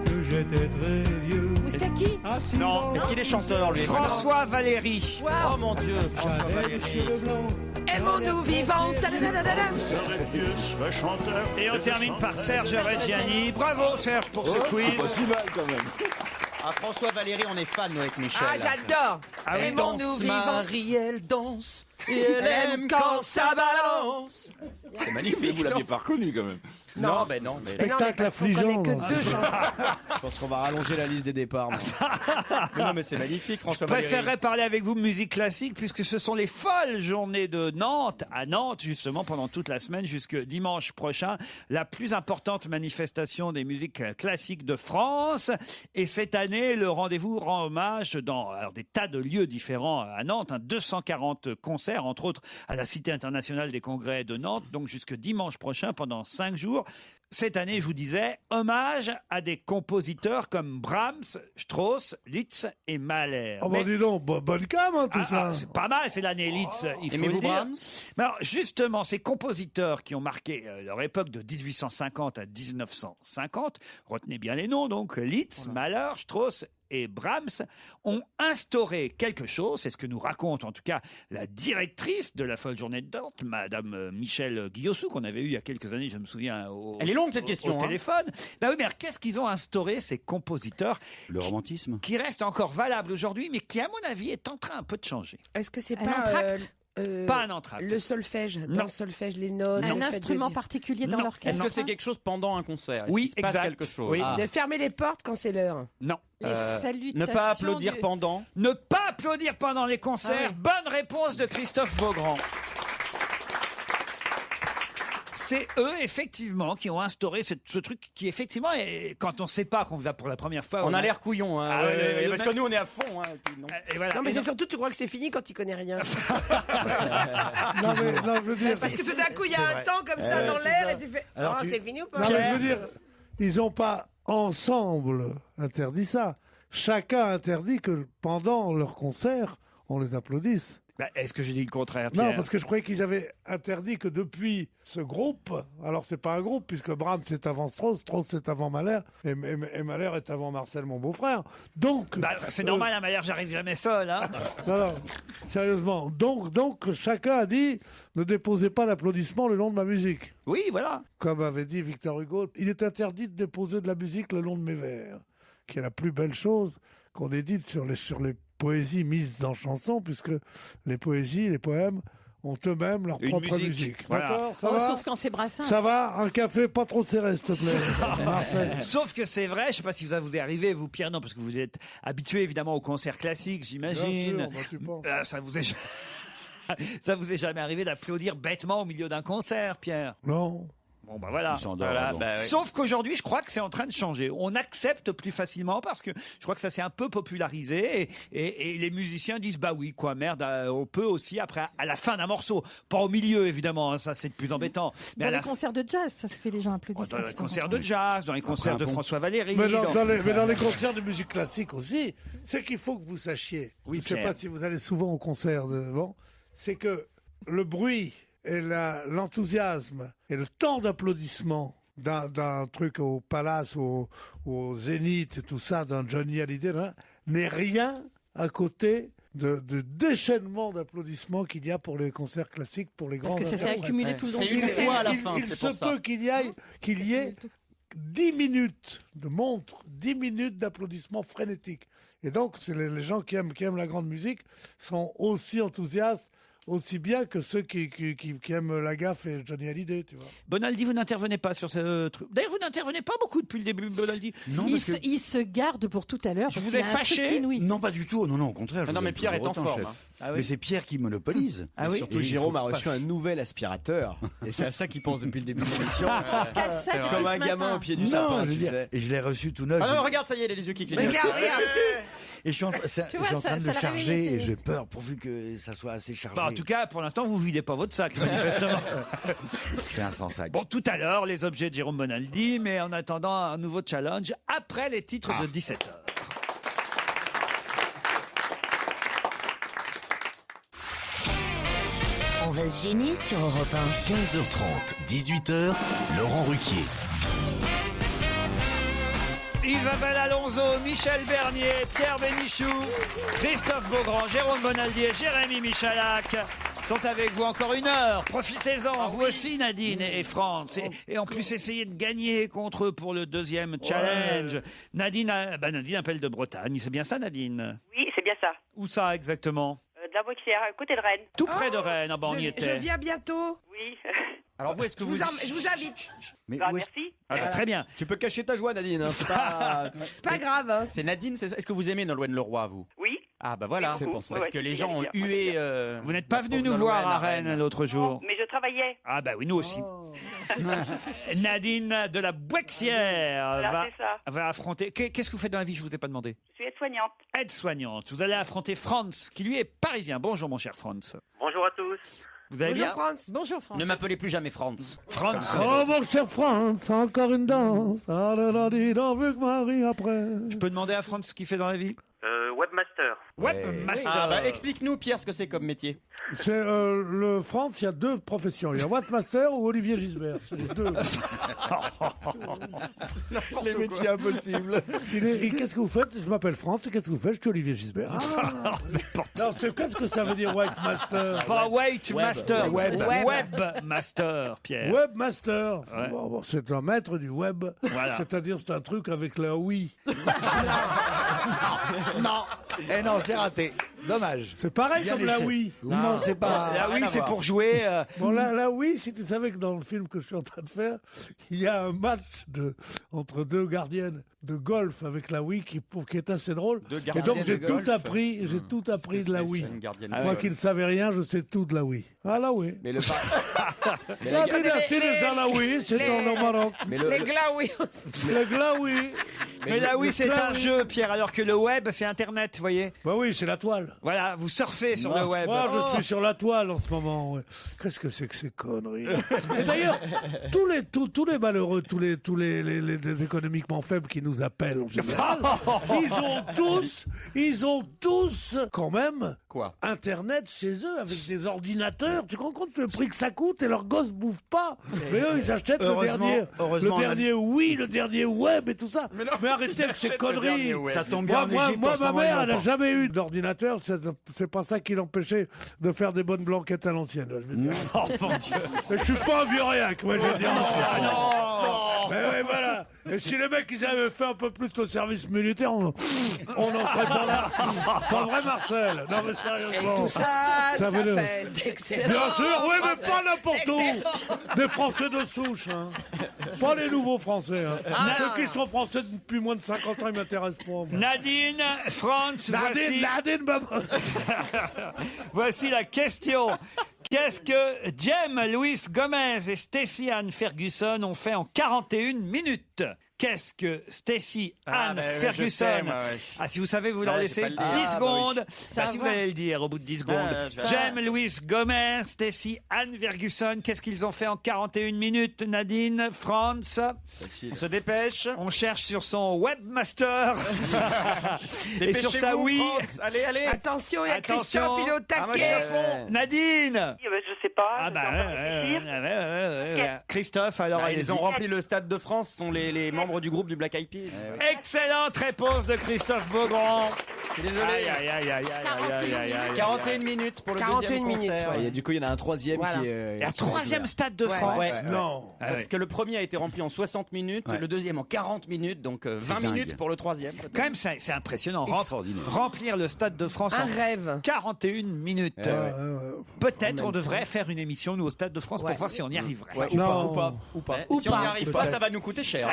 Speaker 19: que j'étais très vieux.
Speaker 5: Moustaki.
Speaker 19: Assis
Speaker 3: Non.
Speaker 19: dans
Speaker 4: Est-ce qu'il est chanteur lui?
Speaker 3: François Valéry.
Speaker 4: Oh mon Dieu, François
Speaker 19: j'avais les
Speaker 4: Valéry.
Speaker 19: cheveux blancs.
Speaker 5: Aimons-nous vivants. Ta-da-da-da-da-da.
Speaker 20: Je serai vieux, je serai chanteur.
Speaker 3: Et on termine par Serge Reggiani. Bravo Serge pour ce quiz.
Speaker 13: Pas si mal quand même.
Speaker 4: Ah, François Valéry, on est fan nous avec Michel.
Speaker 5: Ah, j'adore.
Speaker 3: Ah oui,
Speaker 5: Aimons-nous
Speaker 4: Danse
Speaker 5: vivants.
Speaker 4: Marie, elle danse. Et elle aime quand ça balance. C'est magnifique.
Speaker 13: Vous l'aviez pas reconnu quand même.
Speaker 4: Non, ben non. Mais...
Speaker 6: Spectacle affligeant.
Speaker 5: que deux chansons.
Speaker 12: Je pense qu'on va rallonger la liste des départs. Mais non, mais c'est magnifique, François
Speaker 3: Je
Speaker 12: Valéry.
Speaker 3: préférerais parler avec vous de musique classique puisque ce sont les folles journées de Nantes, à Nantes justement pendant toute la semaine jusque dimanche prochain, la plus importante manifestation des musiques classiques de France. Et cette année, le rendez-vous rend hommage dans des tas de lieux différents à Nantes, 240 concerts, entre autres à la Cité internationale des congrès de Nantes, donc jusque dimanche prochain pendant 5 jours. Cette année, je vous disais, hommage à des compositeurs comme Brahms, Strauss, Liszt et Mahler.
Speaker 6: Oh, bah dis donc, bonne cam, hein, tout ça.
Speaker 3: C'est pas mal, c'est l'année Liszt, il faut le
Speaker 4: Aimez-vous
Speaker 3: dire.
Speaker 4: Brahms?
Speaker 3: Mais alors, justement, ces compositeurs qui ont marqué leur époque de 1850 à 1950, retenez bien les noms, donc Liszt, Mahler, Strauss et Brahms, ont instauré quelque chose, c'est ce que nous raconte en tout cas la directrice de la Folle Journée de Nantes, Madame Michel Guillossou, qu'on avait eu il y a quelques années, je me souviens,
Speaker 4: Elle est longue cette question.
Speaker 3: au
Speaker 4: hein.
Speaker 3: téléphone. Ben oui, mais alors, qu'est-ce qu'ils ont instauré, ces compositeurs,
Speaker 10: Le romantisme.
Speaker 3: qui restent encore valables aujourd'hui, mais qui, à mon avis, est en train un peu de changer?
Speaker 5: Est-ce que c'est
Speaker 8: Un
Speaker 5: pas
Speaker 8: entracte
Speaker 3: Pas un entracte.
Speaker 5: le solfège?
Speaker 3: Non.
Speaker 5: Dans le solfège, les notes.
Speaker 8: Un
Speaker 5: le fait de
Speaker 8: instrument
Speaker 5: dire-
Speaker 8: particulier dans
Speaker 3: Non.
Speaker 8: l'orchestre.
Speaker 4: Est-ce que c'est quelque chose pendant un concert? Est-ce
Speaker 3: Oui,
Speaker 4: qu'il se passe
Speaker 3: exact.
Speaker 4: quelque chose?
Speaker 3: Oui.
Speaker 4: Ah.
Speaker 5: De fermer les portes quand c'est l'heure.
Speaker 3: Non.
Speaker 8: Les salutations
Speaker 4: Ne pas applaudir
Speaker 8: du-
Speaker 4: pendant.
Speaker 3: Ne pas applaudir pendant les concerts. Bonne réponse de Christophe Beaugrand. C'est eux, effectivement, qui ont instauré ce truc qui, effectivement, quand on ne sait pas qu'on va pour la première fois...
Speaker 4: On a l'air couillon, hein,
Speaker 3: Ah,
Speaker 4: ouais,
Speaker 3: le
Speaker 4: parce
Speaker 3: mec-
Speaker 4: que nous on est à fond. Hein, et puis non.
Speaker 3: Et voilà.
Speaker 5: Non, mais
Speaker 3: Et
Speaker 5: c'est
Speaker 3: donc-
Speaker 5: surtout, tu crois que c'est fini quand tu connais rien.
Speaker 6: Non, mais non, je veux dire.
Speaker 5: Parce que tout d'un coup, il y
Speaker 10: C'est
Speaker 5: a un
Speaker 10: vrai.
Speaker 5: temps comme ça
Speaker 10: Ouais,
Speaker 5: dans
Speaker 10: c'est
Speaker 5: l'air
Speaker 10: ça.
Speaker 5: et tu fais
Speaker 10: Alors
Speaker 5: oh,
Speaker 10: tu-
Speaker 5: c'est fini ou pas?
Speaker 6: Non, mais je veux dire, ils n'ont pas ensemble interdit ça. Chacun interdit que pendant leur concert, on les applaudisse.
Speaker 3: Bah, est-ce que j'ai dit le contraire,
Speaker 6: Non,
Speaker 3: Pierre?
Speaker 6: parce que je croyais qu'ils avaient interdit que depuis ce groupe, alors c'est pas un groupe, puisque Brahms c'est avant Strauss, Strauss c'est avant Mahler, et Mahler est avant Marcel, mon beau-frère. Donc.
Speaker 3: Bah, c'est normal, à Mahler, j'arrive jamais seul. Hein.
Speaker 6: Non, sérieusement. Donc, chacun a dit ne déposez pas d'applaudissements le long de ma musique.
Speaker 3: Oui, voilà.
Speaker 6: Comme avait dit Victor Hugo, il est interdit de déposer de la musique le long de mes vers, qui est la plus belle chose qu'on ait dite sur les poésies mises en chanson, puisque les poésies, les poèmes ont eux-mêmes leur
Speaker 3: Une
Speaker 6: propre
Speaker 3: musique,
Speaker 6: musique.
Speaker 3: voilà.
Speaker 6: D'accord, ça
Speaker 8: Oh,
Speaker 6: va
Speaker 8: sauf quand c'est Brassens.
Speaker 6: Ça va. Un café pas trop serré, s'il te plaît. Marcel.
Speaker 3: Sauf que c'est vrai, je ne sais pas si vous est arrivé, vous Pierre, non, parce que vous êtes habitué évidemment aux concerts classiques, j'imagine.
Speaker 6: Bien sûr, bah, tu penses.
Speaker 3: Ça vous est ça vous est jamais arrivé d'applaudir bêtement au milieu d'un concert, Pierre?
Speaker 6: Non.
Speaker 3: Bon, bah voilà.
Speaker 10: Ils s'endorment,
Speaker 4: Voilà,
Speaker 10: donc.
Speaker 4: bah, oui.
Speaker 3: Sauf qu'aujourd'hui, je crois que c'est en train de changer. On accepte plus facilement parce que je crois que ça s'est un peu popularisé et les musiciens disent bah oui, quoi, merde, on peut aussi après à la fin d'un morceau, pas au milieu évidemment, hein, ça c'est le plus embêtant. Mais
Speaker 8: Dans
Speaker 3: à
Speaker 8: les
Speaker 3: la
Speaker 8: concerts de jazz, ça se fait, les gens applaudissent.
Speaker 3: dans
Speaker 8: quand
Speaker 3: les
Speaker 8: ils sont
Speaker 3: concerts
Speaker 8: contents.
Speaker 3: de jazz, dans les concerts de
Speaker 10: un pont.
Speaker 3: François Valéry.
Speaker 6: Mais
Speaker 3: dans-
Speaker 6: dans les concerts de musique classique aussi, c'est qu'il faut que vous sachiez.
Speaker 3: Oui,
Speaker 6: je ne sais
Speaker 3: Pierre.
Speaker 6: pas si vous allez souvent au concert c'est que le bruit et l'enthousiasme et le temps d'applaudissement d'un truc au Palace, au Zénith et tout ça, d'un Johnny Hallyday, là, n'est rien à côté de déchaînement d'applaudissements qu'il y a pour les concerts classiques, pour les grands
Speaker 8: Parce que ça s'est
Speaker 6: interprètes.
Speaker 8: accumulé tout le long.
Speaker 12: C'est une fois à la fin,
Speaker 6: Il
Speaker 12: c'est
Speaker 6: se
Speaker 12: pour ça.
Speaker 6: peut qu'il y ait 10 minutes de montre, 10 minutes d'applaudissements frénétiques. Et donc, c'est les gens qui aiment la grande musique sont aussi enthousiastes, aussi bien que ceux qui aiment la gaffe et Johnny Hallyday, tu vois.
Speaker 3: Bonaldi, vous n'intervenez pas sur ce truc. D'ailleurs, vous n'intervenez pas beaucoup depuis le début, Bonaldi.
Speaker 10: Non,
Speaker 8: Il
Speaker 10: parce que...
Speaker 8: il se garde pour tout à l'heure.
Speaker 3: Je
Speaker 8: parce
Speaker 3: vous
Speaker 8: qu'il
Speaker 3: ai
Speaker 8: y a un truc
Speaker 3: fâché
Speaker 8: inouï.
Speaker 10: Non, pas du tout. Non, au contraire. je
Speaker 12: Non,
Speaker 10: vous
Speaker 12: mais
Speaker 10: aime
Speaker 12: Pierre est
Speaker 10: toujours
Speaker 12: en
Speaker 10: autant,
Speaker 12: forme,
Speaker 10: chef.
Speaker 12: hein.
Speaker 3: Ah oui.
Speaker 10: Mais c'est Pierre qui monopolise.
Speaker 3: Ah oui.
Speaker 12: Surtout
Speaker 10: Et il
Speaker 12: Jérôme
Speaker 10: faut
Speaker 12: a reçu
Speaker 10: pas-
Speaker 12: un nouvel aspirateur. Et c'est à ça qu'il pense depuis le début de l'émission.
Speaker 8: C'est vrai.
Speaker 12: Comme un
Speaker 8: Ce
Speaker 12: gamin
Speaker 8: matin.
Speaker 12: au pied du
Speaker 10: Non,
Speaker 12: sapin,
Speaker 10: je veux
Speaker 12: tu
Speaker 10: dire,
Speaker 12: sais.
Speaker 10: et je l'ai reçu tout neuf.
Speaker 12: Ah non, regarde, ça y est, il a les yeux qui clignotent.
Speaker 5: Regarde, regarde.
Speaker 10: Et je suis en,
Speaker 8: Tu vois,
Speaker 10: je suis en train de
Speaker 8: ça
Speaker 10: le
Speaker 8: l'a
Speaker 10: charger
Speaker 8: réveillé,
Speaker 10: et
Speaker 8: c'est-
Speaker 10: j'ai peur pourvu que ça soit assez chargé.
Speaker 3: Bah, en tout cas, pour l'instant, vous videz pas votre sac, manifestement.
Speaker 10: C'est un sans sac.
Speaker 3: Bon, tout à l'heure, les objets de Jérôme Bonaldi, mais en attendant un nouveau challenge après les titres de 17h.
Speaker 1: On va se gêner sur Europe 1.
Speaker 21: 15h30, 18h, Laurent Ruquier.
Speaker 3: Isabelle Alonso, Michel Bernier, Pierre Bénichou, Christophe Beaugrand, Jérôme Bonaldi et Jérémy Michalak sont avec vous encore une heure. Profitez-en, vous aussi Nadine et Franz. Et en plus, essayez de gagner contre eux pour le deuxième challenge. Nadine appelle de Bretagne, c'est bien ça Nadine?
Speaker 7: Oui, c'est bien ça.
Speaker 3: Où ça exactement?
Speaker 7: De la Boixière, à côté de Rennes.
Speaker 3: Tout près de Rennes, ah bah, on y
Speaker 5: Je
Speaker 3: était.
Speaker 5: viens bientôt.
Speaker 7: Oui.
Speaker 12: Alors vous, est-ce que vous...
Speaker 5: Je vous invite.
Speaker 10: Mais
Speaker 7: Bah,
Speaker 10: où est-ce-
Speaker 7: merci.
Speaker 3: Ah bah, très bien.
Speaker 12: Tu peux cacher ta joie, Nadine. Hein. C'est pas...
Speaker 5: C'est pas grave. Hein.
Speaker 12: C'est Nadine, c'est ça. Est-ce que vous aimez Nolwenn Leroy, vous?
Speaker 7: Oui.
Speaker 12: Ah bah voilà,
Speaker 7: Oui,
Speaker 12: c'est
Speaker 7: beaucoup.
Speaker 12: pour ça.
Speaker 7: Ouais,
Speaker 12: Parce que
Speaker 7: ouais,
Speaker 12: les
Speaker 7: c'est
Speaker 12: gens ont
Speaker 7: bien, moi,
Speaker 12: hué...
Speaker 3: Vous n'êtes pas
Speaker 12: la
Speaker 3: venu
Speaker 12: pauvre
Speaker 3: nous voir
Speaker 12: Nolwenn
Speaker 3: à Rennes l'autre jour.
Speaker 7: Mais je travaillais.
Speaker 3: Ah bah oui, nous aussi. Nadine de la Boixière
Speaker 7: Voilà, c'est ça.
Speaker 3: va affronter... Qu'est-ce que vous faites dans la vie? Je vous ai pas demandé.
Speaker 7: Je suis aide-soignante.
Speaker 3: Aide-soignante. Vous allez affronter Franz, qui lui est parisien. Bonjour mon cher Franz.
Speaker 11: Bonjour à tous.
Speaker 3: Vous allez
Speaker 5: Bonjour
Speaker 3: bien?
Speaker 5: France.
Speaker 8: Bonjour Franck.
Speaker 12: Ne m'appelez plus jamais Franz.
Speaker 3: Franz.
Speaker 6: Oh mon cher Franz, encore une danse. Ah là là, dis donc, vu que Marie après.
Speaker 3: Je peux demander à Franz ce qu'il fait dans la vie?
Speaker 11: Webmaster.
Speaker 3: Webmaster.
Speaker 12: Ah bah explique-nous, Pierre, ce que c'est comme métier.
Speaker 6: C'est le France, il y a deux professions. Il y a Webmaster ou Olivier Gisbert. C'est les deux.
Speaker 10: Les métiers impossibles.
Speaker 6: Et qu'est-ce que vous faites? Je m'appelle France. Et qu'est-ce que vous faites? Je suis Olivier Gisbert. Ah. Non, qu'est-ce que ça veut dire Webmaster?
Speaker 3: Pas Webmaster.
Speaker 10: Web.
Speaker 3: Webmaster, Pierre.
Speaker 6: Webmaster.
Speaker 3: Ouais.
Speaker 6: Bon, c'est un maître du web.
Speaker 3: Voilà.
Speaker 6: C'est-à-dire, c'est un truc avec la oui.
Speaker 10: Non. Eh non, c'est raté. Dommage.
Speaker 6: C'est pareil
Speaker 10: Bien
Speaker 6: comme la
Speaker 10: essayé.
Speaker 6: oui.
Speaker 10: Non, c'est pas.
Speaker 3: Ah oui, c'est pour jouer.
Speaker 6: Bon, là, oui, si tu savais que dans le film que je suis en train de faire, il y a un match entre deux gardiennes de golf avec la Wii qui est assez drôle.
Speaker 12: Deux
Speaker 6: Et
Speaker 12: gardiennes
Speaker 6: donc j'ai
Speaker 12: de
Speaker 6: tout
Speaker 12: golf.
Speaker 6: appris, de la Wii. Moi qui ne savais rien, je sais tout de la Wii. Ah la Wii.
Speaker 12: Mais le
Speaker 6: La dynastie des Alaouis, c'est au Maroc.
Speaker 5: Les glaouis.
Speaker 6: Les glaouis.
Speaker 3: Mais là, oui, c'est un jeu, Pierre, alors que le web, c'est Internet, vous voyez?
Speaker 6: Bah oui, c'est la toile.
Speaker 3: Voilà, vous surfez sur le web.
Speaker 6: Moi, je suis sur la toile en ce moment. Ouais. Qu'est-ce que c'est que ces conneries? Et d'ailleurs, tous les malheureux, tous les économiquement faibles qui nous appellent en général, ils ont tous quand même
Speaker 12: quoi?
Speaker 6: Internet chez eux avec des ordinateurs. Tu te rends compte le prix que ça coûte et leurs gosses bouffent pas. Mais eux, ils achètent le dernier oui, le dernier web et tout ça. Mais arrêtez avec ces conneries.
Speaker 10: Ça tombe bien en Égypte.
Speaker 6: Moi,
Speaker 10: en ce
Speaker 6: ma
Speaker 10: moment,
Speaker 6: mère,
Speaker 10: ils
Speaker 6: elle n'a
Speaker 10: l'ont pas.
Speaker 6: jamais eu d'ordinateur. C'est pas ça qui l'empêchait de faire des bonnes blanquettes à l'ancienne. Je veux dire.
Speaker 3: Oh mon Dieu.
Speaker 6: Et je suis pas un vieux rien, moi, je veux dire.
Speaker 3: Non.
Speaker 6: Mais ouais, voilà. Et si les mecs, ils avaient fait un peu plus au service militaire, on en serait pas là. Pas vrai, Marcel? Non, mais sérieusement.
Speaker 5: Et tout ça fait d'excellents.
Speaker 6: Bien sûr, oui, mais pas n'importe où. Des Français de souche, hein. Pas les nouveaux Français, hein. Ceux qui sont Français depuis moins de 50 ans, ils m'intéressent pas, moi.
Speaker 3: Nadine, Franz,
Speaker 6: Nadine, maman.
Speaker 3: voici la question. Qu'est-ce que Jem Louis Gomez et Stacey Ann Ferguson ont fait en 41 minutes? Qu'est-ce que Stacey Ann Ferguson... Ah, si vous savez, vous leur laissez 10 secondes.
Speaker 8: Ça
Speaker 3: Si vous
Speaker 8: va.
Speaker 3: allez le dire au bout de 10 secondes. Jem Louis Gomez, Stacey Ann Ferguson, qu'est-ce qu'ils ont fait en 41 minutes? Nadine, Franz,
Speaker 12: On se dépêche.
Speaker 3: on cherche sur son webmaster et sur sa
Speaker 12: Dépêchez-vous,
Speaker 3: Wii.
Speaker 12: Franz. Allez, allez.
Speaker 5: Attention, il y a
Speaker 3: Attention.
Speaker 5: Christophe, il est au
Speaker 12: Ah, moi, je suis à
Speaker 5: taquet.
Speaker 12: fond.
Speaker 3: Nadine.
Speaker 7: Je sais pas.
Speaker 3: Ah
Speaker 7: je
Speaker 3: bah
Speaker 7: dois encore réfléchir.
Speaker 3: ouais. Christophe, alors
Speaker 12: Ah, ils
Speaker 3: allez-y.
Speaker 12: ont rempli le Stade de France, sont les membres du groupe du Black Eyed Peas.
Speaker 3: Excellente réponse de Christophe Beaugrand.
Speaker 12: Je suis désolé.
Speaker 3: Aïe, aïe, aïe, aïe, aïe, aïe, aïe.
Speaker 12: 41 minutes pour le
Speaker 5: 41
Speaker 12: deuxième
Speaker 5: minutes,
Speaker 12: concert.
Speaker 5: ouais.
Speaker 12: Et du coup, il y en a un troisième
Speaker 5: Voilà.
Speaker 12: qui est...
Speaker 3: Et un troisième stade de France.
Speaker 12: Ouais.
Speaker 6: Non.
Speaker 12: Parce que le premier a été rempli en 60 minutes,
Speaker 10: Ouais.
Speaker 12: le deuxième en 40 minutes, donc 20
Speaker 10: dingue.
Speaker 12: minutes pour le troisième.
Speaker 3: Quand même, c'est impressionnant.
Speaker 10: Extraordinaire.
Speaker 3: Remplir le stade de France
Speaker 5: Un
Speaker 3: en
Speaker 5: rêve.
Speaker 3: 41 minutes.
Speaker 12: Ouais, ouais.
Speaker 3: Peut-être on devrait faire une émission, nous, au stade de France,
Speaker 5: Ouais.
Speaker 3: pour voir si on y arriverait.
Speaker 12: Ouais,
Speaker 6: Non.
Speaker 12: ou pas.
Speaker 5: Ou
Speaker 12: Si on n'y
Speaker 5: pas.
Speaker 12: arrive pas, ça va nous coûter cher.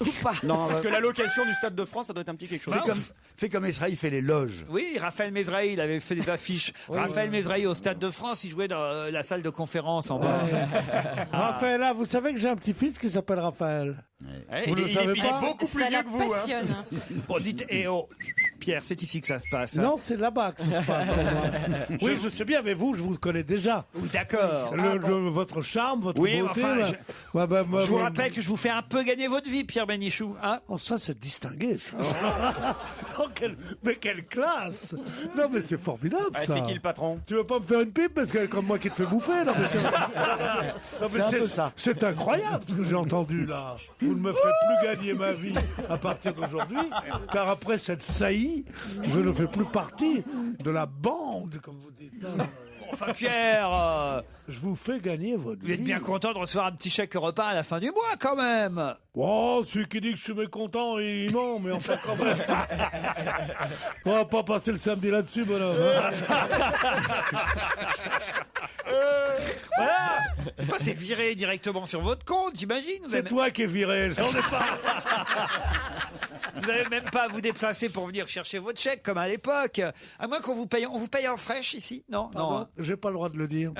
Speaker 5: Ou pas.
Speaker 10: Non,
Speaker 12: Parce que la location du Stade de France, ça doit être un petit quelque chose.
Speaker 10: fais comme Israël, il fait les loges.
Speaker 3: Oui, Raphaël Mézrahi, il avait fait des affiches. Raphaël Mézrahi au Stade de France, il jouait dans la salle de conférence en bas.
Speaker 6: Raphaël, là, vous savez que j'ai un petit-fils qui s'appelle Raphaël. Vous ne le savez pas?
Speaker 12: beaucoup plus
Speaker 8: Ça
Speaker 12: vieux
Speaker 8: la
Speaker 12: que vous. Hein.
Speaker 8: passionne.
Speaker 3: Bon, dites, Pierre, c'est ici que ça se passe.
Speaker 6: Non, c'est là-bas que ça se passe. pour moi. Oui, je sais bien, mais vous, je vous connais déjà.
Speaker 3: Oui, d'accord.
Speaker 6: Votre charme, votre
Speaker 3: Oui,
Speaker 6: beauté.
Speaker 3: enfin,
Speaker 6: moi,
Speaker 3: je vous rappelle que je vous fais un peu gagner votre vie, Pierre Bénichou. Hein.
Speaker 6: Oh, ça, c'est distingué, ça. Oh, mais quelle classe! Non, mais c'est formidable,
Speaker 12: Ouais,
Speaker 6: ça.
Speaker 12: c'est qui le patron?
Speaker 6: Tu veux pas me faire une pipe parce que comme moi qui te fais bouffer? Non, mais c'est un peu ça. C'est incroyable ce que j'ai entendu, là. Vous ne me ferez plus gagner ma vie à partir d'aujourd'hui, car après cette saillie, je ne fais plus partie de la bande, comme vous dites.
Speaker 3: Enfin, Pierre,
Speaker 6: je vous fais gagner votre vie.
Speaker 3: vous êtes bien content de recevoir un petit chèque repas à la fin du mois, quand même.
Speaker 6: Oh, celui qui dit que je suis mécontent, il ment, mais enfin quand même. On va pas passer le samedi là-dessus, bonhomme.
Speaker 3: Voilà. C'est viré directement sur votre compte, j'imagine.
Speaker 6: C'est toi qui es viré, j'en ai pas.
Speaker 3: Vous n'avez même pas à vous déplacer pour venir chercher votre chèque, comme à l'époque. À moins qu'on vous paye. On vous paye en fraîche ici? Non,
Speaker 6: Non, j'ai pas le droit de le dire.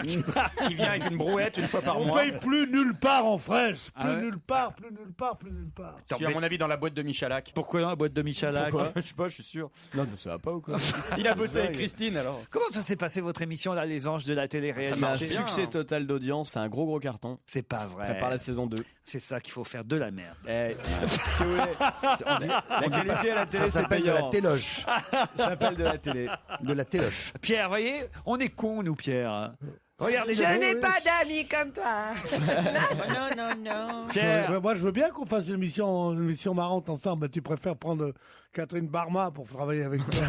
Speaker 12: Il vient avec une brouette une fois par
Speaker 6: On
Speaker 12: mois.
Speaker 6: paye plus nulle part en fraîche. Plus
Speaker 3: Ah ouais
Speaker 6: nulle part, plus nulle part, plus nulle part.
Speaker 12: Je suis à mon avis dans la boîte de Michalak.
Speaker 3: Pourquoi dans la boîte de Michalak?
Speaker 12: Pourquoi Je sais pas, je suis sûr. Non, ça va pas ou quoi? Il a bossé avec Christine alors.
Speaker 3: Comment ça s'est passé votre émission là, les anges de la
Speaker 12: C'est un
Speaker 3: télé-réalité?
Speaker 12: succès total d'audience, c'est un gros carton.
Speaker 3: C'est pas vrai.
Speaker 12: Prépare la saison 2.
Speaker 3: C'est ça qu'il faut faire, de la merde.
Speaker 12: Si vous voulez, la qualité à la télé,
Speaker 10: Ça
Speaker 12: c'est
Speaker 10: s'appelle de la
Speaker 12: payant.
Speaker 10: téloche.
Speaker 12: Ça s'appelle de la télé.
Speaker 10: De la téloche.
Speaker 3: Pierre, voyez, on est cons, nous, Pierre. Regardez.
Speaker 5: Je n'ai pas d'amis comme toi.
Speaker 8: Non.
Speaker 3: Pierre.
Speaker 6: Moi, je veux bien qu'on fasse une émission marrante ensemble, mais tu préfères prendre Catherine Barma pour travailler avec toi.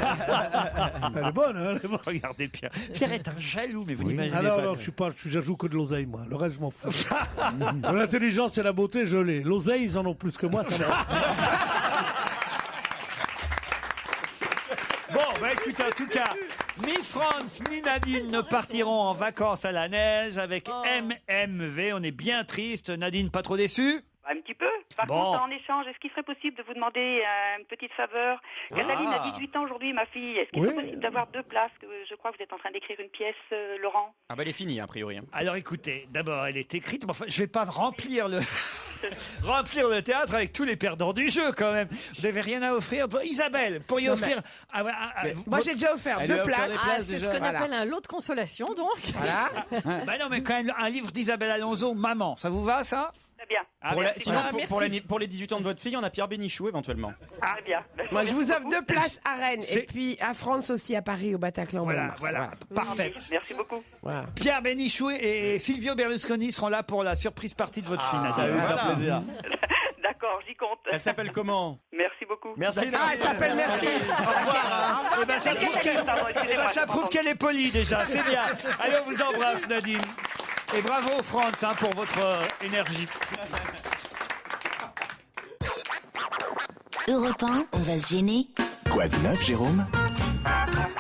Speaker 6: Elle est bonne, hein, elle est bonne.
Speaker 3: Regardez Pierre. Pierre est un jaloux, mais vous n'imaginez
Speaker 6: Alors,
Speaker 3: pas.
Speaker 6: non, je joue que de l'oseille, moi. Le reste, je m'en fous. L'intelligence et la beauté, je l'ai. L'oseille, ils en ont plus que moi, ça va.
Speaker 3: Bon, bah écoutez, en tout cas, ni Franz ni Nadine ne partiront en vacances à la neige avec MMV. On est bien triste. Nadine, pas trop déçue?
Speaker 7: Un petit peu. Par
Speaker 3: Bon.
Speaker 7: contre, en échange, est-ce qu'il serait possible de vous demander une petite faveur? Cataline a 18 ans aujourd'hui, ma fille. Est-ce qu'il serait possible d'avoir 2 places? Je crois que vous êtes en train d'écrire une pièce, Laurent.
Speaker 12: Ah bah elle est finie a priori.
Speaker 3: Alors écoutez, d'abord elle est écrite, mais enfin je vais pas remplir le remplir le théâtre avec tous les perdants du jeu quand même. Vous n'avez rien à offrir. Isabelle, pourriez offrir.
Speaker 5: Moi j'ai déjà offert
Speaker 12: Elle
Speaker 5: 2
Speaker 12: lui a offert
Speaker 5: places.
Speaker 12: des places
Speaker 8: C'est
Speaker 12: déjà.
Speaker 8: ce qu'on appelle un lot de consolation, donc.
Speaker 5: Voilà.
Speaker 3: Bah non, mais quand même un livre d'Isabelle Alonso, Maman, ça vous va ça?
Speaker 7: Très bien.
Speaker 3: Ah,
Speaker 12: Pour
Speaker 3: bien.
Speaker 12: sinon,
Speaker 8: merci.
Speaker 12: pour les 18 ans de votre fille, on a Pierre Bénichou éventuellement.
Speaker 7: Très bien.
Speaker 5: Moi je vous offre 2 places à Rennes
Speaker 3: C'est-
Speaker 5: et puis à France aussi à Paris au Bataclan. au mois de
Speaker 3: Voilà,
Speaker 5: mars.
Speaker 3: voilà, parfait.
Speaker 7: Merci beaucoup.
Speaker 5: Voilà.
Speaker 3: Pierre Bénichou et Silvio Berlusconi seront là pour la surprise partie de votre film.
Speaker 12: Ça va
Speaker 3: Nadine.
Speaker 12: lui faire plaisir.
Speaker 7: D'accord, j'y compte.
Speaker 12: Elle s'appelle comment?
Speaker 7: Merci beaucoup.
Speaker 12: Merci.
Speaker 5: Ah, elle s'appelle Merci.
Speaker 3: Eh ben, ça prouve qu'elle-
Speaker 7: Pardon,
Speaker 3: eh ben,
Speaker 7: excusez-moi,
Speaker 3: ça
Speaker 7: j'ai
Speaker 3: prouve
Speaker 7: pas
Speaker 3: qu'elle est polie déjà, c'est bien. Allez, on vous embrasse Nadine. Et bravo Franz hein, pour votre énergie.
Speaker 1: Europe 1, on va se gêner.
Speaker 21: Quoi de neuf, Jérôme?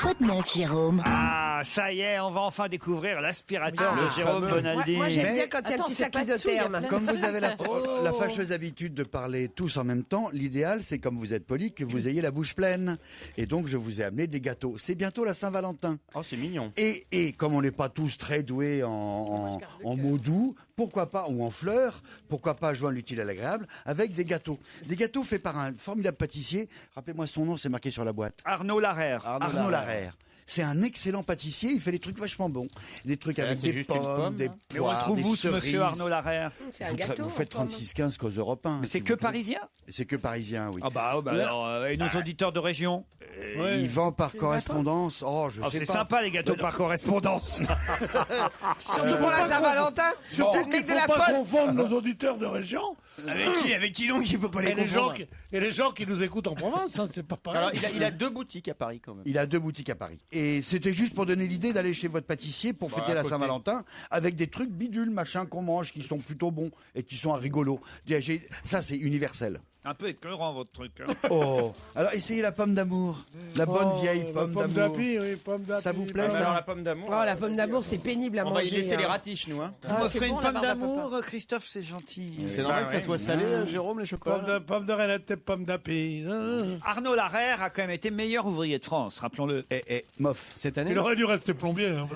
Speaker 1: Quoi de neuf, Jérôme?
Speaker 3: Ah, ça y est, on va enfin découvrir l'aspirateur de
Speaker 12: le
Speaker 3: Jérôme
Speaker 12: fameux.
Speaker 3: Bonaldi.
Speaker 5: Moi j'aime
Speaker 10: Mais-
Speaker 5: bien quand il y a un
Speaker 8: Attends,
Speaker 5: petit
Speaker 8: c'est
Speaker 5: sac
Speaker 8: pas tout, il y a
Speaker 5: isotherme.
Speaker 8: plein
Speaker 10: Comme vous avez la fâcheuse habitude de parler tous en même temps, l'idéal, c'est comme vous êtes poli, que vous ayez la bouche pleine. Et donc, je vous ai amené des gâteaux. C'est bientôt la Saint-Valentin.
Speaker 12: Oh, c'est mignon.
Speaker 10: Et comme on n'est pas tous très doués en mots doux, pourquoi pas, ou en fleurs, pourquoi pas joindre l'utile à l'agréable avec des gâteaux. Des gâteaux faits par un formidable pâtissier. Rappelez-moi son nom, c'est marqué sur la boîte.
Speaker 3: Arnaud Larère.
Speaker 10: Arnaud Larère. C'est un excellent pâtissier, il fait des trucs vachement bons. Des trucs avec
Speaker 12: c'est
Speaker 10: des
Speaker 12: juste une
Speaker 10: pommes,
Speaker 12: pomme,
Speaker 10: des
Speaker 12: hein.
Speaker 3: Mais on le
Speaker 10: poires,
Speaker 3: trouve
Speaker 10: des
Speaker 3: où, ce
Speaker 10: cerises.
Speaker 3: monsieur Arnaud Larère?
Speaker 5: C'est un gâteau.
Speaker 10: Vous faites 36-15 qu'aux Européens.
Speaker 3: Mais c'est que parisien?
Speaker 10: C'est que parisien, oui.
Speaker 3: Ah bah, alors, et nos auditeurs de région?
Speaker 10: Il vend par correspondance. Oh, je sais
Speaker 3: C'est
Speaker 10: pas.
Speaker 3: sympa les gâteaux par correspondance.
Speaker 5: Surtout pour la Saint-Valentin.
Speaker 6: Surtout
Speaker 5: T'as le
Speaker 6: qu'il
Speaker 5: mec
Speaker 6: ne
Speaker 5: de
Speaker 6: faut
Speaker 5: la
Speaker 6: pas
Speaker 5: poste.
Speaker 6: confondre nos auditeurs de région.
Speaker 12: Avec qui donc il faut pas les
Speaker 6: Et les, gens
Speaker 12: confondre.
Speaker 6: et les gens qui nous écoutent en province, hein, c'est pas pareil.
Speaker 12: Alors il a 2 boutiques à Paris quand même.
Speaker 10: Il a 2 boutiques à Paris. Et c'était juste pour donner l'idée d'aller chez votre pâtissier pour fêter
Speaker 12: à
Speaker 10: la
Speaker 12: côté.
Speaker 10: Saint-Valentin avec des trucs bidules, machin qu'on mange, qui sont plutôt bons et qui sont rigolos. Ça, c'est universel.
Speaker 3: Un peu écœurant votre truc. Hein.
Speaker 10: Oh, alors essayez la pomme d'amour. La bonne vieille
Speaker 6: la
Speaker 10: pomme d'amour.
Speaker 6: d'api, oui, pomme d'api.
Speaker 10: Ça vous plaît,
Speaker 12: Alors
Speaker 10: ça
Speaker 12: la pomme d'amour.
Speaker 5: Oh, la pomme d'amour, c'est pénible à
Speaker 12: On
Speaker 5: manger.
Speaker 12: va y laisser les
Speaker 5: hein.
Speaker 12: ratiches nous hein.
Speaker 3: Vous m'offrez
Speaker 8: c'est
Speaker 3: une
Speaker 8: bon, la
Speaker 3: pomme
Speaker 8: barbe à
Speaker 3: d'amour, Christophe, c'est gentil.
Speaker 12: C'est normal que ça soit salé Jérôme les chocolats.
Speaker 6: Pomme de renette et pomme d'api.
Speaker 3: Arnaud Larère a quand même été meilleur ouvrier de France, rappelons-le.
Speaker 10: Mof.
Speaker 12: Cette année.
Speaker 6: Il aurait dû rester plombier. Hein.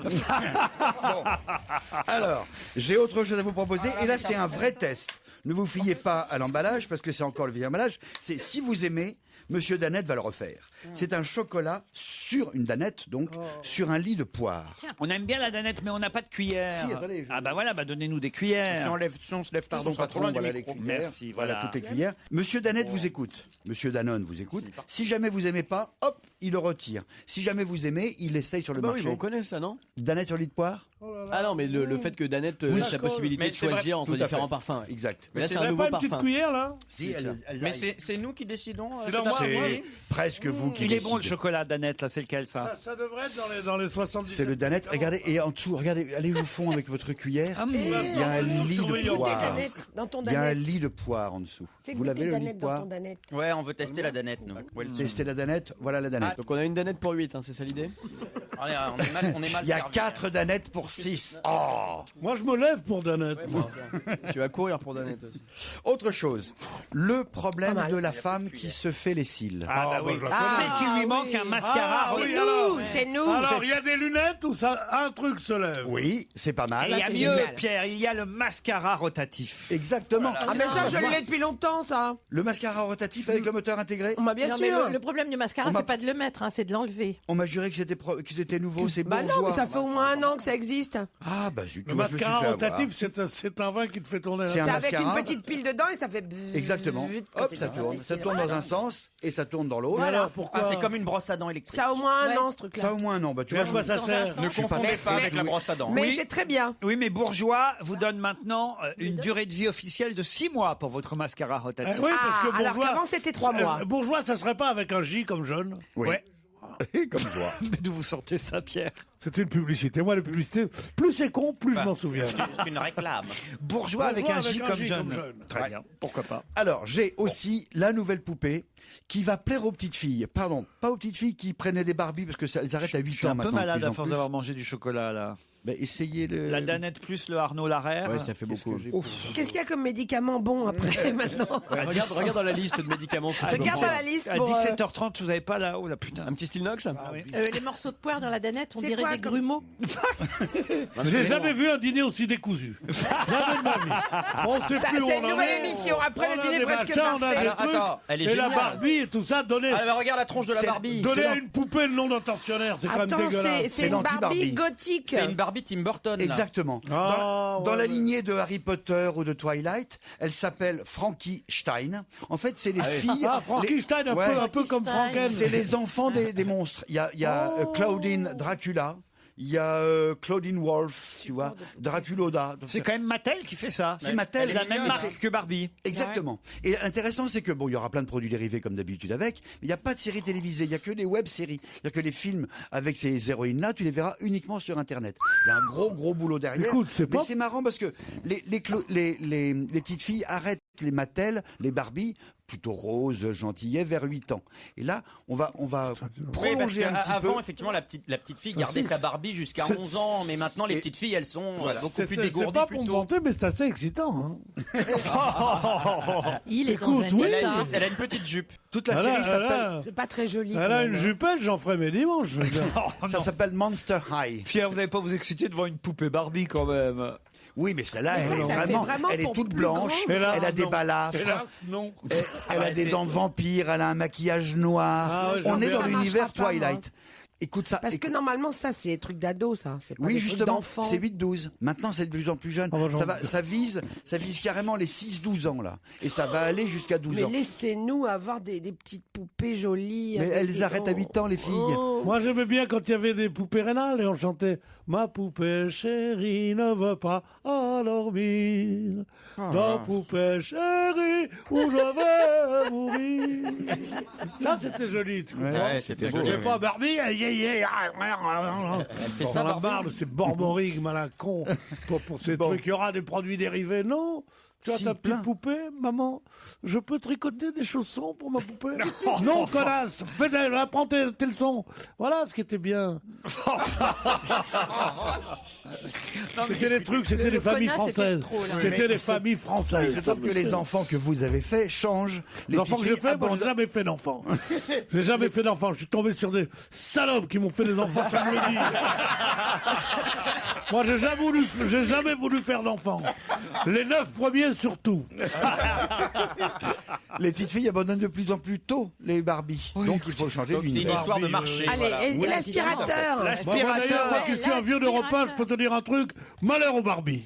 Speaker 10: Alors, j'ai autre chose à vous proposer. Et là, c'est un vrai test. Ne vous fiez pas à l'emballage, parce que c'est encore le vieil emballage. C'est si vous aimez, Monsieur Danette va le refaire. C'est un chocolat sur une danette, donc, sur un lit de poire.
Speaker 3: On aime bien la danette, mais on n'a pas de cuillère.
Speaker 10: Si, attendez,
Speaker 3: Ah bah voilà, donnez-nous des cuillères.
Speaker 12: Si on se lève
Speaker 10: Pardon, patron, voilà les cuillères.
Speaker 3: Merci,
Speaker 10: voilà
Speaker 3: voilà.
Speaker 10: toutes les cuillères. Monsieur Danette vous écoute. Monsieur Danone vous écoute. Si jamais vous aimez pas, hop, il le retire. Si jamais vous aimez, il essaye sur le
Speaker 12: Bah oui,
Speaker 10: marché.
Speaker 12: mais on connaît ça non?
Speaker 10: Danette sur lit de poire.
Speaker 12: Ah non mais le fait que Danette ait la possibilité
Speaker 10: Mais
Speaker 12: de
Speaker 10: c'est vrai,
Speaker 12: choisir entre
Speaker 10: tout à
Speaker 12: différents
Speaker 10: fait.
Speaker 12: parfums. ouais.
Speaker 10: Exact.
Speaker 12: Mais là c'est un
Speaker 6: pas
Speaker 12: nouveau
Speaker 6: une petite
Speaker 12: parfum.
Speaker 6: cuillère là?
Speaker 10: Si,
Speaker 12: Mais c'est nous qui décidons.
Speaker 10: C'est presque vous qui
Speaker 3: Il est bon le
Speaker 10: décidez.
Speaker 3: chocolat danette, là, c'est lequel ça?
Speaker 6: Ça devrait être dans les 70.
Speaker 10: C'est le Danette. Regardez, et en dessous, regardez, allez au fond avec votre cuillère. Il y a un lit de
Speaker 5: Fais goûter
Speaker 10: poire.
Speaker 5: Danette dans ton
Speaker 10: Il y a un
Speaker 5: danette.
Speaker 10: lit de poire en dessous.
Speaker 5: Fais
Speaker 10: Vous l'avez
Speaker 5: goûter
Speaker 10: le lit de
Speaker 5: Danette dans
Speaker 10: poire
Speaker 5: ton danette.
Speaker 12: Ouais, on veut tester la Danette nous.
Speaker 10: Testez la Danette, voilà la Danette.
Speaker 12: Donc on a une Danette pour 8, c'est ça l'idée?
Speaker 11: On est mal
Speaker 10: Il y a
Speaker 11: servi.
Speaker 10: 4 Danettes pour 6. Oh.
Speaker 6: Moi, je me lève pour Danette.
Speaker 12: Tu vas courir pour Danette aussi.
Speaker 10: Autre chose, le problème
Speaker 5: Pas mal.
Speaker 10: de la femme qui se fait les cils.
Speaker 3: Ah bah oui.
Speaker 6: je la
Speaker 3: C'est qu'il lui manque un mascara.
Speaker 5: C'est
Speaker 6: oui,
Speaker 5: nous,
Speaker 6: alors.
Speaker 5: c'est nous.
Speaker 6: Alors, il y a des lunettes où ça, un truc se lève.
Speaker 10: Oui, c'est pas mal.
Speaker 3: Et il y a
Speaker 5: c'est
Speaker 3: mieux,
Speaker 5: génial.
Speaker 3: Pierre, il y a le mascara rotatif.
Speaker 10: Exactement.
Speaker 5: Ah mais ça, je l'ai depuis longtemps, ça.
Speaker 10: Le mascara rotatif avec le moteur intégré.
Speaker 5: On m'a bien
Speaker 8: Non, mais
Speaker 5: sûr.
Speaker 8: le problème du mascara,
Speaker 10: On m'a-
Speaker 8: c'est pas de le mettre, hein, c'est de l'enlever.
Speaker 10: On m'a juré que c'était nouveau, c'est
Speaker 5: Bah
Speaker 10: bourgeois.
Speaker 5: non, mais ça fait au moins 1 an que ça existe.
Speaker 10: Ah bah zut,
Speaker 6: Le
Speaker 10: moi, je me suis
Speaker 6: mascara
Speaker 10: fait avoir.
Speaker 6: rotatif, c'est un vin qui te fait tourner la
Speaker 10: C'est un
Speaker 5: C'est avec une
Speaker 10: mascara.
Speaker 5: petite pile dedans et ça fait.
Speaker 10: Exactement. Hop, ça tourne. Ça tourne dans un sens et ça tourne dans l'autre.
Speaker 6: Mais alors, pourquoi
Speaker 11: Ah, c'est comme une brosse à dents électrique.
Speaker 5: Ça a au moins 1
Speaker 8: Ouais.
Speaker 5: an, ce truc-là.
Speaker 10: Ça au moins non. Bah tu
Speaker 6: Mais à
Speaker 10: vois.
Speaker 6: quoi ça sert?
Speaker 11: Ne confondez pas
Speaker 5: mais-
Speaker 11: avec la brosse à dents.
Speaker 5: Mais
Speaker 3: Oui.
Speaker 5: c'est très bien.
Speaker 3: Oui, mais Bourgeois vous donne maintenant une durée de vie officielle de 6 mois pour votre mascara rotatif.
Speaker 6: Oui, parce que
Speaker 5: alors
Speaker 6: bourgeois.
Speaker 5: qu'avant, c'était 3 mois.
Speaker 6: Bourgeois, ça serait pas avec un J comme jeune.
Speaker 10: Oui.
Speaker 3: Ouais.
Speaker 10: Comme toi.
Speaker 3: Mais d'où vous sortez ça, Pierre?
Speaker 6: C'était une publicité. Moi, les publicités, plus c'est con, plus je m'en souviens.
Speaker 11: C'est une réclame.
Speaker 3: Bourgeois avec un J comme jeune. Très
Speaker 10: Ouais.
Speaker 3: bien, pourquoi pas.
Speaker 10: Alors, j'ai aussi la nouvelle poupée qui va plaire aux petites filles. Pardon, pas aux petites filles qui prenaient des Barbies parce que elles arrêtent à 8
Speaker 3: Je suis
Speaker 10: ans
Speaker 3: un peu
Speaker 10: maintenant. de
Speaker 3: malade
Speaker 10: plus
Speaker 3: à
Speaker 10: en
Speaker 3: force
Speaker 10: plus.
Speaker 3: d'avoir mangé du chocolat, là.
Speaker 10: Bah, essayez le.
Speaker 3: La Danette plus le Arnaud Larère.
Speaker 12: Ouais, ça fait beaucoup.
Speaker 5: Qu'est-ce qu'il y a comme médicament bon après maintenant?
Speaker 12: Ouais, regarde dans la liste de médicaments. ce que tu peux
Speaker 5: Regarde
Speaker 12: prendre.
Speaker 5: dans la liste
Speaker 3: À
Speaker 5: pour.
Speaker 3: 17h30, vous avez pas là. Oh la putain.
Speaker 12: Un petit style Nox.
Speaker 8: Les morceaux de poire dans la danette, on
Speaker 5: C'est
Speaker 8: dirait
Speaker 5: quoi
Speaker 8: des
Speaker 5: comme-
Speaker 8: grumeaux.
Speaker 6: J'ai jamais vu un dîner aussi décousu. Jamais de ma vie. On sait
Speaker 5: Ça,
Speaker 6: plus où
Speaker 5: c'est
Speaker 6: on
Speaker 5: une
Speaker 6: en
Speaker 5: nouvelle
Speaker 6: est.
Speaker 5: émission. Après
Speaker 6: On
Speaker 5: le
Speaker 6: a
Speaker 5: dîner
Speaker 6: des
Speaker 5: presque
Speaker 6: machins, on a
Speaker 5: parfait.
Speaker 6: des
Speaker 11: Alors,
Speaker 6: trucs.
Speaker 11: attends, elle est
Speaker 6: et la
Speaker 11: géniale.
Speaker 6: Barbie et tout ça, donner,
Speaker 11: Ah, mais regarde la tronche de la
Speaker 10: C'est-
Speaker 11: Barbie.
Speaker 6: donner
Speaker 11: C'est
Speaker 6: à une poupée le nom d'un tortionnaire, c'est quand même
Speaker 5: Attends,
Speaker 6: dégueulasse.
Speaker 5: c'est une Barbie
Speaker 10: l'anti-Barbie.
Speaker 5: gothique.
Speaker 11: C'est une Barbie Tim Burton. là.
Speaker 10: Exactement.
Speaker 6: Ah,
Speaker 10: Dans
Speaker 6: ouais,
Speaker 10: la
Speaker 6: ouais.
Speaker 10: lignée de Harry Potter ou de Twilight, elle s'appelle Frankie Stein. En fait, c'est les filles.
Speaker 6: Ah, Frankenstein,
Speaker 10: les- Ouais.
Speaker 6: un peu comme Franken.
Speaker 10: C'est les enfants des monstres. Il y a Claudine Dracula. Il y a Claudine Wolf, tu vois, Draculoda. Donc,
Speaker 3: C'est quand même Mattel qui fait ça.
Speaker 10: C'est Mattel.
Speaker 3: C'est la même
Speaker 10: Et
Speaker 3: marque
Speaker 10: c'est-
Speaker 3: que Barbie.
Speaker 10: Exactement. Et l'intéressant, c'est que bon, il y aura plein de produits dérivés comme d'habitude avec, mais il n'y a pas de séries télévisées, il n'y a que des web-séries. C'est-à-dire que les films avec ces héroïnes-là, tu les verras uniquement sur Internet. Il y a un gros boulot derrière.
Speaker 6: Écoute, c'est
Speaker 10: mais
Speaker 6: pas-
Speaker 10: c'est marrant parce que les petites filles arrêtent les Mattel, les Barbie, plutôt roses, gentillets, vers 8 ans. Et là, on va
Speaker 11: Oui, parce
Speaker 10: prolonger un petit peu.
Speaker 11: qu'avant, effectivement, la petite fille gardait sa Barbie jusqu'à 11 ans, mais maintenant, les petites filles, elles sont beaucoup plus
Speaker 6: C'est
Speaker 11: dégourdies
Speaker 6: pas
Speaker 11: plus
Speaker 6: pour me
Speaker 11: tôt.
Speaker 6: vanter, mais c'est assez excitant. Hein.
Speaker 8: Il est
Speaker 6: Écoute,
Speaker 8: dans un
Speaker 6: oui.
Speaker 8: état.
Speaker 11: Elle a une petite jupe.
Speaker 10: Toute la
Speaker 6: Elle
Speaker 10: série
Speaker 6: a-
Speaker 10: s'appelle.
Speaker 5: C'est pas très joli.
Speaker 6: Elle
Speaker 5: quand
Speaker 6: a
Speaker 5: même.
Speaker 6: une jupette, j'en ferai mes dimanches. je veux dire.
Speaker 10: Ça s'appelle Monster High.
Speaker 3: Pierre, vous n'allez pas vous exciter devant une poupée Barbie quand même.
Speaker 10: Oui, mais celle-là,
Speaker 5: Mais ça,
Speaker 10: elle, est
Speaker 5: ça fait
Speaker 10: vraiment,
Speaker 5: vraiment
Speaker 10: elle est
Speaker 5: pour
Speaker 10: toute
Speaker 5: plus
Speaker 10: blanche,
Speaker 5: grand.
Speaker 6: Hélas,
Speaker 10: elle a des
Speaker 6: non.
Speaker 10: balafres,
Speaker 6: Hélas, non.
Speaker 10: elle a des dents de vampire, elle a un maquillage noir.
Speaker 6: Ah ouais,
Speaker 10: On
Speaker 6: j'aime
Speaker 10: est
Speaker 6: bien.
Speaker 10: dans
Speaker 5: Ça
Speaker 10: l'univers
Speaker 5: marchera pas,
Speaker 10: Twilight. Écoute ça.
Speaker 5: Parce que normalement, ça, c'est des trucs d'ado, ça. C'est pas
Speaker 10: Oui,
Speaker 5: des trucs
Speaker 10: justement,
Speaker 5: d'enfants.
Speaker 10: c'est 8-12. Maintenant, c'est de plus en plus jeune. Ça vise carrément les 6-12 ans, là. Et ça va aller jusqu'à 12
Speaker 5: Mais
Speaker 10: ans.
Speaker 5: laissez-nous avoir des petites poupées jolies.
Speaker 10: Mais
Speaker 5: avec
Speaker 10: elles
Speaker 5: des-
Speaker 10: arrêtent à 8 ans, les filles.
Speaker 5: Oh.
Speaker 6: Moi, j'aimais bien quand il y avait des poupées rénales et on chantait « Ma poupée chérie ne veut pas endormir. Dans poupée chérie où je vais mourir. » Ça, c'était joli. Tu comprends
Speaker 11: Ouais, c'était joli,
Speaker 6: C'est
Speaker 11: oui.
Speaker 6: pas Barbie.
Speaker 11: fait ça,
Speaker 6: la
Speaker 11: Barbie.
Speaker 6: barbe, c'est Borborygme à la con pour ces trucs. Il y aura des produits dérivés. Non. Tu as
Speaker 10: Si,
Speaker 6: ta petite
Speaker 10: plein.
Speaker 6: poupée, maman. Je peux tricoter des chaussons pour ma poupée. Non, connasse. Apprends tes leçons. Voilà ce qui était bien. C'était des trucs, c'était des familles françaises. C'était des familles françaises.
Speaker 10: Sauf que les enfants que vous avez faits changent.
Speaker 6: Les enfants que j'ai
Speaker 10: petites filles
Speaker 6: fait, moi, j'ai jamais fait d'enfants. J'ai jamais fait d'enfants. Je suis tombé sur des salopes qui m'ont fait des enfants, ça me le dit. Moi, j'ai jamais voulu faire d'enfants. Les 9 premiers, surtout.
Speaker 10: Les petites filles abandonnent de plus en plus tôt les Barbies. Donc il faut changer
Speaker 11: Donc c'est une
Speaker 10: d'univers.
Speaker 11: histoire de marché.
Speaker 5: Allez,
Speaker 11: voilà.
Speaker 5: et l'aspirateur.
Speaker 6: Moi qui suis un vieux de repas, je peux te dire un truc. Malheur aux Barbies.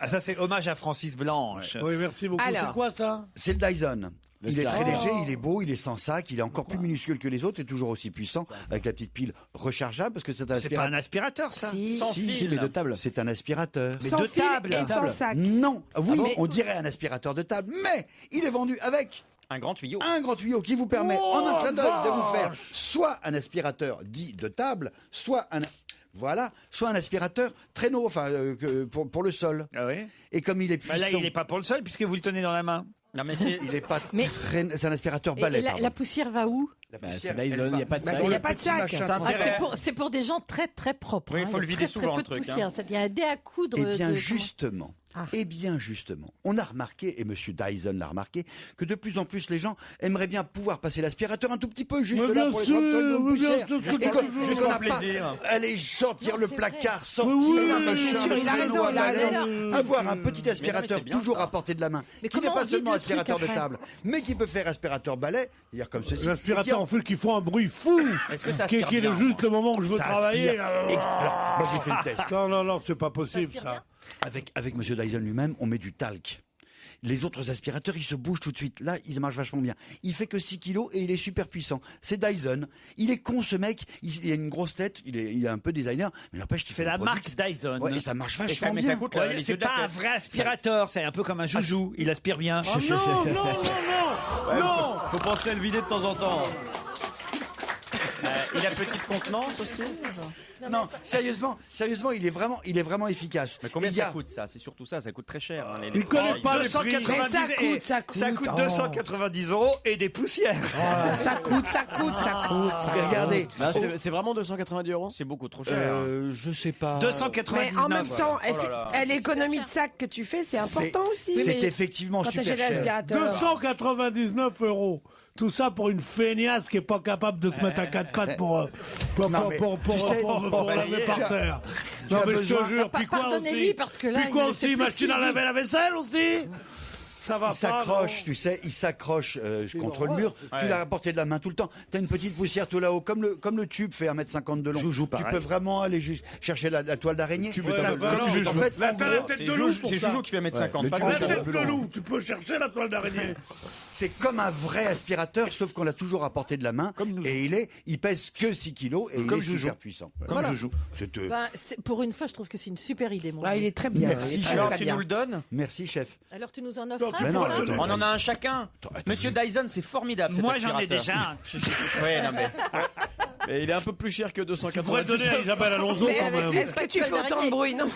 Speaker 3: Ah, ça, c'est hommage à Francis Blanche.
Speaker 6: Oui, merci beaucoup.
Speaker 5: Alors.
Speaker 6: C'est quoi ça?
Speaker 10: C'est le Dyson. Il est très
Speaker 6: L'aspirateur.
Speaker 10: léger, il est beau, il est sans sac, il est encore plus minuscule que les autres et toujours aussi puissant avec la petite pile rechargeable parce que c'est un
Speaker 3: C'est pas un
Speaker 10: aspirateur.
Speaker 3: aspirateur, ça.
Speaker 5: Si.
Speaker 11: Sans fil.
Speaker 12: mais de table.
Speaker 10: C'est un aspirateur.
Speaker 3: Mais
Speaker 5: Sans
Speaker 3: de
Speaker 5: fil
Speaker 3: table.
Speaker 5: et sans sac.
Speaker 10: Non, oui,
Speaker 5: Ah bon
Speaker 10: on dirait un aspirateur de table, mais il est vendu avec
Speaker 11: Un grand tuyau.
Speaker 10: un grand tuyau qui vous permet
Speaker 6: Oh,
Speaker 10: en un clin d'œil de vous faire
Speaker 6: vache.
Speaker 10: soit un aspirateur dit de table, soit un aspirateur traîneau, enfin pour le sol.
Speaker 3: Ah oui.
Speaker 10: Et comme il est
Speaker 3: Bah
Speaker 10: puissant,
Speaker 3: là, il n'est pas pour le sol puisque vous le tenez dans la main.
Speaker 11: Non mais c'est
Speaker 10: il est pas
Speaker 8: Mais-
Speaker 10: c'est un aspirateur
Speaker 8: Et
Speaker 10: balai.
Speaker 8: la,
Speaker 10: pardon.
Speaker 8: la poussière va où?
Speaker 10: La
Speaker 12: Bah,
Speaker 10: poussière,
Speaker 12: c'est Dyson,
Speaker 10: elle
Speaker 12: il n'y a pas de
Speaker 5: Bah,
Speaker 12: sac.
Speaker 5: il n'y a pas de
Speaker 10: Petit
Speaker 5: sac.
Speaker 10: machin
Speaker 11: Ah,
Speaker 10: transparent.
Speaker 8: C'est pour des gens très très propres.
Speaker 11: Oui, il faut le
Speaker 8: y a
Speaker 11: vider
Speaker 8: très,
Speaker 11: souvent,
Speaker 8: très
Speaker 11: le
Speaker 8: peu de
Speaker 11: truc,
Speaker 8: poussière. Il y a un dé à coudre.
Speaker 10: Eh bien,
Speaker 8: de-
Speaker 10: justement.
Speaker 8: Ah.
Speaker 10: Eh bien, justement. On a remarqué, et Monsieur Dyson l'a remarqué, que de plus en plus les gens aimeraient bien pouvoir passer l'aspirateur un tout petit peu, juste
Speaker 6: Mais
Speaker 10: là
Speaker 6: bien
Speaker 10: pour les
Speaker 6: sûr,
Speaker 10: 30 tonnes de
Speaker 6: mais bien
Speaker 10: poussière.
Speaker 6: sûr,
Speaker 10: Et qu'on
Speaker 6: juste
Speaker 10: qu'on
Speaker 11: pour
Speaker 10: n'a pas
Speaker 11: plaisir.
Speaker 10: aller sortir
Speaker 8: Non,
Speaker 10: le
Speaker 8: c'est
Speaker 10: placard, sortir
Speaker 6: Oui,
Speaker 10: le
Speaker 6: non, mais
Speaker 5: c'est
Speaker 10: machin,
Speaker 5: sûr,
Speaker 10: le
Speaker 5: il a
Speaker 10: traîneau
Speaker 5: raison,
Speaker 10: à
Speaker 5: il a
Speaker 10: balai,
Speaker 5: raison.
Speaker 10: avoir un petit aspirateur
Speaker 11: c'est bien,
Speaker 10: toujours
Speaker 11: ça.
Speaker 10: à portée de la main,
Speaker 8: Mais
Speaker 10: qui n'est
Speaker 8: comment
Speaker 10: pas
Speaker 8: on vide
Speaker 10: seulement
Speaker 8: le truc
Speaker 10: aspirateur de
Speaker 8: après
Speaker 10: table, mais qui peut faire aspirateur balai, c'est-à-dire comme ceci.
Speaker 6: L'aspirateur en fait qui font un bruit fou.
Speaker 11: Est-ce que ça
Speaker 6: qui
Speaker 11: aspire
Speaker 6: est
Speaker 11: bien,
Speaker 6: juste le moment où je veux
Speaker 10: Ça
Speaker 6: travailler.
Speaker 10: aspire. Alors, moi j'ai fait le test.
Speaker 6: Non, c'est pas possible ça.
Speaker 10: Avec Monsieur Dyson lui-même, on met du talc. Les autres aspirateurs, ils se bougent tout de suite. Là, ils marchent vachement bien. Il fait que 6 kilos et il est super puissant. C'est Dyson. Il est con, ce mec. Il a une grosse tête. Il est un peu designer. Mais n'empêche qu'il
Speaker 3: C'est
Speaker 10: fait
Speaker 3: la
Speaker 10: le
Speaker 3: marque
Speaker 10: produit.
Speaker 3: Dyson.
Speaker 10: Ouais, et ça marche vachement
Speaker 11: mais
Speaker 10: bien.
Speaker 11: ça coûte
Speaker 3: Ouais,
Speaker 11: les
Speaker 3: c'est
Speaker 11: yeux de la
Speaker 3: pas un
Speaker 11: tête.
Speaker 3: vrai aspirateur, c'est un peu comme un joujou. Il aspire bien.
Speaker 6: Oh, non.
Speaker 12: Faut penser à le vider de temps en temps.
Speaker 11: Il a petite contenance aussi.
Speaker 10: Non, sérieusement, il est vraiment efficace.
Speaker 11: Mais combien
Speaker 10: Il y a-
Speaker 11: ça coûte ça? C'est surtout ça coûte très cher. Hein,
Speaker 6: Il connaît pas les prix.
Speaker 3: 290
Speaker 5: Mais ça coûte,
Speaker 3: et-
Speaker 5: ça coûte.
Speaker 3: Ça coûte
Speaker 5: Oh.
Speaker 3: 290 € et des poussières.
Speaker 5: Ça coûte.
Speaker 10: Mais regardez,
Speaker 12: Ah, c'est vraiment 290 €.
Speaker 11: C'est beaucoup trop cher.
Speaker 10: je sais pas.
Speaker 3: 299.
Speaker 5: Mais en même temps,
Speaker 11: Oh là là.
Speaker 5: l'économie de sac que tu fais, c'est important aussi.
Speaker 10: C'est
Speaker 5: Mais
Speaker 10: effectivement
Speaker 5: quand
Speaker 10: super
Speaker 5: t'achètes
Speaker 10: cher.
Speaker 5: l'aspirateur.
Speaker 6: 299 €. Tout ça pour une feignasse qui est pas capable de se mettre à quatre pattes pour
Speaker 10: Non, mais tu sais,
Speaker 6: laver par terre.
Speaker 10: tu
Speaker 6: Non
Speaker 10: as
Speaker 6: mais je te
Speaker 10: besoin-
Speaker 6: jure, puis quoi
Speaker 8: Pardonnez-lui,
Speaker 6: aussi?
Speaker 8: parce que là,
Speaker 6: Puis quoi
Speaker 8: il sait
Speaker 6: aussi?
Speaker 8: plus ce
Speaker 6: Machine
Speaker 8: qu'il
Speaker 6: à laver
Speaker 8: dit.
Speaker 6: la vaisselle aussi? Ça va
Speaker 10: Il
Speaker 6: pas.
Speaker 10: s'accroche, tu sais, il s'accroche contre le mur. Tu l'as à portée de la main tout le temps. T'as une petite poussière tout là-haut, comme le tube fait 1,50 m de long.
Speaker 3: Joujou,
Speaker 10: tu
Speaker 3: pareil.
Speaker 10: peux vraiment aller chercher la toile d'araignée.
Speaker 6: Ouais, la valeur,
Speaker 10: En fait,
Speaker 6: la tête
Speaker 11: C'est
Speaker 6: de loup pour
Speaker 11: c'est
Speaker 6: ça.
Speaker 11: Joujou qui fait 1m50. Pas
Speaker 6: La
Speaker 11: le
Speaker 6: tête de loup, tu peux chercher la toile d'araignée.
Speaker 10: c'est comme un vrai aspirateur, sauf qu'on l'a toujours à portée de la main. Et il pèse que 6 kilos et il est super puissant.
Speaker 3: Comme Joujou.
Speaker 10: C'est,
Speaker 8: Ben, pour une fois, je trouve que c'est une super idée. Mon
Speaker 5: Ah, il
Speaker 8: Dieu.
Speaker 5: est très bien.
Speaker 10: Merci,
Speaker 5: il est très,
Speaker 11: Alors
Speaker 5: très
Speaker 11: tu
Speaker 5: bien.
Speaker 11: nous le donnes?
Speaker 10: Merci, chef.
Speaker 8: Alors tu nous en offres un,
Speaker 10: Mais non,
Speaker 8: c'est ça
Speaker 10: attends,
Speaker 11: On en a un chacun. Monsieur Dyson, c'est formidable. cet
Speaker 3: Moi, j'en ai
Speaker 11: aspirateur.
Speaker 3: déjà un.
Speaker 11: Ouais, non, mais
Speaker 12: Et il est un peu plus cher que
Speaker 6: Tu pourrais
Speaker 12: 290
Speaker 6: le donner à Isabelle Alonso
Speaker 5: Mais
Speaker 6: quand même.
Speaker 5: est-ce que tu fais autant de bruit? Non.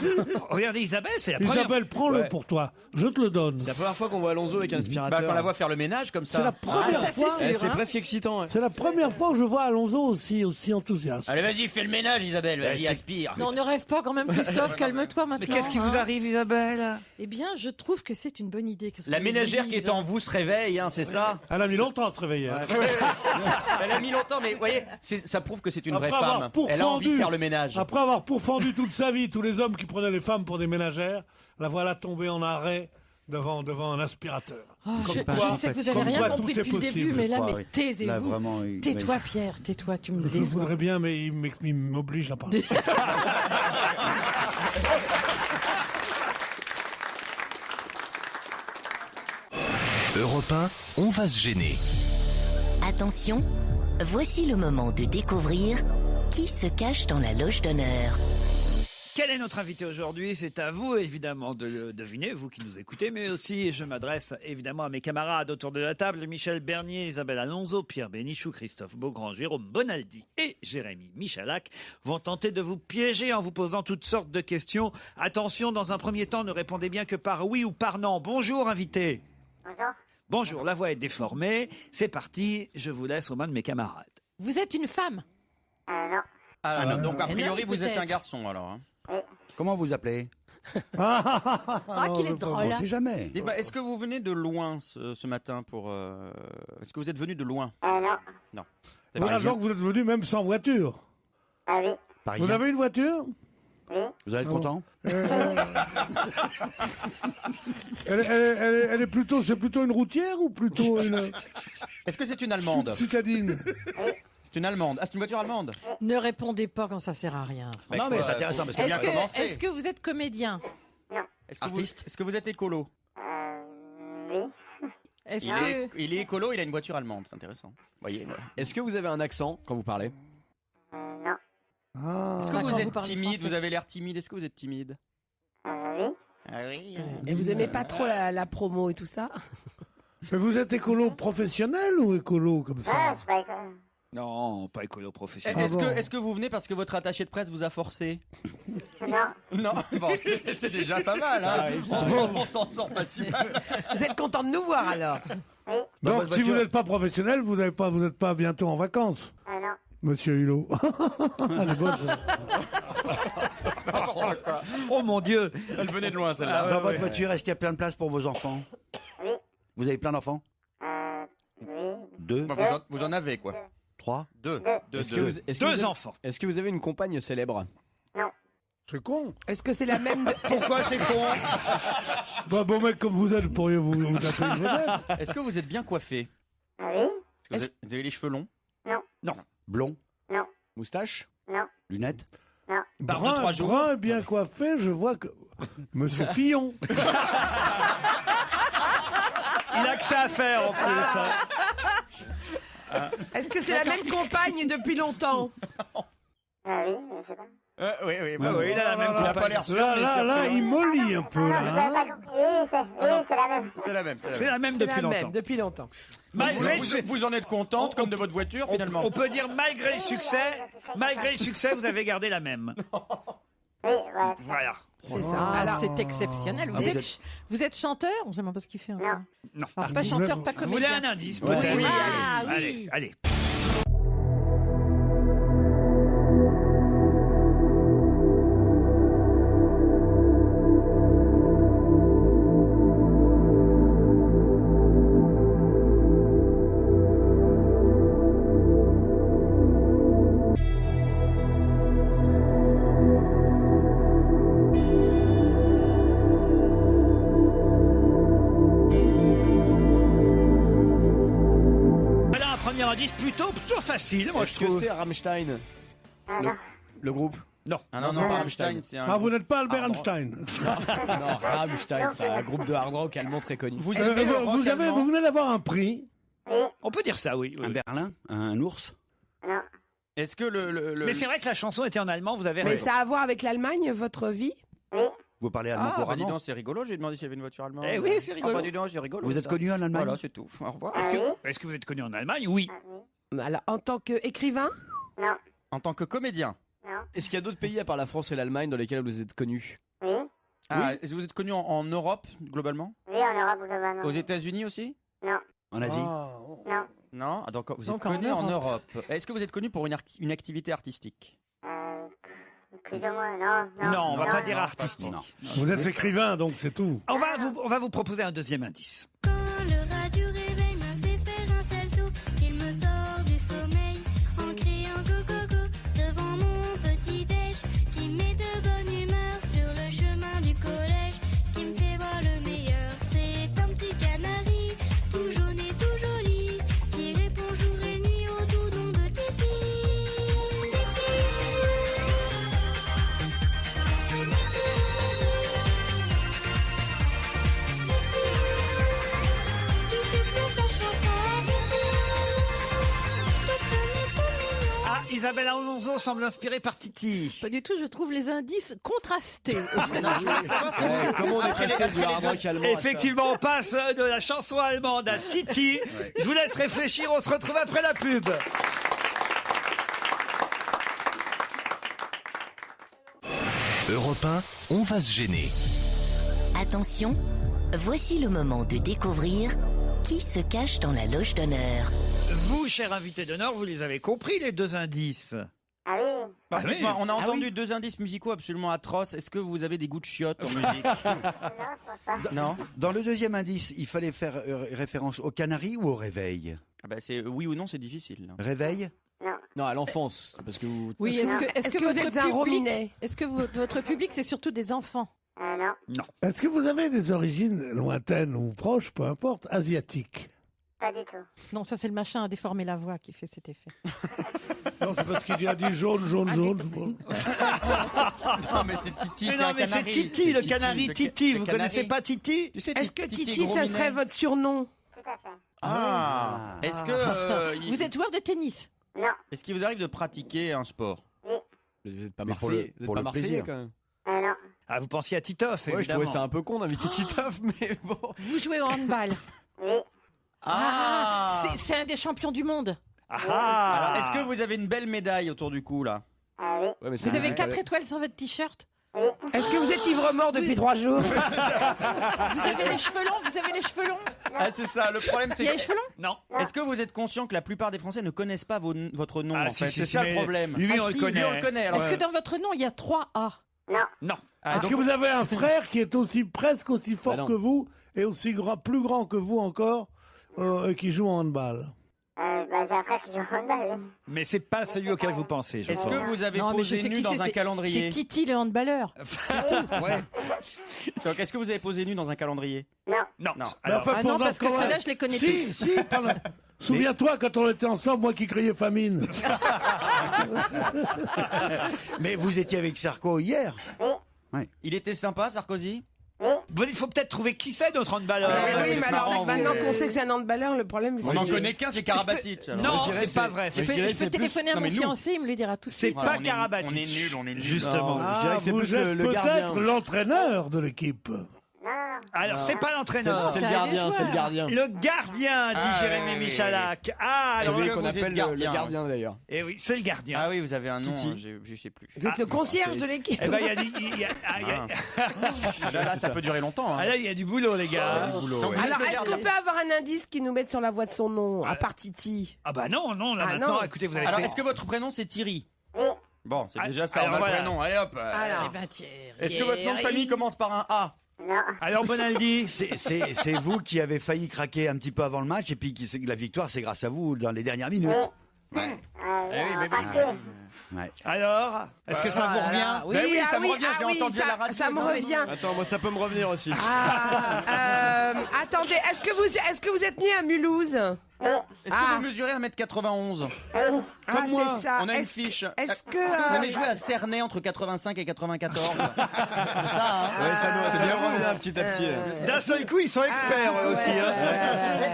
Speaker 3: Regardez Isabelle, c'est la première.
Speaker 6: Isabelle, prends-le pour toi. Je te le donne.
Speaker 12: C'est la première fois qu'on voit Alonso avec un aspirateur.
Speaker 11: bah, quand on la voit faire le ménage comme ça.
Speaker 6: C'est la première
Speaker 8: ça, c'est
Speaker 6: fois.
Speaker 8: sûr.
Speaker 12: C'est
Speaker 8: hein.
Speaker 12: presque excitant. Ouais.
Speaker 6: C'est la première fois que je vois Alonso aussi enthousiaste.
Speaker 11: Allez, vas-y, fais le ménage, Isabelle. Vas-y,
Speaker 10: c'est-
Speaker 11: aspire.
Speaker 8: Non, ne rêve pas quand même, Christophe, calme-toi maintenant.
Speaker 3: Mais qu'est-ce qui vous
Speaker 8: hein.
Speaker 3: arrive, Isabelle?
Speaker 8: Eh bien, je trouve que c'est une bonne idée. Qu'est-ce
Speaker 11: La
Speaker 8: que les
Speaker 11: ménagère
Speaker 8: gens
Speaker 11: qui est
Speaker 8: disent
Speaker 11: en vous se réveille, hein, c'est ça?
Speaker 6: Elle a mis longtemps à se réveiller. hein.
Speaker 11: Elle a mis longtemps, mais vous voyez, ça prouve que c'est une vraie
Speaker 6: Après avoir
Speaker 11: femme. Elle a envie de
Speaker 6: pourfendu-
Speaker 11: faire le ménage.
Speaker 6: Après avoir pourfendu toute sa vie tous les hommes qui prenaient les femmes pour des ménagères, la voilà tombée en arrêt devant un aspirateur.
Speaker 8: Je sais que vous avez rien compris depuis le début, mais là, taisez-vous. Tais-toi, Pierre, tais-toi, tu me
Speaker 6: Je
Speaker 8: déçois.
Speaker 6: voudrais bien, mais il m'oblige à parler.
Speaker 21: Europe 1, on va se gêner.
Speaker 1: Attention, voici le moment de découvrir qui se cache dans la loge d'honneur.
Speaker 3: Quel est notre invité aujourd'hui? C'est à vous, évidemment, de le deviner, vous qui nous écoutez, mais aussi, je m'adresse évidemment à mes camarades autour de la table, Michel Bernier, Isabelle Alonso, Pierre Bénichou, Christophe Beaugrand, Jérôme Bonaldi et Jérémy Michalak vont tenter de vous piéger en vous posant toutes sortes de questions. Attention, dans un premier temps, ne répondez bien que par oui ou par non. Bonjour, invité.
Speaker 9: Bonjour.
Speaker 3: Bonjour, la voix est déformée. C'est parti, je vous laisse aux mains de mes camarades.
Speaker 8: Vous êtes une femme?
Speaker 9: Non.
Speaker 11: Alors, donc a priori,
Speaker 8: Non,
Speaker 11: vous êtes un
Speaker 8: peut-être.
Speaker 11: garçon alors. Hein.
Speaker 9: Oui.
Speaker 10: Comment vous appelez?
Speaker 8: Ah, qu'il est drôle.
Speaker 10: On sait jamais.
Speaker 11: Dites-moi, est-ce que vous venez de loin ce matin pour Est-ce que vous êtes venu de loin?
Speaker 9: Non.
Speaker 11: Non.
Speaker 6: Voilà, donc vous êtes venu même sans voiture.
Speaker 9: Ah oui.
Speaker 6: Vous avez une voiture?
Speaker 9: Oui.
Speaker 10: Vous allez être content?
Speaker 6: Elle est plutôt, c'est plutôt une routière ou plutôt une
Speaker 11: Est-ce que c'est une allemande?
Speaker 6: citadine?
Speaker 11: C'est une allemande. Ah, c'est une voiture allemande?
Speaker 8: Ne répondez pas quand ça sert à rien.
Speaker 10: Non, mais c'est intéressant parce que bien commencé.
Speaker 8: Est-ce que vous êtes comédien?
Speaker 11: Est-ce que vous êtes écolo?
Speaker 9: Oui.
Speaker 11: Il est écolo, il a une voiture allemande, c'est intéressant. Voyez, voilà.
Speaker 12: Est-ce que vous avez un accent quand vous parlez?
Speaker 9: Non.
Speaker 11: Est-ce que vous êtes timide? Vous avez l'air timide. Est-ce que vous êtes timide?
Speaker 9: Oui.
Speaker 11: Ah oui.
Speaker 5: Et vous aimez pas trop la promo et tout ça?
Speaker 6: Mais vous êtes écolo professionnel ou écolo comme ça?
Speaker 9: Ah, je suis pas écolo.
Speaker 3: Non, pas écolo professionnel.
Speaker 11: Est-ce que vous venez parce que votre attaché de presse vous a forcé?
Speaker 9: Non.
Speaker 11: Non, bon, c'est déjà pas mal. Hein. On s'en sort pas si mal.
Speaker 5: Vous êtes content de nous voir alors?
Speaker 9: Oui.
Speaker 6: Donc si vous n'êtes pas professionnel, vous n'êtes pas bientôt en vacances,
Speaker 9: Ah non.
Speaker 6: Monsieur Hulot. Elle est bonne, ça.
Speaker 3: Oh mon Dieu!
Speaker 11: Elle venait de loin celle-là.
Speaker 10: Dans votre voiture, est-ce qu'il y a plein de place pour vos enfants?
Speaker 9: Oui.
Speaker 10: Vous avez plein d'enfants?
Speaker 9: Oui.
Speaker 10: 2?
Speaker 11: Bah, vous en avez quoi?
Speaker 10: 3?
Speaker 11: 2.
Speaker 3: Deux enfants.
Speaker 12: Est-ce que vous avez une compagne célèbre?
Speaker 9: Non.
Speaker 6: C'est con.
Speaker 5: Est-ce que c'est la même...
Speaker 3: Pourquoi c'est con?
Speaker 6: Bah, bon mec comme vous êtes, pourriez-vous taper une vedette?
Speaker 11: Est-ce que vous êtes bien coiffé?
Speaker 9: Ah oui.
Speaker 11: Est-ce que vous avez les cheveux longs?
Speaker 9: Non.
Speaker 3: Non.
Speaker 10: Blond?
Speaker 9: Non.
Speaker 12: Moustache?
Speaker 9: Non.
Speaker 10: Lunettes?
Speaker 9: Non.
Speaker 11: Barbe de 3 jours?
Speaker 6: Brun et bien coiffé, je vois que... Monsieur Fillon.
Speaker 3: Il a que ça à faire en plus.
Speaker 5: Est-ce que c'est la même compagne depuis longtemps?
Speaker 9: Ah oui, je sais pas.
Speaker 11: Oui,
Speaker 3: Ah oui, il a la même
Speaker 11: Il a pas
Speaker 3: compagne.
Speaker 11: l'air sûr.
Speaker 6: Là, il mollit un peu,
Speaker 9: Vous
Speaker 6: là.
Speaker 9: avez pas compris. Oui, c'est la même.
Speaker 11: C'est la même.
Speaker 3: C'est la même
Speaker 5: C'est
Speaker 3: depuis
Speaker 5: la
Speaker 3: longtemps.
Speaker 5: même depuis longtemps.
Speaker 3: Malgré
Speaker 11: Vous en êtes contente comme de votre voiture finalement?
Speaker 3: On peut dire malgré le succès, vous avez gardé la même.
Speaker 9: Oui, voilà.
Speaker 3: Voilà.
Speaker 5: C'est ça.
Speaker 8: Ah,
Speaker 5: Alors,
Speaker 8: c'est exceptionnel. Vous êtes chanteur? On ne sait même pas ce qu'il fait encore.
Speaker 3: Non.
Speaker 8: Alors, pas chanteur, pas
Speaker 3: Vous voulez
Speaker 8: comédien.
Speaker 3: un indice
Speaker 8: Oui,
Speaker 3: peut-être?
Speaker 8: oui, ah, oui.
Speaker 3: Allez, allez. Voilà un premier indice plutôt facile, moi je
Speaker 12: Est-ce que
Speaker 3: trouve.
Speaker 12: c'est Rammstein?
Speaker 9: Ah non.
Speaker 12: Le groupe?
Speaker 3: Non.
Speaker 11: Ah non, non, pas Rammstein, c'est un.
Speaker 6: Ah, vous n'êtes pas Albert Einstein.
Speaker 12: Non, Rammstein, c'est un groupe de hard rock allemand très connu.
Speaker 11: Vous aimez le rock allemand?
Speaker 6: Vous venez d'avoir un prix.
Speaker 9: Oui.
Speaker 3: On peut dire ça, oui.
Speaker 10: Un berlin? Un ours?
Speaker 9: Non.
Speaker 11: Est-ce que le...
Speaker 3: Mais c'est vrai que la chanson était en allemand, vous avez
Speaker 5: mais
Speaker 3: raison.
Speaker 5: ça a à voir avec l'Allemagne, votre vie?
Speaker 9: Oui.
Speaker 10: Vous parlez allemand
Speaker 11: Ah, bah dis
Speaker 10: couramment?
Speaker 11: donc, c'est rigolo, j'ai demandé s'il y avait une voiture allemande.
Speaker 3: Eh oui, c'est rigolo.
Speaker 11: Ah, bah dis donc, c'est rigolo.
Speaker 10: Vous êtes
Speaker 11: ça.
Speaker 10: connu en Allemagne?
Speaker 11: Voilà, c'est tout. Au revoir.
Speaker 3: Est-ce que vous êtes connu en Allemagne? Oui.
Speaker 5: Alors, en tant qu'écrivain?
Speaker 9: Non.
Speaker 11: En tant que comédien?
Speaker 9: Non.
Speaker 12: Est-ce qu'il y a d'autres pays à part la France et l'Allemagne dans lesquels vous êtes connu?
Speaker 9: Oui.
Speaker 11: Ah, est-ce que vous êtes connu en Europe, globalement?
Speaker 9: Oui, en Europe globalement.
Speaker 11: Aux États-Unis aussi?
Speaker 9: Non.
Speaker 10: En Asie?
Speaker 9: Non.
Speaker 11: Non? Ah, donc vous êtes
Speaker 8: Donc en
Speaker 11: connu en
Speaker 8: Europe.
Speaker 11: Europe. Est-ce que vous êtes connu pour une activité artistique?
Speaker 9: Plus ou moins, non.
Speaker 3: Non, on va
Speaker 9: non.
Speaker 3: pas dire artistique.
Speaker 10: Non.
Speaker 6: Vous êtes écrivain, donc c'est tout.
Speaker 3: On va vous proposer un deuxième indice.
Speaker 9: Quand le rat du réveil me fait faire un salto, qu'il me sort du sommeil en criant go go go devant mon petit déj, qui met de bonne humeur sur le chemin du collège, qui me fait voir le meilleur, c'est
Speaker 3: Isabelle Alonso semble inspirée par Titi.
Speaker 8: Pas du tout, je trouve les indices contrastés.
Speaker 12: Comment on est passé du hard rock allemand à ça?
Speaker 3: Effectivement, on passe de la chanson allemande à Titi. Je vous laisse réfléchir, on se retrouve après la pub.
Speaker 21: Europe 1, on va se gêner.
Speaker 1: Attention, voici le moment de découvrir qui se cache dans la loge d'honneur.
Speaker 3: Vous, cher invité d'honneur, vous les avez compris, les 2 indices.
Speaker 11: Ah,
Speaker 3: oui.
Speaker 11: dites-moi, on a
Speaker 3: Ah
Speaker 11: entendu
Speaker 3: oui.
Speaker 11: 2 indices musicaux absolument atroces. Est-ce que vous avez des goûts de chiottes en musique? Non.
Speaker 10: Dans le deuxième indice, il fallait faire référence aux Canaries ou au réveil?
Speaker 11: Ah bah c'est oui ou non, c'est difficile.
Speaker 10: Réveil?
Speaker 12: Non, à l'enfance. C'est parce que vous.
Speaker 8: Oui, est-ce que
Speaker 5: vous
Speaker 8: votre
Speaker 5: êtes un
Speaker 8: public-
Speaker 5: rominet?
Speaker 8: Est-ce que votre public, c'est surtout des enfants?
Speaker 3: Non.
Speaker 6: Est-ce que vous avez des origines lointaines ou proches, peu importe, asiatiques?
Speaker 9: Pas du tout.
Speaker 8: Non, ça c'est le machin à déformer la voix qui fait cet effet.
Speaker 6: Non, c'est parce qu'il a dit jaune, jaune, jaune.
Speaker 11: Non mais c'est Titi,
Speaker 3: Mais
Speaker 11: c'est
Speaker 3: non,
Speaker 11: un
Speaker 3: mais c'est
Speaker 11: canari.
Speaker 3: Titi, le canari, Titi.
Speaker 11: le
Speaker 3: Vous
Speaker 11: canari.
Speaker 3: connaissez pas Titi?
Speaker 11: Tu sais,
Speaker 5: Est-ce que Titi,
Speaker 11: Gros
Speaker 5: ça
Speaker 11: Minet.
Speaker 5: serait votre surnom?
Speaker 9: Tout à fait.
Speaker 11: Ah. Est-ce que
Speaker 8: Vous êtes joueur de tennis?
Speaker 9: Non.
Speaker 11: est-ce qu'il vous arrive de pratiquer un sport?
Speaker 12: Vous n'êtes pas
Speaker 10: Mais pour
Speaker 12: Marseillais,
Speaker 10: le-
Speaker 12: vous êtes
Speaker 10: pour
Speaker 12: pas
Speaker 10: le
Speaker 12: Marseillais
Speaker 10: plaisir.
Speaker 12: quand même.
Speaker 9: Non.
Speaker 3: Ah, vous pensiez à Titoff,
Speaker 12: Ouais, je
Speaker 3: évidemment.
Speaker 12: trouvais ça un peu con d'inviter Titoff, mais bon.
Speaker 8: Vous jouez au handball?
Speaker 9: Oui.
Speaker 8: C'est un des champions du monde.
Speaker 3: Ah.
Speaker 11: Alors, est-ce que vous avez une belle médaille autour du cou là?
Speaker 9: Ah oui.
Speaker 12: Ouais, mais c'est
Speaker 8: Vous avez
Speaker 12: vrai.
Speaker 8: 4 étoiles sur votre t-shirt?
Speaker 5: Est-ce que vous êtes ivre-mort depuis 3 jours?
Speaker 8: Vous avez les cheveux longs? Vous avez les cheveux longs?
Speaker 11: Ah c'est ça, le problème
Speaker 8: Il
Speaker 11: c'est
Speaker 8: y a les cheveux longs?
Speaker 3: Non.
Speaker 11: est-ce que vous êtes conscient que la plupart des Français ne connaissent pas votre nom
Speaker 3: Ah,
Speaker 11: en
Speaker 3: si,
Speaker 11: fait?
Speaker 3: si,
Speaker 11: C'est
Speaker 3: si,
Speaker 11: ça
Speaker 3: mais
Speaker 11: le problème.
Speaker 3: lui, on
Speaker 11: Ah,
Speaker 3: le
Speaker 11: si,
Speaker 3: connaît.
Speaker 11: Lui on le connaît. Alors,
Speaker 8: Est-ce que dans votre nom, il y a 3 A?
Speaker 3: Non.
Speaker 11: Ah,
Speaker 6: Est-ce
Speaker 11: donc-
Speaker 6: que vous avez un frère qui est aussi presque aussi fort
Speaker 12: Ah non.
Speaker 6: que vous et aussi grand, plus grand que vous encore, et qui joue en handball?
Speaker 9: J'ai un frère qui joue au handball.
Speaker 3: Mais c'est pas celui auquel vous pensez, je
Speaker 11: Est-ce
Speaker 3: pense.
Speaker 11: que vous avez
Speaker 8: Non, mais je
Speaker 11: posé
Speaker 8: sais
Speaker 11: nu
Speaker 8: qui
Speaker 11: dans
Speaker 8: c'est,
Speaker 11: un
Speaker 8: c'est
Speaker 11: calendrier?
Speaker 8: Titi le handballeur.
Speaker 10: Ouais.
Speaker 11: Donc est-ce que vous avez posé nu dans un calendrier?
Speaker 9: Non.
Speaker 3: Non.
Speaker 11: Non.
Speaker 6: Mais enfin,
Speaker 8: Ah non,
Speaker 6: pour
Speaker 8: parce que
Speaker 6: Vincent,
Speaker 8: ceux-là, je les connais
Speaker 6: Si,
Speaker 8: tous.
Speaker 6: si, pardon. Souviens-toi quand on était ensemble, moi qui criais famine.
Speaker 10: Mais vous étiez avec Sarko hier?
Speaker 11: Il était sympa Sarkozy?
Speaker 3: Bon, il faut peut-être trouver qui c'est notre handballeur.
Speaker 5: Oui,
Speaker 11: ouais,
Speaker 5: oui,
Speaker 11: mais
Speaker 5: mais
Speaker 11: ça
Speaker 5: alors
Speaker 11: rend-
Speaker 5: maintenant qu'on sait que c'est un handballeur, le problème c'est
Speaker 11: On en
Speaker 5: que-
Speaker 11: connaît qu'un, c'est Karabatic. alors.
Speaker 3: Non,
Speaker 12: je dirais
Speaker 3: c'est pas vrai.
Speaker 8: Je peux téléphoner à mon fiancé, il me le dira tout de
Speaker 3: C'est
Speaker 8: suite.
Speaker 3: pas
Speaker 11: on est-
Speaker 3: Karabatic.
Speaker 11: on est nuls, on est nuls.
Speaker 3: Justement.
Speaker 12: Non. Je dirais que c'est
Speaker 6: vous
Speaker 12: plus
Speaker 6: êtes
Speaker 12: le gardien.
Speaker 6: peut-être l'entraîneur de l'équipe.
Speaker 3: Alors, c'est pas l'entraîneur.
Speaker 12: C'est le
Speaker 8: Ça a des
Speaker 12: gardien, c'est le
Speaker 8: joueurs.
Speaker 12: gardien.
Speaker 3: Le gardien, dit
Speaker 11: Ah,
Speaker 3: Jérémy
Speaker 11: oui, oui,
Speaker 3: Michalak. Ah,
Speaker 12: C'est
Speaker 3: alors,
Speaker 12: lui
Speaker 11: que
Speaker 12: qu'on
Speaker 11: vous êtes
Speaker 12: appelle le
Speaker 11: gardien.
Speaker 12: gardien d'ailleurs.
Speaker 3: eh oui, c'est le gardien.
Speaker 11: Ah oui, vous avez un nom,
Speaker 12: Titi.
Speaker 11: je sais plus.
Speaker 5: Vous êtes le concierge de l'équipe.
Speaker 3: Eh ben, il y a du- il y a- ah, il y a-
Speaker 11: Là, ça peut durer longtemps.
Speaker 3: ah,
Speaker 11: Hein.
Speaker 3: là, il y a du boulot, les gars.
Speaker 11: Donc, vous
Speaker 5: Alors,
Speaker 11: êtes le
Speaker 5: est-ce
Speaker 11: gardien.
Speaker 5: qu'on peut avoir un indice qui nous mette sur la voie de son nom, à part Titi?
Speaker 3: Ah bah non, non, là
Speaker 5: Ah,
Speaker 3: maintenant,
Speaker 5: non.
Speaker 3: écoutez, vous avez
Speaker 11: Alors,
Speaker 3: fait...
Speaker 11: est-ce que votre prénom c'est Thierry? Bon, c'est
Speaker 3: Ah,
Speaker 11: déjà ça,
Speaker 3: alors
Speaker 11: on a
Speaker 3: voilà.
Speaker 11: le prénom. Allez hop.
Speaker 5: Alors,
Speaker 8: Eh ben, Thierry.
Speaker 11: Est-ce que votre nom de famille commence par un A?
Speaker 9: Non.
Speaker 3: Alors, Bonaldi,
Speaker 10: C'est vous qui avez failli craquer un petit peu avant le match et puis la victoire, c'est grâce à vous dans les dernières minutes. Ouais. Ouais.
Speaker 3: alors, est-ce que ça vous revient?
Speaker 5: Oui,
Speaker 11: Ben oui, ça
Speaker 5: ah
Speaker 11: me
Speaker 5: oui,
Speaker 11: revient, je l'ai
Speaker 5: ah oui,
Speaker 11: entendu à la radio,
Speaker 5: ça me
Speaker 11: non, mais-
Speaker 5: revient.
Speaker 12: Attends, moi ça peut me revenir aussi.
Speaker 5: Attendez, est-ce que vous êtes né à Mulhouse?
Speaker 11: Est-ce que vous mesurez 1m91?
Speaker 5: Ah,
Speaker 11: moi.
Speaker 5: c'est ça.
Speaker 11: On a une
Speaker 5: Est-ce-
Speaker 11: fiche.
Speaker 5: Est-ce que
Speaker 11: vous avez joué à Cernay entre 85 et 94? C'est ça, hein?
Speaker 12: Ouais, ça doit c'est bien revenu là, petit à petit.
Speaker 3: D'un seul coup, ils sont experts eux aussi. hein.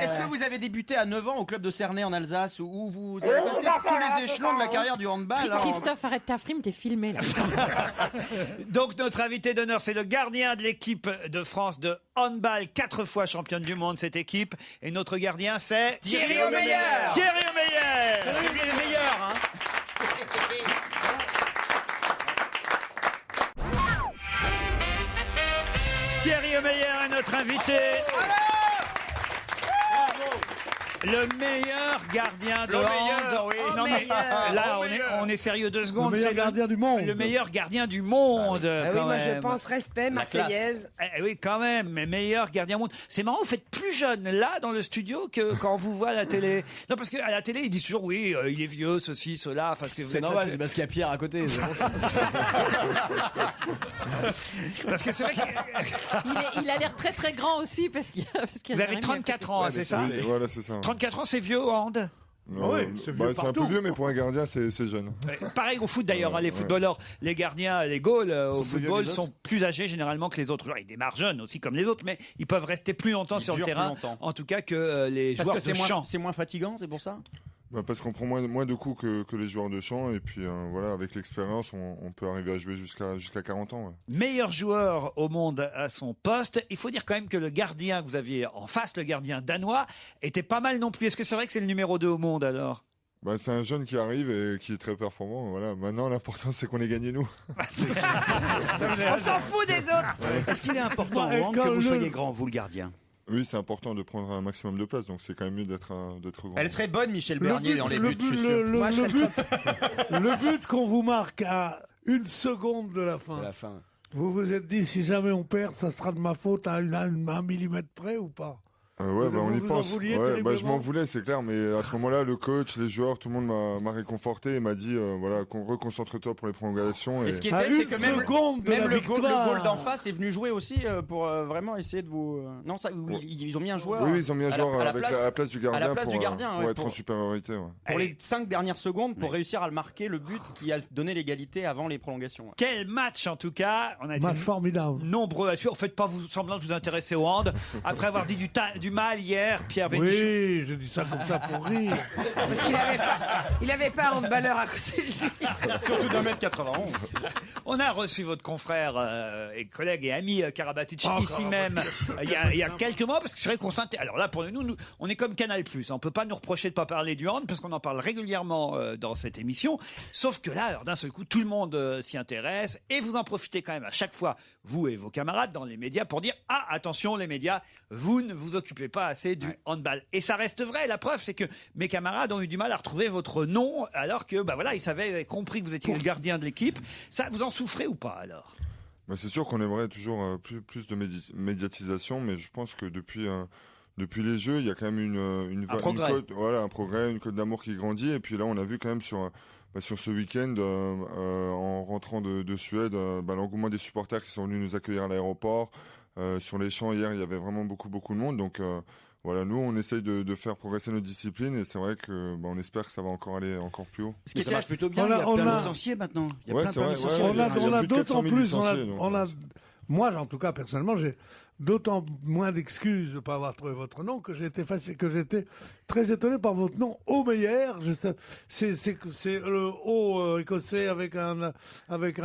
Speaker 11: Est-ce que vous avez débuté à 9 ans au club de Cernay en Alsace où vous avez passé tous les échelons de la carrière du handball? hein
Speaker 8: Christophe, arrête ta frime, t'es filmé là.
Speaker 3: Donc, notre invité d'honneur, c'est le gardien de l'équipe de France de handball, 4 fois championne du monde, cette équipe. Et notre gardien, c'est...
Speaker 5: Thierry Omeyer.
Speaker 3: Thierry Omeyer.
Speaker 11: C'est bien les meilleurs, hein?
Speaker 3: Thierry Omeyer est notre invité. Le meilleur gardien de
Speaker 11: Le
Speaker 3: hand.
Speaker 11: meilleur, oui.
Speaker 3: Non, mais
Speaker 5: meilleur.
Speaker 3: là,
Speaker 11: Le
Speaker 3: on est,
Speaker 11: meilleur.
Speaker 3: on est sérieux 2 secondes.
Speaker 6: Le meilleur
Speaker 3: c'est
Speaker 6: gardien du monde.
Speaker 3: Le meilleur gardien du monde.
Speaker 5: Ah oui,
Speaker 3: quand
Speaker 5: moi je
Speaker 3: même.
Speaker 5: pense respect, Marseillaise.
Speaker 3: Oui, quand même, mais meilleur gardien du monde. C'est marrant, vous faites plus jeune là dans le studio que quand on vous voit à la télé. Non, parce qu'à la télé, ils disent toujours oui, il est vieux, ceci, cela. Parce que vous
Speaker 12: C'est
Speaker 3: êtes-
Speaker 12: normal, c'est parce qu'il y a Pierre à côté. c'est pour ça.
Speaker 3: Parce que c'est vrai que
Speaker 8: Il a l'air très très grand aussi parce qu'il y a
Speaker 3: vous avez
Speaker 8: Jérémy à
Speaker 3: 34
Speaker 8: côté.
Speaker 3: ans, hein,
Speaker 17: Ouais,
Speaker 3: c'est
Speaker 17: mais
Speaker 3: ça
Speaker 17: Voilà, c'est ça.
Speaker 3: 34 ans, c'est vieux au hand.
Speaker 6: oui, c'est vieux
Speaker 17: C'est un
Speaker 6: partout.
Speaker 17: peu vieux, mais pour un gardien, c'est jeune.
Speaker 3: Pareil au foot d'ailleurs, hein, les
Speaker 17: Ouais.
Speaker 3: footballeurs, les gardiens, les goals au
Speaker 12: Sont plus vieux
Speaker 3: football
Speaker 12: que les
Speaker 3: sont plus âgés généralement que les autres joueurs. Ils démarrent jeunes aussi comme les autres, mais ils peuvent rester plus longtemps
Speaker 11: Ils
Speaker 3: sur le
Speaker 11: durent plus
Speaker 3: terrain,
Speaker 11: longtemps.
Speaker 3: en tout cas que les
Speaker 11: Parce
Speaker 3: joueurs
Speaker 11: que
Speaker 3: de champ.
Speaker 11: c'est moins fatigant, c'est pour ça?
Speaker 14: Parce qu'on prend moins de coups que les joueurs de champ, et puis voilà, avec l'expérience, on peut arriver à jouer jusqu'à 40 ans. Ouais.
Speaker 3: Meilleur joueur au monde à son poste. Il faut dire quand même que le gardien que vous aviez en face, le gardien danois, était pas mal non plus. Est-ce que c'est vrai que c'est le numéro 2 au monde alors ?
Speaker 14: C'est un jeune qui arrive et qui est très performant. Voilà. Maintenant, l'important, c'est qu'on ait gagné nous.
Speaker 5: On s'en fout des autres.
Speaker 10: Est-ce qu'il est important au hand que vous soyez grand, vous le gardien ?
Speaker 14: Oui, c'est important de prendre un maximum de place, donc c'est quand même mieux d'être grand.
Speaker 11: Elle serait bonne, Michel Bernier, dans les buts, je suis sûr.
Speaker 6: Le but qu'on vous marque à 1 seconde de la fin. Vous vous êtes dit, si jamais on perd, ça sera de ma faute à 1 millimètre près ou pas ?
Speaker 14: On y pense. Je m'en voulais, c'est clair, mais à ce moment-là, le coach, les joueurs, tout le monde m'a réconforté et m'a dit reconcentre-toi pour les prolongations.
Speaker 11: Et ce qui est terrible, c'est que même le goal d'en face est venu jouer aussi pour vraiment essayer de vous. Non, ça, ils ont mis un joueur.
Speaker 14: Oui, ils ont mis un joueur à la place du gardien pour être en supériorité. Ouais.
Speaker 11: Pour les 5 dernières secondes, pour réussir à le marquer, le but qui a donné l'égalité avant les prolongations. Ouais.
Speaker 3: Quel match en tout cas. On a
Speaker 6: match formidable.
Speaker 3: Nombreux à suivre. Faites pas semblant de vous intéresser au hand. Après avoir dit du mal hier, Pierre Bénichou.
Speaker 6: Oui, j'ai dit ça comme ça pour rire.
Speaker 5: Parce qu'il avait pas un handballeur à côté de lui.
Speaker 11: Surtout d'1m91.
Speaker 3: On a reçu votre confrère et collègue et ami Karabatic ici même il y a quelques mois, parce que c'est vrai qu'on s'intéresse. Alors là, pour nous, on est comme Canal+. On peut pas nous reprocher de pas parler du hand, parce qu'on en parle régulièrement dans cette émission. Sauf que là, alors, d'un seul coup, tout le monde s'y intéresse, et vous en profitez quand même à chaque fois, vous et vos camarades dans les médias, pour dire attention les médias, vous ne vous occupez pas assez du handball. Et ça reste vrai. La preuve, c'est que mes camarades ont eu du mal à retrouver votre nom, alors que ils avaient compris que vous étiez le gardien de l'équipe. Ça, vous en souffrez ou pas alors ?
Speaker 14: C'est sûr qu'on aimerait toujours plus de médiatisation, mais je pense que depuis les Jeux, il y a quand même un progrès, une cote d'amour qui grandit. Et puis là, on a vu quand même sur ce week-end, en rentrant de Suède, l'engouement des supporters qui sont venus nous accueillir à l'aéroport. Sur les champs hier, il y avait vraiment beaucoup de monde. Donc nous, on essaye de faire progresser notre discipline, et c'est vrai que on espère que ça va encore aller encore plus haut.
Speaker 10: Ce qui ça marche plutôt bien. Il y a plein de licenciés maintenant. Il y a plein de licenciés.
Speaker 6: On a d'autant plus. Moi, en tout cas, personnellement, j'ai d'autant moins d'excuses de ne pas avoir trouvé votre nom que j'étais très étonné par votre nom, Omeyer. C'est le O écossais avec un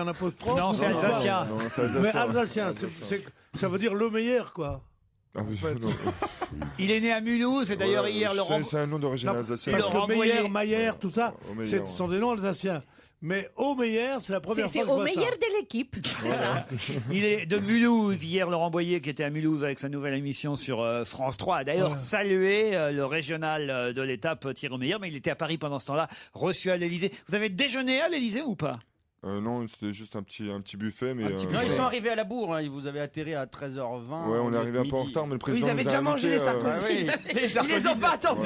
Speaker 6: apostrophe.
Speaker 3: Non, c'est alsacien.
Speaker 6: Mais alsacien, ça veut dire le meilleur, quoi.
Speaker 3: Il est né à Mulhouse, et d'ailleurs hier
Speaker 14: c'est un nom d'origine alsacienne.
Speaker 6: Parce que Meyer, Mayer, tout ça, ce sont des noms alsaciens. Mais Omeyer, c'est la première fois que je vois ça.
Speaker 8: C'est Omeyer de l'équipe.
Speaker 3: Il est de Mulhouse. Hier, Laurent Boyer, qui était à Mulhouse avec sa nouvelle émission sur France 3, a d'ailleurs salué le régional de l'étape Thierry Omeyer, mais il était à Paris pendant ce temps-là, reçu à l'Élysée. Vous avez déjeuné à l'Élysée ou pas ?
Speaker 14: Non, c'était juste un petit buffet. Mais
Speaker 11: non, ils sont arrivés à la bourre. Vous avez atterri à 13h20.
Speaker 14: Ouais, on est arrivé un peu en retard, mais le président.
Speaker 5: Ils avaient déjà mangé les Sarkozy. Ils les ont pas attendus.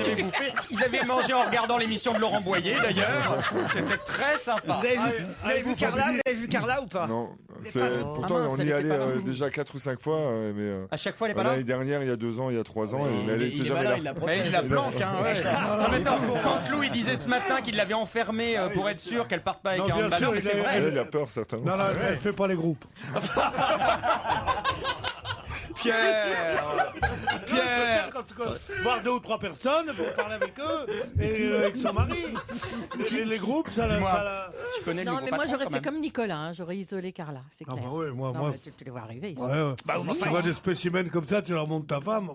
Speaker 11: Ils avaient mangé en regardant l'émission de Laurent Boyer, d'ailleurs. C'était très sympa.
Speaker 3: Vous avez vu Carla ou pas?
Speaker 14: Non. Pourtant, on y allait déjà 4 ou 5 fois. Mais
Speaker 11: à chaque fois, elle est pas là.
Speaker 14: L'année dernière, il y a 2 ans, il y a 3 ans, et elle était jamais là.
Speaker 11: Il la planque. Quand Lou il disait ce matin qu'il l'avait enfermée pour être sûr qu'elle parte pas avec un handballeur, mais c'est vrai.
Speaker 14: Elle a peur, certainement.
Speaker 6: Non, elle fait pas les groupes.
Speaker 3: Pierre,
Speaker 6: voir 2 ou 3 personnes pour parler avec eux et avec son mari. Les groupes, ça.
Speaker 11: Tu connais
Speaker 8: non, mais moi j'aurais fait comme Nicolas, j'aurais isolé Carla, c'est clair.
Speaker 6: Ah bah oui, moi.
Speaker 8: Tu les vois arriver.
Speaker 6: Tu vois des spécimens comme ça, tu leur montres ta femme.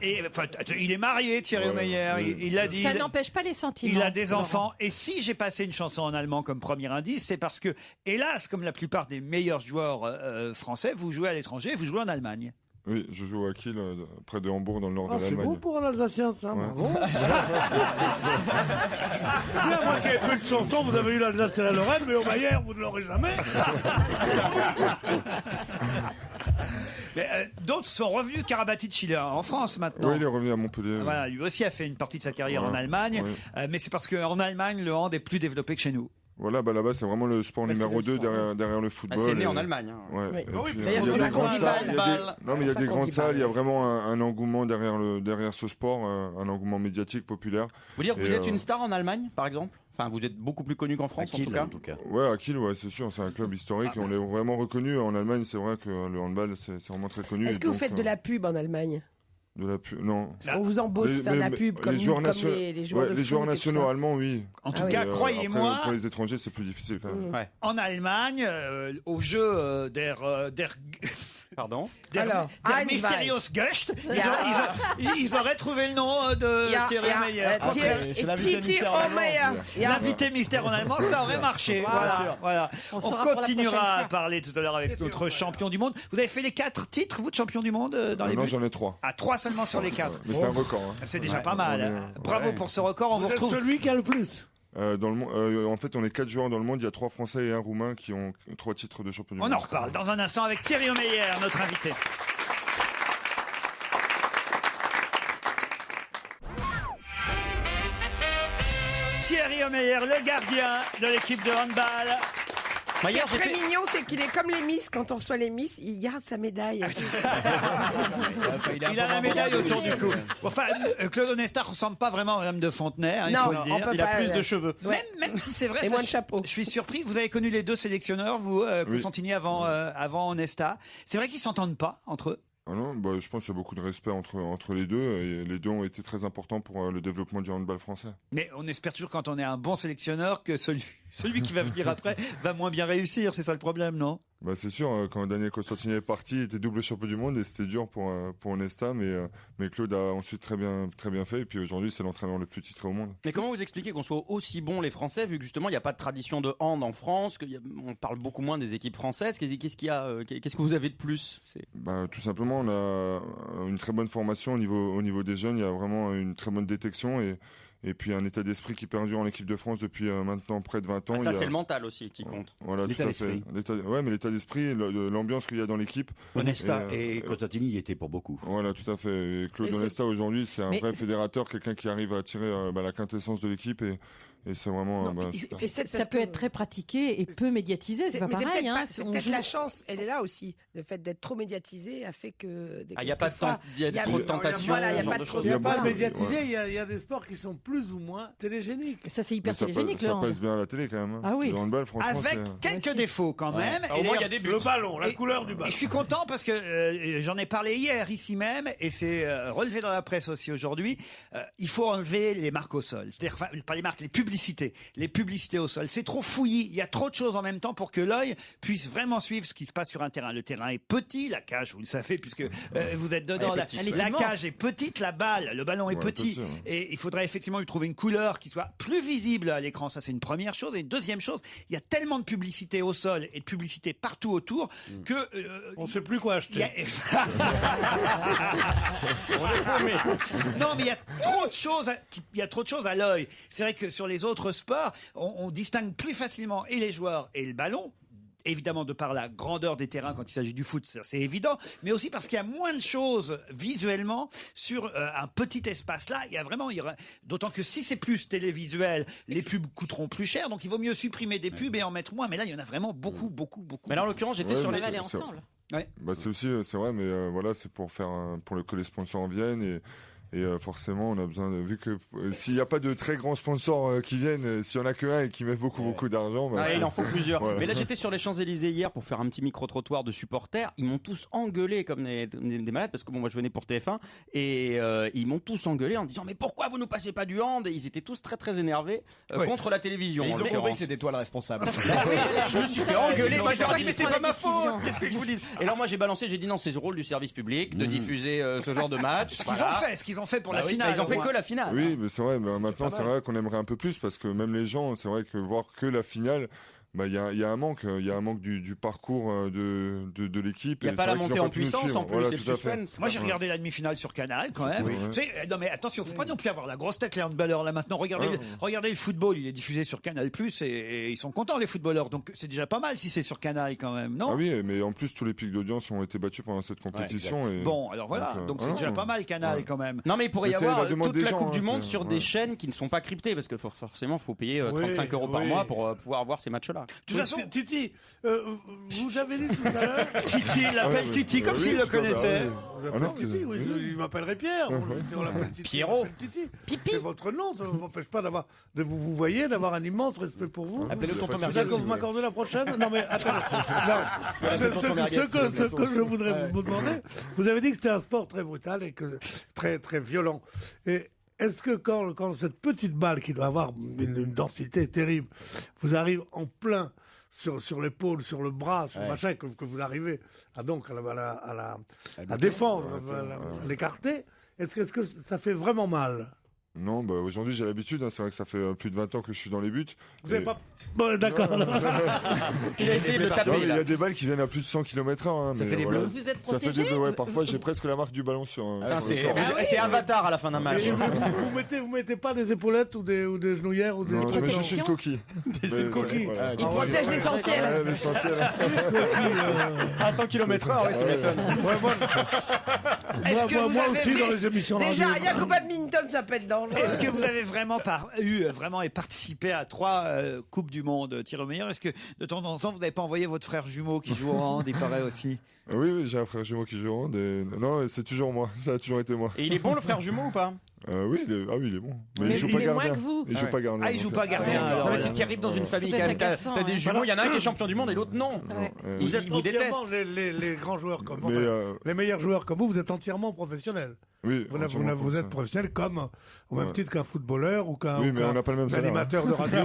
Speaker 3: Il est marié, Thierry Omeyer. Il l'a dit.
Speaker 8: Ça n'empêche pas les sentiments.
Speaker 3: Il a des enfants. Et si j'ai passé une chanson en allemand comme premier indice, c'est parce que, hélas, comme la plupart des meilleurs joueurs français, vous jouez à l'étranger, vous jouez en Allemagne.
Speaker 14: Oui, je joue à Kiel, près de Hambourg, dans le nord de
Speaker 6: l'Allemagne. C'est beau pour un Alsacien, ça.
Speaker 14: Ouais.
Speaker 6: Bravo. Bien, moi qui ai fait une chanson, vous avez eu l'Alsace et la Lorraine, mais au Mayer, vous ne l'aurez jamais.
Speaker 3: D'autres sont revenus. Karabatic, il est en France maintenant.
Speaker 14: Oui, il est revenu à Montpellier.
Speaker 3: Voilà, lui aussi a fait une partie de sa carrière en Allemagne. Oui. Mais c'est parce qu'en Allemagne, le hand est plus développé que chez nous.
Speaker 14: Voilà, là-bas, c'est vraiment le sport numéro 2 derrière le football.
Speaker 11: C'est né en Allemagne.
Speaker 14: Ouais.
Speaker 5: Oui.
Speaker 14: Il y a des grandes salles. Il y a des grandes salles. Il y a vraiment un engouement derrière ce sport, un engouement médiatique populaire.
Speaker 11: Vous dire que vous êtes une star en Allemagne, par exemple? Enfin, vous êtes beaucoup plus connu qu'en France,
Speaker 10: en tout cas.
Speaker 14: Ouais, à Kiel, c'est sûr, c'est un club historique. Et on est vraiment reconnu. En Allemagne, c'est vrai que le handball, c'est vraiment très connu.
Speaker 5: Est-ce que vous faites de la pub en Allemagne?
Speaker 14: De la pub, non.
Speaker 5: On vous embauche pour faire de la pub comme les joueurs
Speaker 14: nationaux allemands, oui.
Speaker 3: En tout cas, croyez-moi.
Speaker 14: Pour les étrangers, c'est plus difficile quand même.
Speaker 3: Ouais. En Allemagne, au jeu
Speaker 12: Pardon.
Speaker 3: Der Mysterious Gust, ils auraient trouvé le nom de Thierry Meyer.
Speaker 12: C'est l'invité mystère en allemand.
Speaker 3: L'invité mystère en allemand, ça aurait marché. Voilà. On continuera à parler tout à l'heure avec notre champion du monde. Vous avez fait les 4 titres, vous, de champion du monde dans les buts?
Speaker 14: Non, j'en ai 3.
Speaker 3: Ah, 3 seulement sur les 4.
Speaker 14: Mais c'est un record.
Speaker 3: C'est déjà pas mal. Bravo pour ce record. On vous retrouve.
Speaker 6: Celui qui a le plus.
Speaker 14: Dans le monde, en fait, on est 4 joueurs dans le monde. Il y a 3 Français et 1 Roumain qui ont 3 titres de champion du monde.
Speaker 3: On en reparle dans un instant avec Thierry Meyer, notre invité. Thierry Meyer, le gardien de l'équipe de handball.
Speaker 5: Ce qui est très mignon, c'est qu'il est comme les Miss. Quand on reçoit les Miss, il garde sa médaille.
Speaker 3: Il a la médaille autour du cou. Enfin, Claude Onesta ressemble pas vraiment à Madame de Fontenay, il faut le dire.
Speaker 12: Il a plus de cheveux.
Speaker 3: Même si c'est vrai,
Speaker 5: et moins de chapeau.
Speaker 3: Je suis surpris. Vous avez connu les 2 sélectionneurs, vous, Costantini avant Onesta. C'est vrai qu'ils s'entendent pas entre eux.
Speaker 14: Ah non, je pense qu'il y a beaucoup de respect entre les deux, et les deux ont été très importants pour le développement du handball français.
Speaker 3: Mais on espère toujours, quand on est un bon sélectionneur, que celui qui va venir après va moins bien réussir. C'est ça le problème, non?
Speaker 14: C'est sûr, quand Daniel Costantini est parti, il était double champion du monde et c'était dur pour Onesta, mais Claude a ensuite très bien fait, et puis aujourd'hui c'est l'entraîneur le plus titré au monde.
Speaker 12: Mais comment vous expliquez qu'on soit aussi bons les Français, vu que justement il n'y a pas de tradition de hand en France, on parle beaucoup moins des équipes françaises? Qu'est-ce que vous avez de plus?
Speaker 14: Tout simplement, on a une très bonne formation au niveau des jeunes, il y a vraiment une très bonne détection et puis un état d'esprit qui perdure en équipe de France depuis maintenant près de 20 ans.
Speaker 12: Ça, c'est le mental aussi qui compte.
Speaker 14: Voilà,
Speaker 10: l'état
Speaker 14: tout à fait. Mais l'état d'esprit, l'ambiance qu'il y a dans l'équipe.
Speaker 10: Onesta et Costantini y étaient pour beaucoup.
Speaker 14: Voilà, tout à fait. Et Claude Onesta aujourd'hui, c'est un vrai fédérateur, quelqu'un qui arrive à tirer la quintessence de l'équipe et c'est vraiment super.
Speaker 8: Ça peut être très pratiqué et peu médiatisé, c'est pas pareil.
Speaker 5: C'est peut-être la chance, elle est là aussi. Le fait d'être trop médiatisé a fait que...
Speaker 12: Il n'y a pas trop de tentation.
Speaker 6: Il n'y a pas de médiatisé, il y a des sports qui sont plus ou moins télégéniques.
Speaker 8: Ça, c'est hyper télégénique,
Speaker 14: ça passe bien à la télé quand même.
Speaker 8: Ah oui.
Speaker 14: Dans le handball, franchement,
Speaker 3: avec quelques défauts quand même.
Speaker 12: Au moins, il y a des buts.
Speaker 6: Le ballon, la couleur du ballon.
Speaker 3: Et je suis content parce que j'en ai parlé hier ici même et c'est relevé dans la presse aussi aujourd'hui. Il faut enlever les marques au sol. C'est-à-dire, pas les marques, les publicités. Les publicités au sol. C'est trop fouillis. Il y a trop de choses en même temps pour que l'œil puisse vraiment suivre ce qui se passe sur un terrain. Le terrain est petit, la cage, vous le savez, puisque vous êtes dedans. La cage est petite, le ballon est petit. Et il faudrait effectivement lui trouver une couleur qui soit plus visible à l'écran. Ça, c'est une première chose. Et une deuxième chose, il y a tellement de publicité au sol et de publicité partout autour que...
Speaker 6: on ne sait plus quoi acheter.
Speaker 3: Non, mais il y a trop de choses à l'œil. C'est vrai que sur les autres sports, on distingue plus facilement et les joueurs et le ballon. Évidemment, de par la grandeur des terrains quand il s'agit du foot, c'est évident, mais aussi parce qu'il y a moins de choses visuellement sur un petit espace-là. D'autant que si c'est plus télévisuel, les pubs coûteront plus cher, donc il vaut mieux supprimer des pubs et en mettre moins. Mais là, il y en a vraiment beaucoup.
Speaker 12: Mais là, en l'occurrence, j'étais sur les
Speaker 8: aller ensemble.
Speaker 14: Ouais. C'est vrai, mais voilà, c'est pour que les sponsors en viennent et forcément, on a besoin vu que s'il n'y a pas de très grands sponsors qui viennent, s'il y en a qu'un et qui met beaucoup d'argent,
Speaker 12: il en faut plusieurs.
Speaker 14: Voilà.
Speaker 12: Mais là, j'étais sur les Champs-Élysées hier pour faire un petit micro-trottoir de supporters. Ils m'ont tous engueulé comme des malades parce que moi je venais pour TF1 et ils m'ont tous engueulé en disant mais pourquoi vous nous passez pas du hand? Et ils étaient tous très énervés contre la télévision.
Speaker 4: Ils ont compris que c'était toi le responsable.
Speaker 12: Je me suis fait engueuler. Moi, je leur ai dit mais c'est pas ma faute. Qu'est-ce que je vous dis? Et alors moi j'ai dit non, c'est le rôle du service public de diffuser ce genre de match.
Speaker 3: Ce qu'ils ont fait pour la finale.
Speaker 12: Ils ont fait que la finale.
Speaker 14: Oui, mais c'est vrai. Mais maintenant, c'est vrai qu'on aimerait un peu plus parce que même les gens, c'est vrai que voir que la finale. Il y a un manque, du parcours de l'équipe.
Speaker 12: Il n'y a pas la montée en puissance en plus, c'est le suspense.
Speaker 3: Moi j'ai regardé la demi-finale sur Canal quand même. Non mais attention, faut pas non plus avoir la grosse tête les handballeurs là maintenant. Regardez le football, il est diffusé sur Canal+ et ils sont contents les footballeurs. Donc c'est déjà pas mal si c'est sur Canal quand même, non?
Speaker 14: Ah oui, mais en plus tous les pics d'audience ont été battus pendant cette compétition.
Speaker 3: Bon, alors voilà, donc c'est déjà pas mal Canal quand même.
Speaker 12: Non mais il pourrait y avoir toute la Coupe du Monde sur des chaînes qui ne sont pas cryptées parce que forcément faut payer 35 € par mois pour pouvoir voir ces matchs-là. voilà.
Speaker 3: De toute façon,
Speaker 6: Titi, vous avez dit tout à l'heure.
Speaker 3: Titi, il l'appelle Titi comme s'il le connaissait.
Speaker 6: Titi, oui, il m'appellerait Pierre. On l'appelle Titi.
Speaker 12: Pierrot.
Speaker 6: Titi. C'est votre nom, ça ne m'empêche pas vous voyez, d'avoir un immense respect pour vous.
Speaker 12: Appelez-le tonton
Speaker 6: C'est ça
Speaker 12: Merguez.
Speaker 6: que vous m'accordez la prochaine? Non mais attendez. Ce que je voudrais vous demander, vous avez dit que c'était un sport très brutal et que très très violent. Et est-ce que quand cette petite balle qui doit avoir une densité terrible vous arrive en plein sur l'épaule, sur le bras, sur le machin, que vous arrivez à défendre, à l'écarter, est-ce que ça fait vraiment mal?
Speaker 14: Non, aujourd'hui j'ai l'habitude, c'est vrai que ça fait plus de 20 ans que je suis dans les buts.
Speaker 6: Vous n'avez pas... Bon, d'accord.
Speaker 12: Il a essayé de le taper.
Speaker 14: Il y a des balles qui viennent à plus de 100 km/h.
Speaker 5: Ça fait des bleus.
Speaker 8: Vous êtes
Speaker 14: Ça fait
Speaker 8: protégé
Speaker 14: des bleus, parfois j'ai presque la marque du ballon sur
Speaker 12: C'est Avatar à la fin d'un match.
Speaker 6: Vous mettez pas des épaulettes ou des genouillères ou des...
Speaker 14: Non, je mets juste une coquille.
Speaker 6: Une coquille.
Speaker 5: Il protège l'essentiel.
Speaker 14: L'essentiel.
Speaker 12: À 100 km/h, oui, tu m'étonnes.
Speaker 6: Moi aussi dans les émissions radio.
Speaker 5: Déjà, rien qu'au badminton, ça pète dans le...
Speaker 3: Est-ce que vous avez vraiment participé à 3 Coupes du Monde, Thierry Meyer? Est-ce que de temps en temps vous n'avez pas envoyé votre frère jumeau qui joue au hand, il paraît aussi?
Speaker 14: Oui, j'ai un frère jumeau qui joue au hand. Non, c'est toujours moi. Ça a toujours été moi.
Speaker 12: Et il est bon le frère jumeau ou pas?
Speaker 14: Oui, il est bon. Mais il
Speaker 8: il
Speaker 14: joue
Speaker 8: est
Speaker 14: pas
Speaker 8: moins
Speaker 14: gardien.
Speaker 8: que vous.
Speaker 14: Il joue pas gardien.
Speaker 3: Ah, il joue pas gardien.
Speaker 12: Non, mais c'est terrible dans une famille quand même. T'as des jumeaux, il y en a un qui est champion du monde et l'autre non.
Speaker 6: Vous êtes
Speaker 12: vous
Speaker 6: entièrement
Speaker 12: détestent.
Speaker 6: les grands joueurs comme vous, les meilleurs joueurs comme vous êtes entièrement professionnels.
Speaker 14: Oui,
Speaker 6: vous êtes professionnel au même titre qu'un footballeur ou qu'un animateur de radio.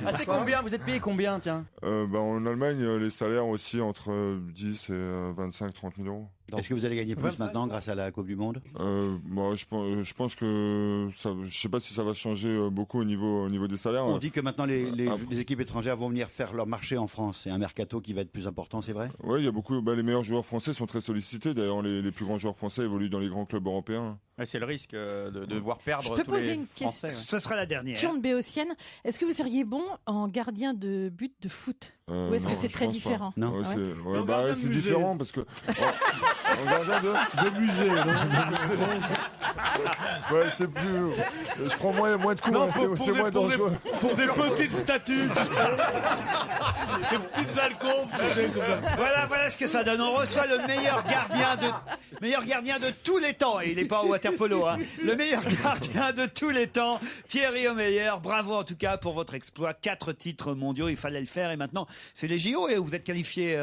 Speaker 12: Ah, c'est combien? Vous êtes payé combien, tiens?
Speaker 14: En Allemagne, les salaires aussi entre 10 et 25-30 000 euros.
Speaker 10: Est-ce que vous allez gagner plus maintenant grâce à la Coupe du Monde?
Speaker 14: Je pense que je sais pas si ça va changer beaucoup au niveau des salaires.
Speaker 10: On dit que maintenant les équipes étrangères vont venir faire leur marché en France. C'est un mercato qui va être plus important, c'est vrai?
Speaker 14: Oui, il y a beaucoup. Les meilleurs joueurs français sont très sollicités. D'ailleurs, les plus grands joueurs français évoluent dans les grands clubs européens.
Speaker 12: Ouais, c'est le risque de devoir perdre
Speaker 8: Je peux
Speaker 12: tous
Speaker 8: poser
Speaker 12: les
Speaker 8: une
Speaker 12: Français.
Speaker 8: question.
Speaker 3: Ce sera la dernière.
Speaker 8: Question béotienne. Est-ce que vous seriez bon en gardien de but de foot? Ou est-ce que c'est très différent?
Speaker 10: Non.
Speaker 14: C'est différent parce que en gardien
Speaker 6: de musée.
Speaker 14: C'est plus. Je prends moins de coups. C'est moins dangereux.
Speaker 6: Pour des petites statues. Des petites alcôves.
Speaker 3: Voilà ce que ça donne. On reçoit le meilleur gardien de tous les temps. Et il n'est pas au waterpolo. Le meilleur gardien de tous les temps, Thierry Meyer. Bravo en tout cas pour votre exploit. 4 titres mondiaux, il fallait le faire. Et maintenant, c'est les JO et vous êtes qualifié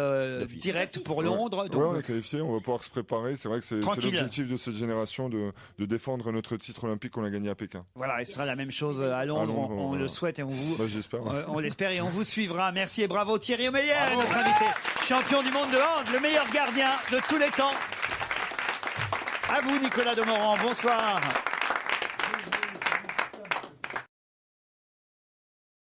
Speaker 3: direct pour Londres.
Speaker 14: Oui, on est qualifié. On va pouvoir se préparer. C'est vrai que c'est l'objectif de cette génération de défendre notre titre olympique qu'on a gagné à Pékin.
Speaker 3: Voilà, et ce sera la même chose à Londres. On le souhaite et
Speaker 14: j'espère.
Speaker 3: On l'espère et on vous suivra. Merci et bravo Thierry Meyer, notre invité, champion du monde de hand, le meilleur gardien de tous les temps. À vous Nicolas Demorand, bonsoir.